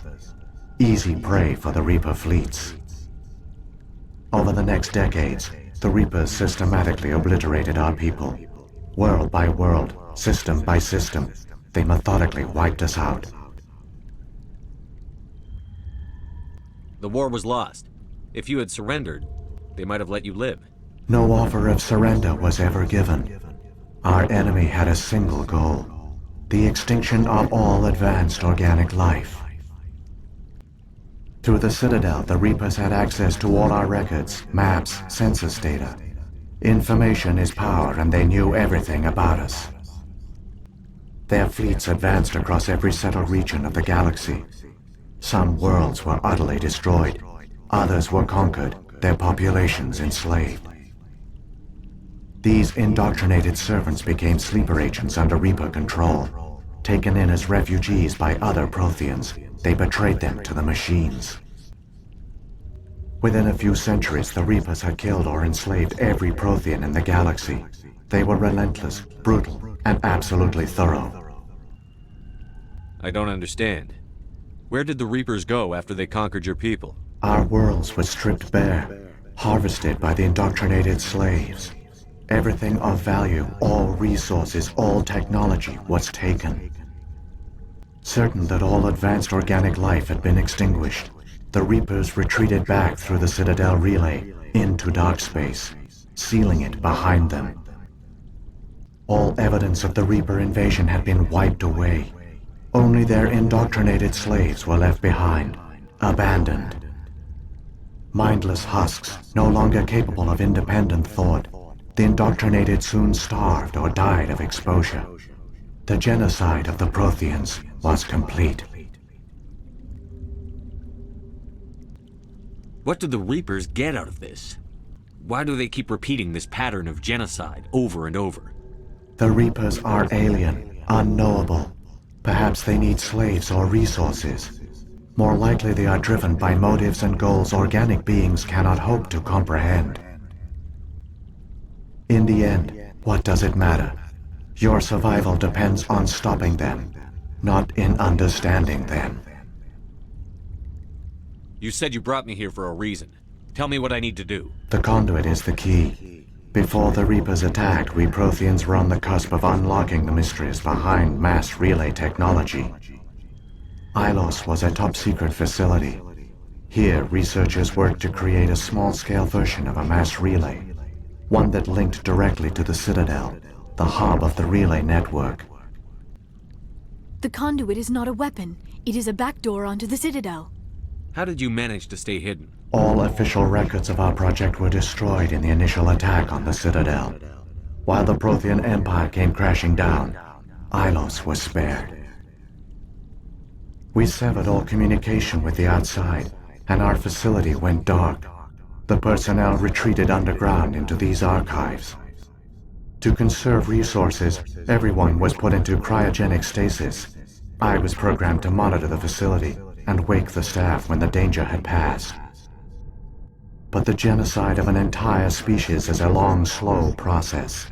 Easy prey for the Reaper fleets. Over the next decades, the Reapers systematically obliterated our people. World by world, system by system, they methodically wiped us out. The war was lost. If you had surrendered, they might have let you live. No offer of surrender was ever given. Our enemy had a single goal: the extinction of all advanced organic life. Through the Citadel, the Reapers had access to all our records, maps, census data. Information is power, and they knew everything about us. Their fleets advanced across every settled region of the galaxy. Some worlds were utterly destroyed. Others were conquered, their populations enslaved. These indoctrinated servants became sleeper agents under Reaper control. Taken in as refugees by other Protheans, they betrayed them to the machines. Within a few centuries, the Reapers had killed or enslaved every Prothean in the galaxy. They were relentless, brutal, and absolutely thorough. I don't understand. Where did the Reapers go after they conquered your people? Our worlds were stripped bare, harvested by the indoctrinated slaves. Everything of value, all resources, all technology was taken. Certain that all advanced organic life had been extinguished, the Reapers retreated back through the Citadel relay into dark space, sealing it behind them. All evidence of the Reaper invasion had been wiped away. Only their indoctrinated slaves were left behind, abandoned. Mindless husks, no longer capable of independent thought, the indoctrinated soon starved or died of exposure. The genocide of the Protheans was complete. What do the Reapers get out of this? Why do they keep repeating this pattern of genocide over and over? The Reapers are alien, unknowable. Perhaps they need slaves or resources. More likely they are driven by motives and goals organic beings cannot hope to comprehend. In the end, what does it matter? Your survival depends on stopping them, not in understanding them. You said you brought me here for a reason. Tell me what I need to do. The conduit is the key. Before the Reapers attacked, we Protheans were on the cusp of unlocking the mysteries behind mass relay technology. Ilos was a top-secret facility. Here, researchers worked to create a small-scale version of a mass relay, one that linked directly to the Citadel, the hub of the relay network. The conduit is not a weapon. It is a backdoor onto the Citadel. How did you manage to stay hidden? All official records of our project were destroyed in the initial attack on the Citadel. While the Prothean Empire came crashing down, Ilos was spared. We severed all communication with the outside, and our facility went dark. The personnel retreated underground into these archives. To conserve resources, everyone was put into cryogenic stasis. I was programmed to monitor the facility and wake the staff when the danger had passed. But the genocide of an entire species is a long, slow process.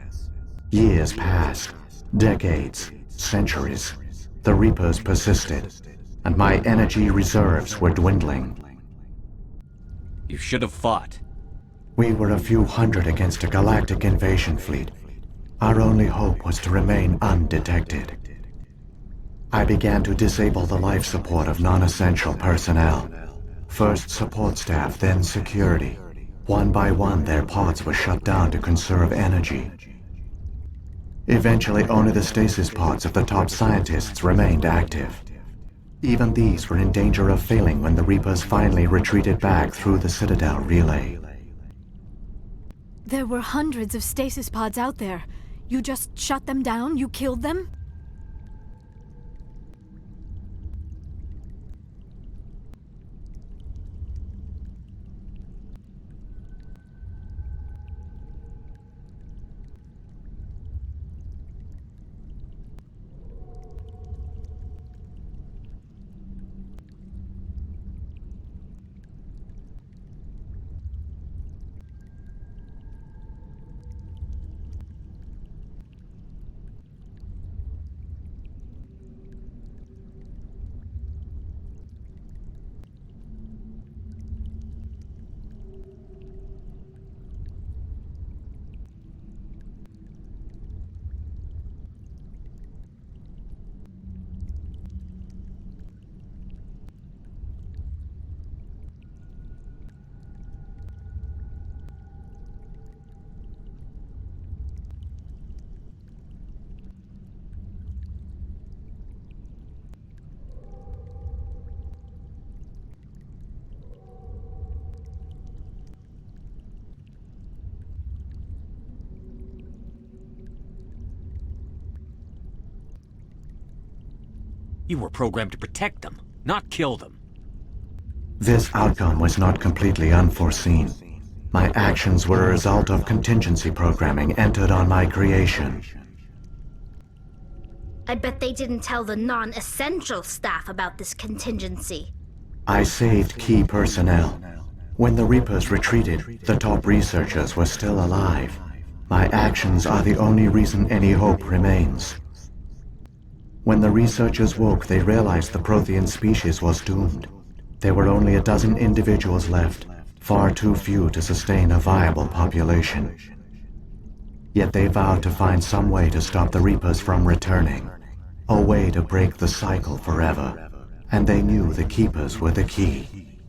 Years passed, decades, centuries. The Reapers persisted, and my energy reserves were dwindling. You should have fought. We were a few hundred against a galactic invasion fleet. Our only hope was to remain undetected. I began to disable the life support of non-essential personnel. First support staff, then security. One by one, their pods were shut down to conserve energy. Eventually, only the stasis pods of the top scientists remained active. Even these were in danger of failing when the Reapers finally retreated back through the Citadel relay. There were hundreds of stasis pods out there. You just shut them down? You killed them? You were programmed to protect them, not kill them. This outcome was not completely unforeseen. My actions were a result of contingency programming entered on my creation. I bet they didn't tell the non-essential staff about this contingency. I saved key personnel. When the Reapers retreated, the top researchers were still alive. My actions are the only reason any hope remains. When the researchers woke, they realized the Prothean species was doomed. There were only a dozen individuals left, far too few to sustain a viable population. Yet they vowed to find some way to stop the Reapers from returning, a way to break the cycle forever, and they knew the Keepers were the key.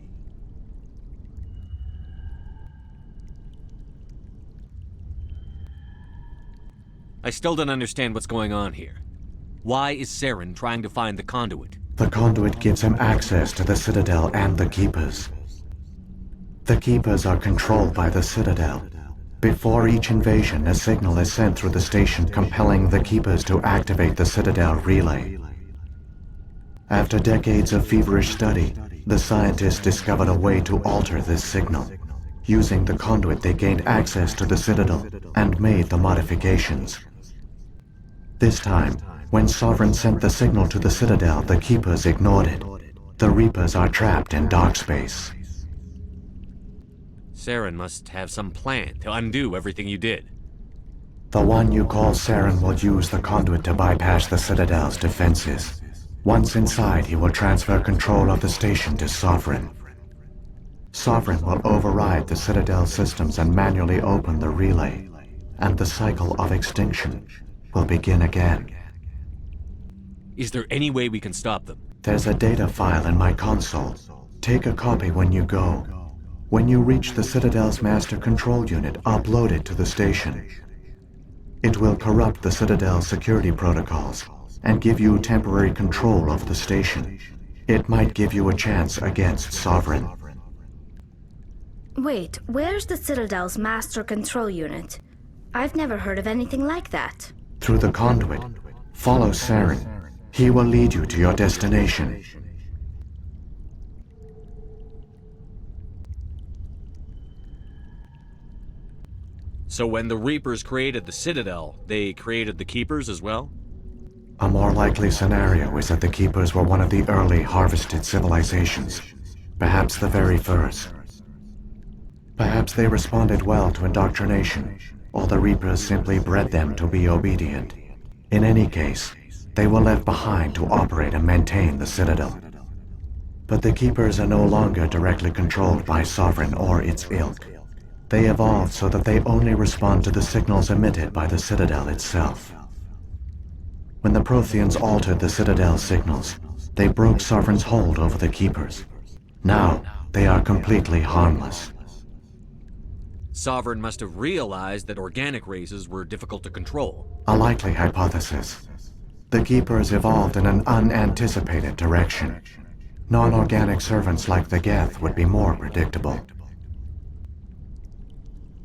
I still don't understand what's going on here. Why is Saren trying to find the conduit? The conduit gives him access to the Citadel and the Keepers. The Keepers are controlled by the Citadel. Before each invasion, a signal is sent through the station compelling the Keepers to activate the Citadel relay. After decades of feverish study, the scientists discovered a way to alter this signal. Using the conduit, they gained access to the Citadel and made the modifications. This time, when Sovereign sent the signal to the Citadel, the Keepers ignored it. The Reapers are trapped in dark space. Saren must have some plan to undo everything you did. The one you call Saren will use the conduit to bypass the Citadel's defenses. Once inside, he will transfer control of the station to Sovereign. Sovereign will override the Citadel systems and manually open the relay, and the cycle of extinction will begin again. Is there any way we can stop them? There's a data file in my console. Take a copy when you go. When you reach the Citadel's master control unit, upload it to the station. It will corrupt the Citadel's security protocols and give you temporary control of the station. It might give you a chance against Sovereign. Wait, where's the Citadel's master control unit? I've never heard of anything like that. Through the conduit, follow Saren. He will lead you to your destination. So when the Reapers created the Citadel, they created the Keepers as well? A more likely scenario is that the Keepers were one of the early harvested civilizations, perhaps the very first. Perhaps they responded well to indoctrination, or the Reapers simply bred them to be obedient. In any case, they were left behind to operate and maintain the Citadel. But the Keepers are no longer directly controlled by Sovereign or its ilk. They evolved so that they only respond to the signals emitted by the Citadel itself. When the Protheans altered the Citadel's signals, they broke Sovereign's hold over the Keepers. Now, They are completely harmless. Sovereign must have realized that organic races were difficult to control. A likely hypothesis. The Keepers evolved in an unanticipated direction. Non-organic servants like the Geth would be more predictable.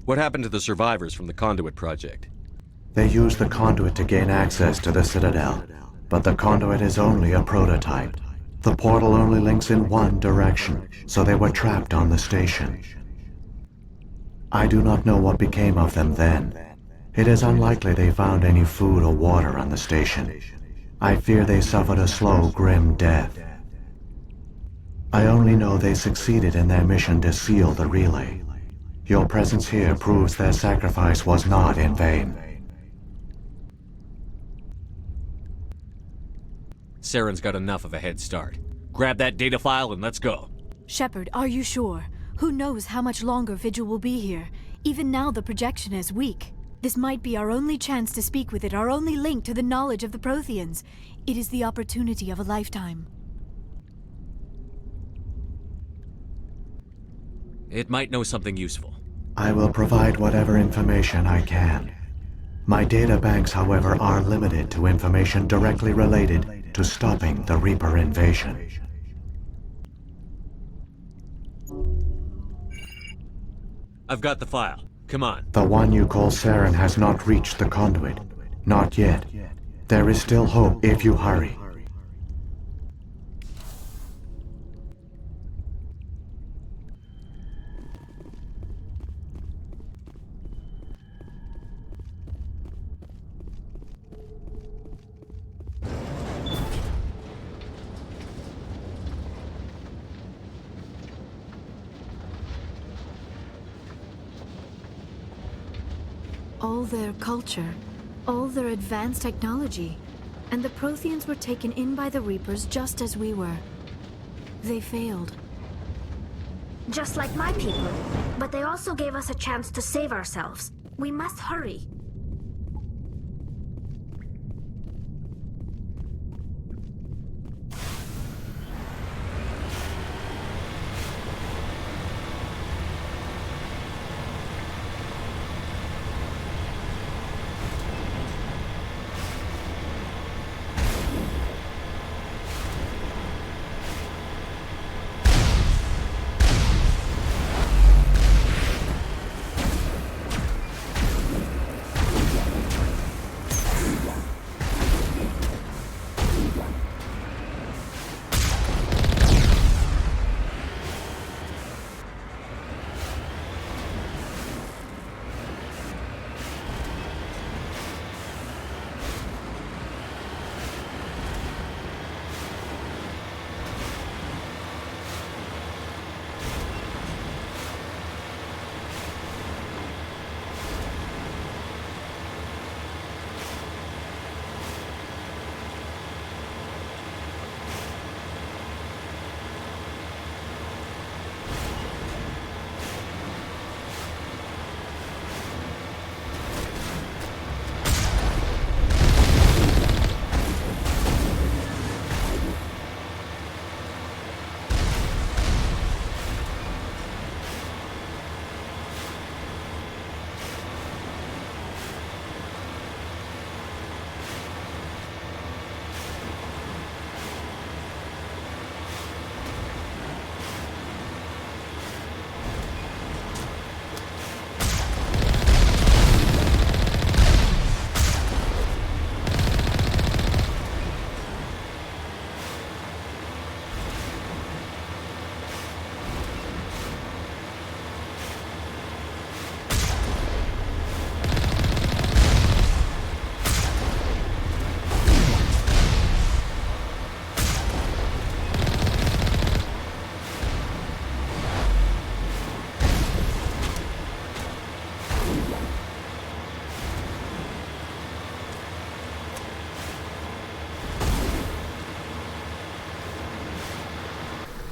What happened to the survivors from the Conduit project? They used the conduit to gain access to the Citadel, but the conduit is only a prototype. The portal only links in one direction, so they were trapped on the station. I do not know what became of them then. It is unlikely they found any food or water on the station. I fear they suffered a slow, grim death. I only know they succeeded in their mission to seal the relay. Your presence here proves their sacrifice was not in vain. Saren's got enough of a head start. Grab that data file and let's go. Shepard, are you sure? Who knows how much longer Vigil will be here? Even now the projection is weak. This might be our only chance to speak with it, our only link to the knowledge of the Protheans. It is the opportunity of a lifetime. It might know something useful. I will provide whatever information I can. My data banks, however, are limited to information directly related to stopping the Reaper invasion. I've got the file. Come on. The one you call Saren has not reached the conduit. Not yet. There is still hope if you hurry. All their culture, all their advanced technology, and the Protheans were taken in by the Reapers just as we were. They failed. Just like my people. But they also gave us a chance to save ourselves. We must hurry.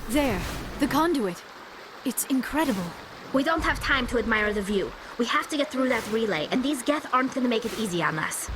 There, the conduit. It's incredible. We don't have time to admire the view. We have to get through that relay, and these Geth aren't gonna make it easy on us.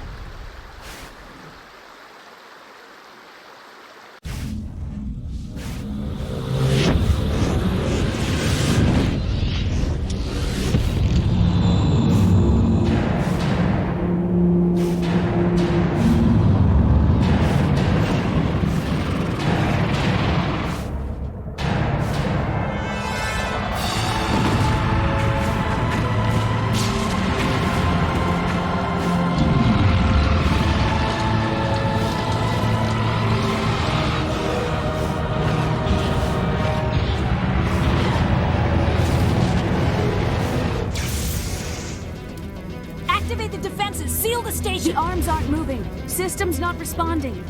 the station! The arms aren't moving. System's not responding.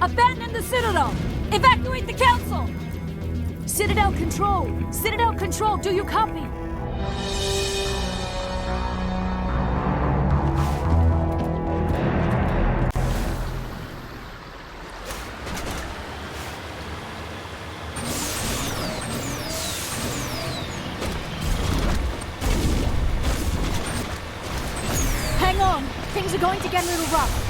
Abandon the Citadel! Evacuate the Council! Citadel Control! Citadel Control, do you copy? Hang on! Things are going to get a little rough.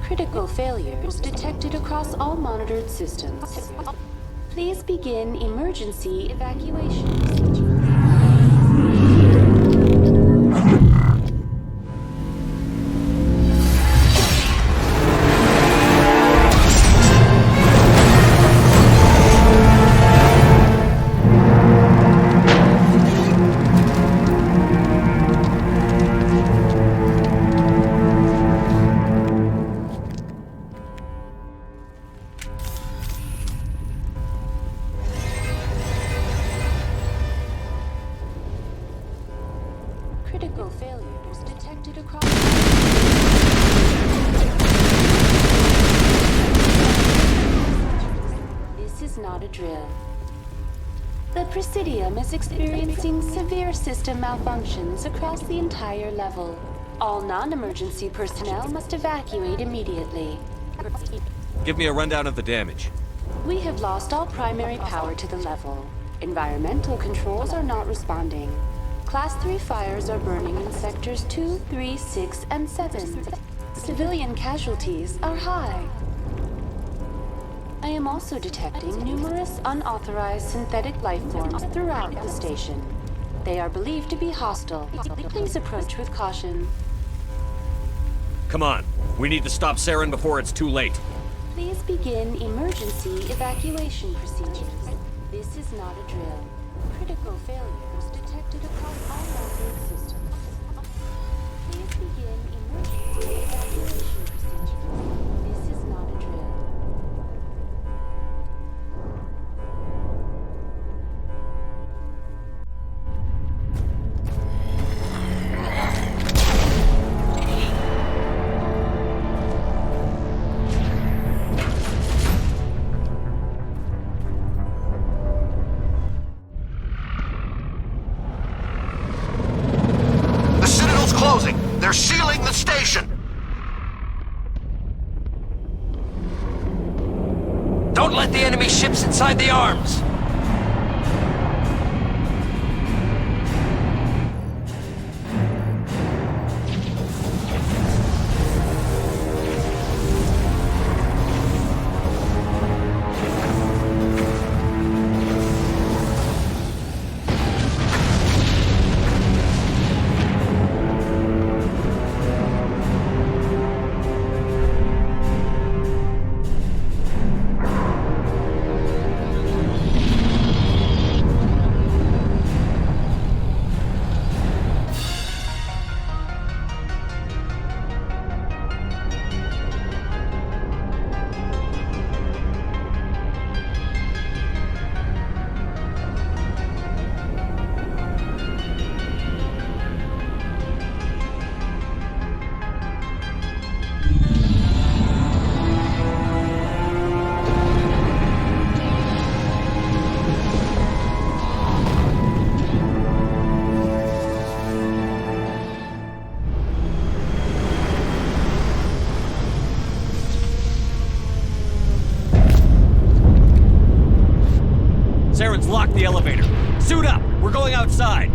Critical failures detected across all monitored systems. Please begin emergency evacuation. Critical failures detected across... This is not a drill. The Presidium is experiencing severe system malfunctions across the entire level. All non-emergency personnel must evacuate immediately. Give me a rundown of the damage. We have lost all primary power to the level. Environmental controls are not responding. Class 3 fires are burning in sectors 2, 3, 6, and 7. Civilian casualties are high. I am also detecting numerous unauthorized synthetic life forms throughout the station. They are believed to be hostile. Please approach with caution. Come on. We need to stop Saren before it's too late. Please begin emergency evacuation procedures. This is not a drill. Critical failures detected across all monitored systems. Please begin emergency evacuation procedures. This is not a drill. They're sealing the station! Don't let the enemy ships inside the arms! Saren's locked the elevator. Suit up! We're going outside!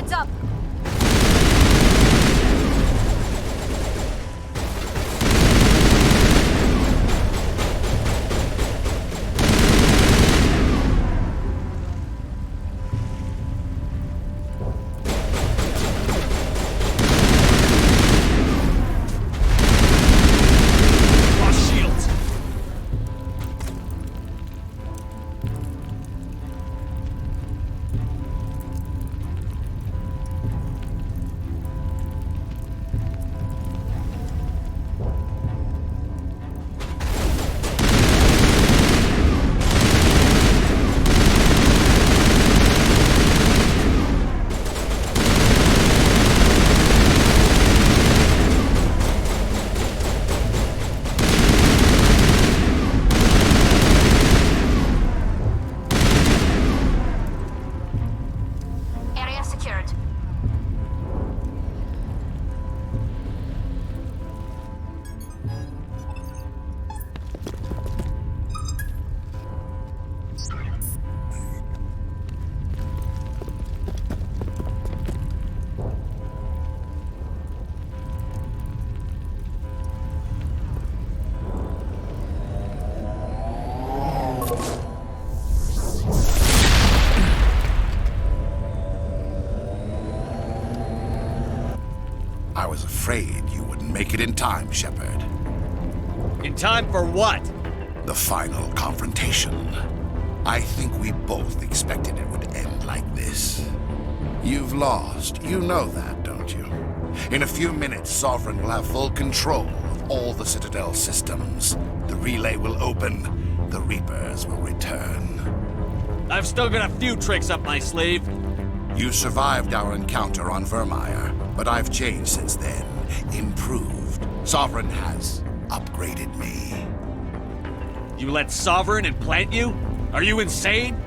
Heads up! I was afraid you wouldn't make it in time, Shepard. In time for what? The final confrontation. I think we both expected it would end like this. You've lost. You know that, don't you? In a few minutes, Sovereign will have full control of all the Citadel systems. The relay will open. The Reapers will return. I've still got a few tricks up my sleeve. You survived our encounter on Vermeer, but I've changed since then. Improved. Sovereign has upgraded me. You let Sovereign implant you? Are you insane?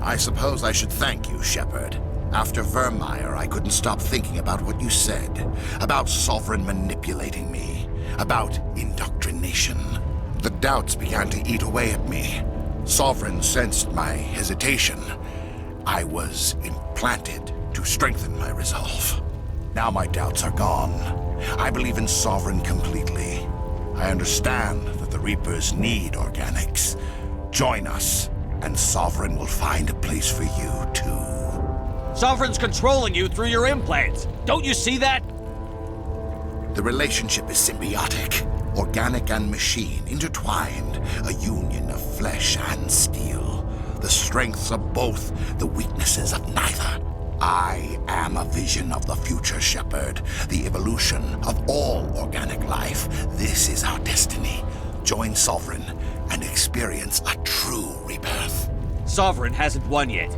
I suppose I should thank you, Shepard. After Vermeer, I couldn't stop thinking about what you said. About Sovereign manipulating me. About indoctrination. The doubts began to eat away at me. Sovereign sensed my hesitation. I was implanted to strengthen my resolve. Now my doubts are gone. I believe in Sovereign completely. I understand that the Reapers need organics. Join us, and Sovereign will find a place for you, too. Sovereign's controlling you through your implants. Don't you see that? The relationship is symbiotic. Organic and machine, intertwined. A union of flesh and steel. The strengths of both, the weaknesses of neither. I am a vision of the future, Shepard. The evolution of all organic life. This is our destiny. Join Sovereign and experience a true rebirth. Sovereign hasn't won yet.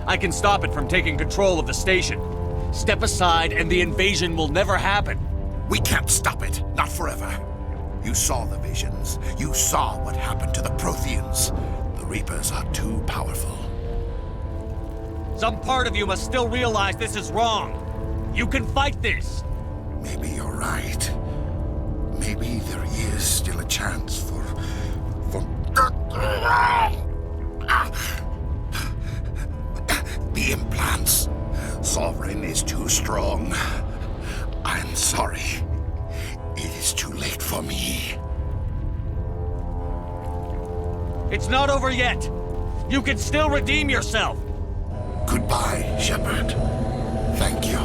I can stop it from taking control of the station. Step aside and the invasion will never happen. We can't stop it. Not forever. You saw the visions. You saw what happened to the Protheans. The Reapers are too powerful. Some part of you must still realize this is wrong. You can fight this. Maybe you're right. Maybe there is still a chance for... The implants. Sovereign is too strong. I'm sorry. It is too late for me. It's not over yet. You can still redeem yourself. Goodbye, Shepard. Thank you.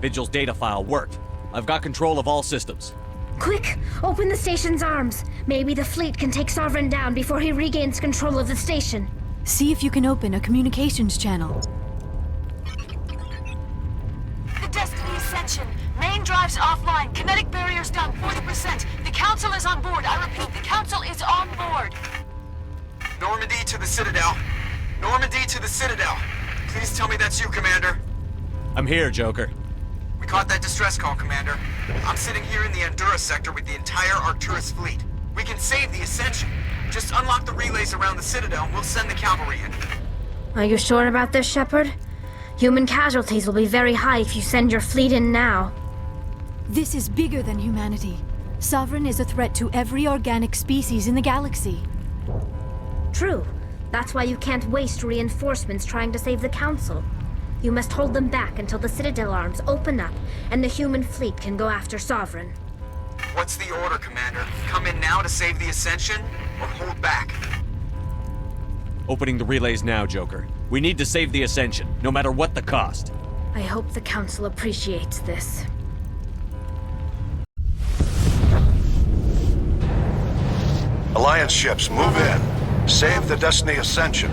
Vigil's data file worked. I've got control of all systems. Quick! Open the station's arms. Maybe the fleet can take Sovereign down before he regains control of the station. See if you can open a communications channel. The Destiny Ascension. Main drives offline. Kinetic barriers down 40%. The Council is on board. I repeat, the Council is on board. Norman Normandy to the Citadel. Normandy to the Citadel. Please tell me that's you, Commander. I'm here, Joker. We caught that distress call, Commander. I'm sitting here in the Endura sector with the entire Arcturus fleet. We can save the Ascension. Just unlock the relays around the Citadel and we'll send the cavalry in. Are you sure about this, Shepard? Human casualties will be very high if you send your fleet in now. This is bigger than humanity. Sovereign is a threat to every organic species in the galaxy. True. That's why you can't waste reinforcements trying to save the Council. You must hold them back until the Citadel arms open up and the human fleet can go after Sovereign. What's the order, Commander? Come in now to save the Ascension, or hold back? Opening the relays now, Joker. We need to save the Ascension, no matter what the cost. I hope the Council appreciates this. Alliance ships, move in. Save the Destiny Ascension.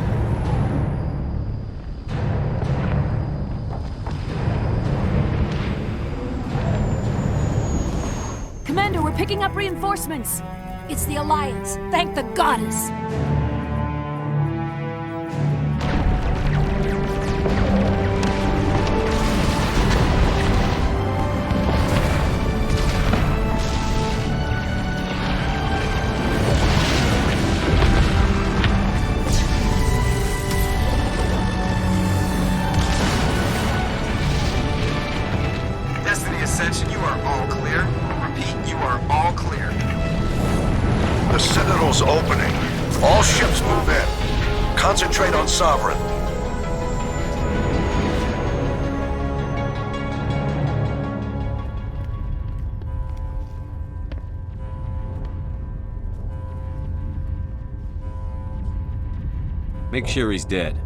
Commander, we're picking up reinforcements. It's the Alliance. Thank the goddess. Destiny Ascension, you are all clear. Repeat, you are all clear. The Citadel's opening. All ships move in. Concentrate on Sovereign. Make sure he's dead.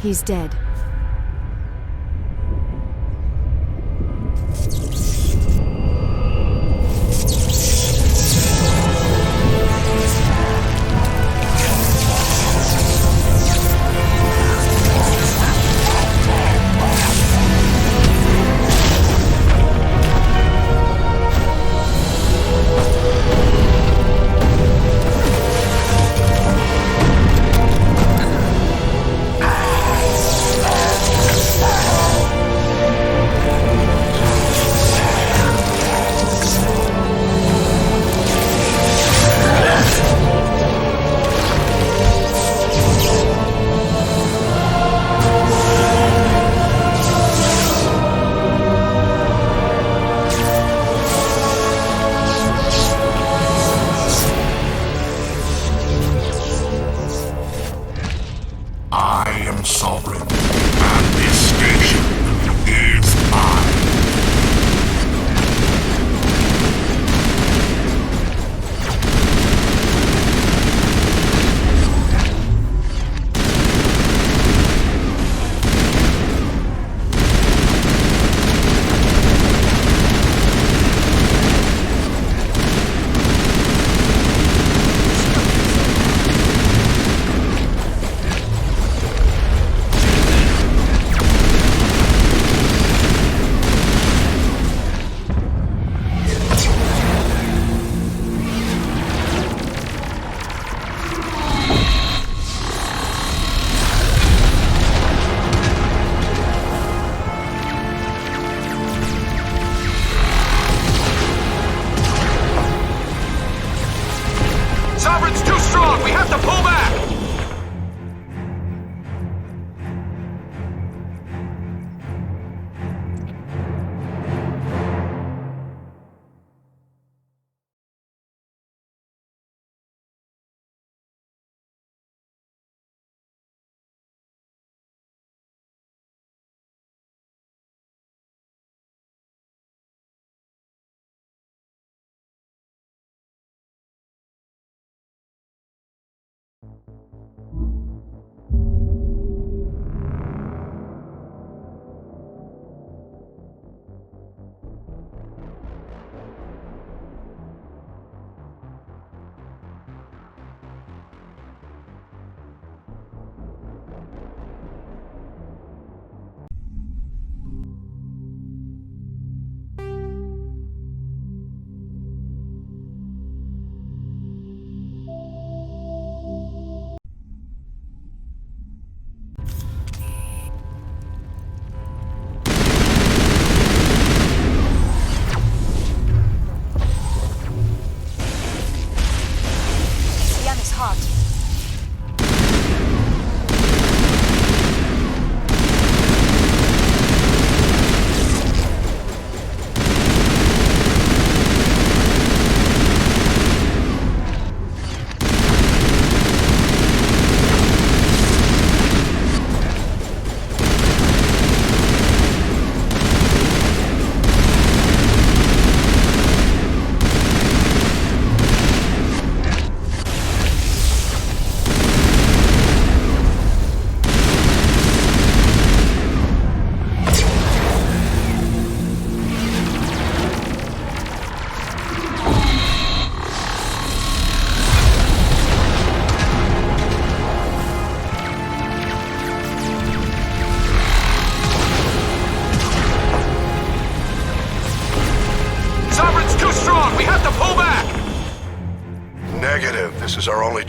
He's dead.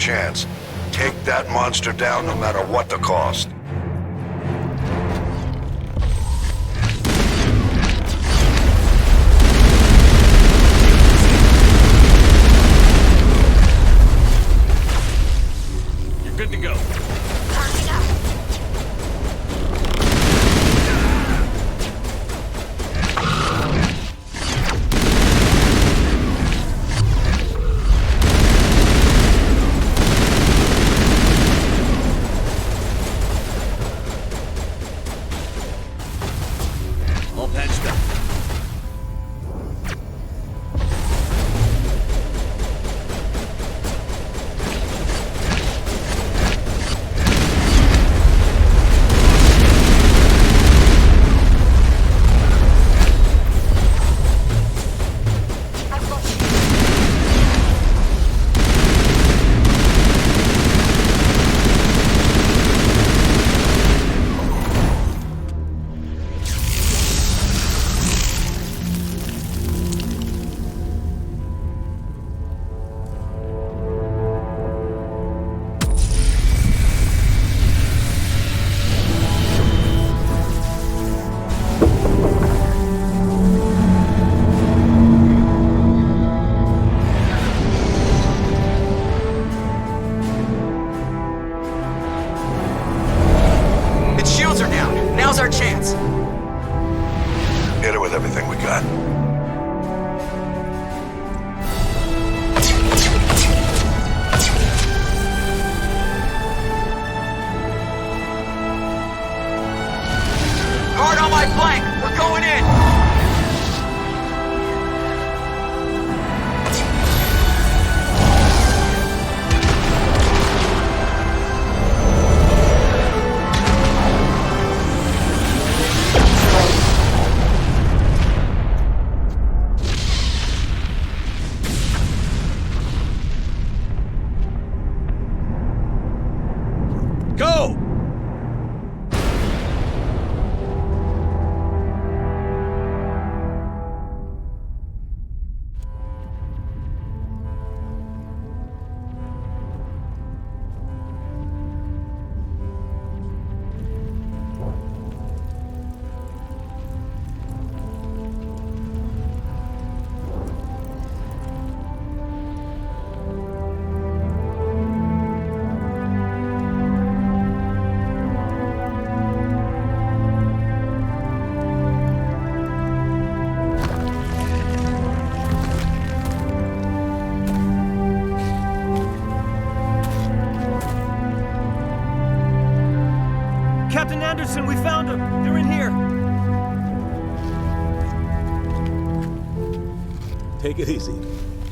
chance. Take that monster down no matter what the cost. You're good to go. All patched up. Its shields are down. Now's our chance. Hit it with everything we got. Hard on my flank. We're going in. Go! Captain Anderson, we found them! They're in here! Take it easy.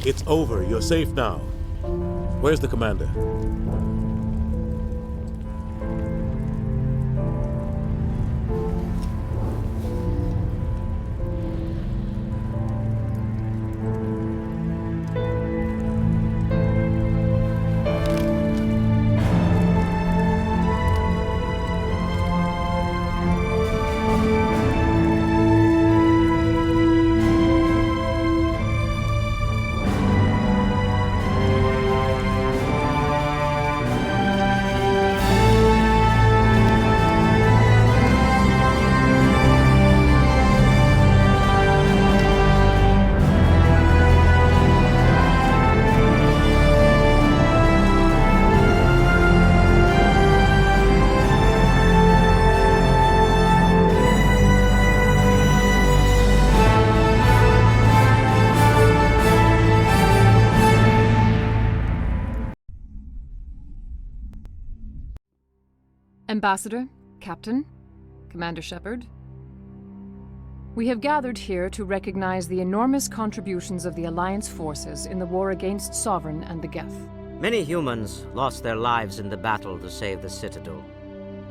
It's over. You're safe now. Where's the commander? Ambassador, Captain, Commander Shepard, we have gathered here to recognize the enormous contributions of the Alliance forces in the war against Sovereign and the Geth. Many humans lost their lives in the battle to save the Citadel.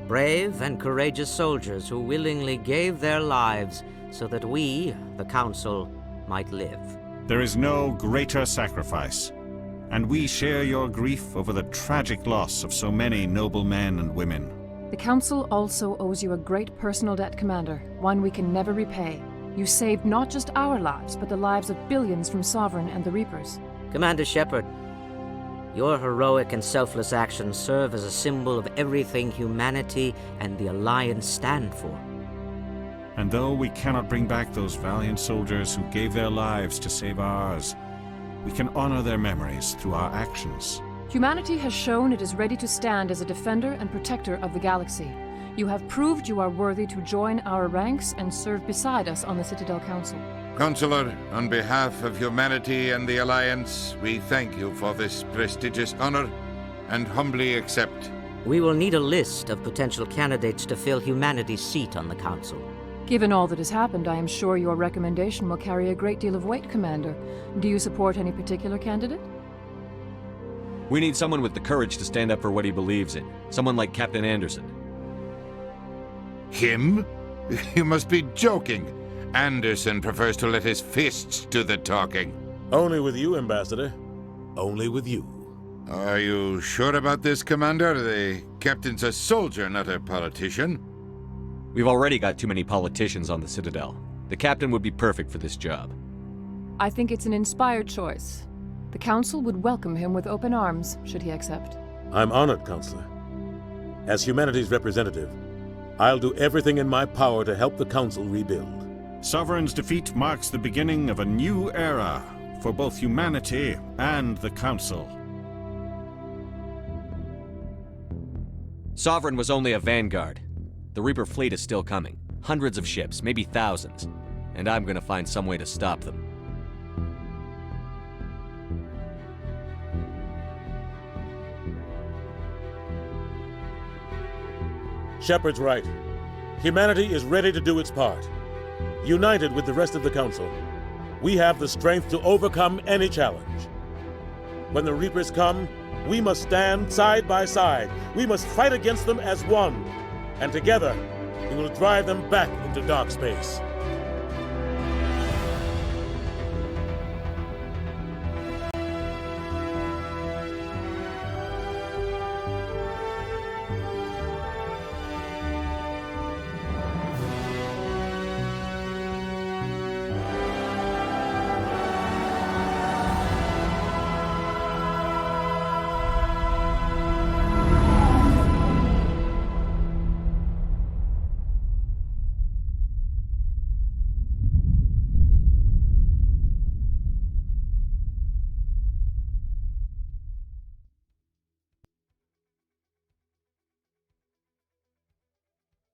Brave and courageous soldiers who willingly gave their lives so that we, the Council, might live. There is no greater sacrifice, and we share your grief over the tragic loss of so many noble men and women. The Council also owes you a great personal debt, Commander, one we can never repay. You saved not just our lives, but the lives of billions from Sovereign and the Reapers. Commander Shepard, Your heroic and selfless actions serve as a symbol of everything humanity and the Alliance stand for. And though we cannot bring back those valiant soldiers who gave their lives to save ours, we can honor their memories through our actions. Humanity has shown it is ready to stand as a defender and protector of the galaxy. You have proved you are worthy to join our ranks and serve beside us on the Citadel Council. Counselor, on behalf of humanity and the Alliance, we thank you for this prestigious honor and humbly accept. We will need a list of potential candidates to fill humanity's seat on the Council. Given all that has happened, I am sure your recommendation will carry a great deal of weight, Commander. Do you support any particular candidate? We need someone with the courage to stand up for what he believes in. Someone like Captain Anderson. Him? You must be joking. Anderson prefers to let his fists do the talking. Only with you, Ambassador. Only with you. Are you sure about this, Commander? The captain's a soldier, not a politician. We've already got too many politicians on the Citadel. The captain would be perfect for this job. I think it's an inspired choice. The Council would welcome him with open arms, should he accept. I'm honored, Counselor. As humanity's representative, I'll do everything in my power to help the Council rebuild. Sovereign's defeat marks the beginning of a new era for both humanity and the Council. Sovereign was only a vanguard. The Reaper fleet is still coming. Hundreds of ships, maybe thousands. And I'm gonna find some way to stop them. Shepard's right. Humanity is ready to do its part. United with the rest of the Council, we have the strength to overcome any challenge. When the Reapers come, we must stand side by side. We must fight against them as one. And together, we will drive them back into dark space.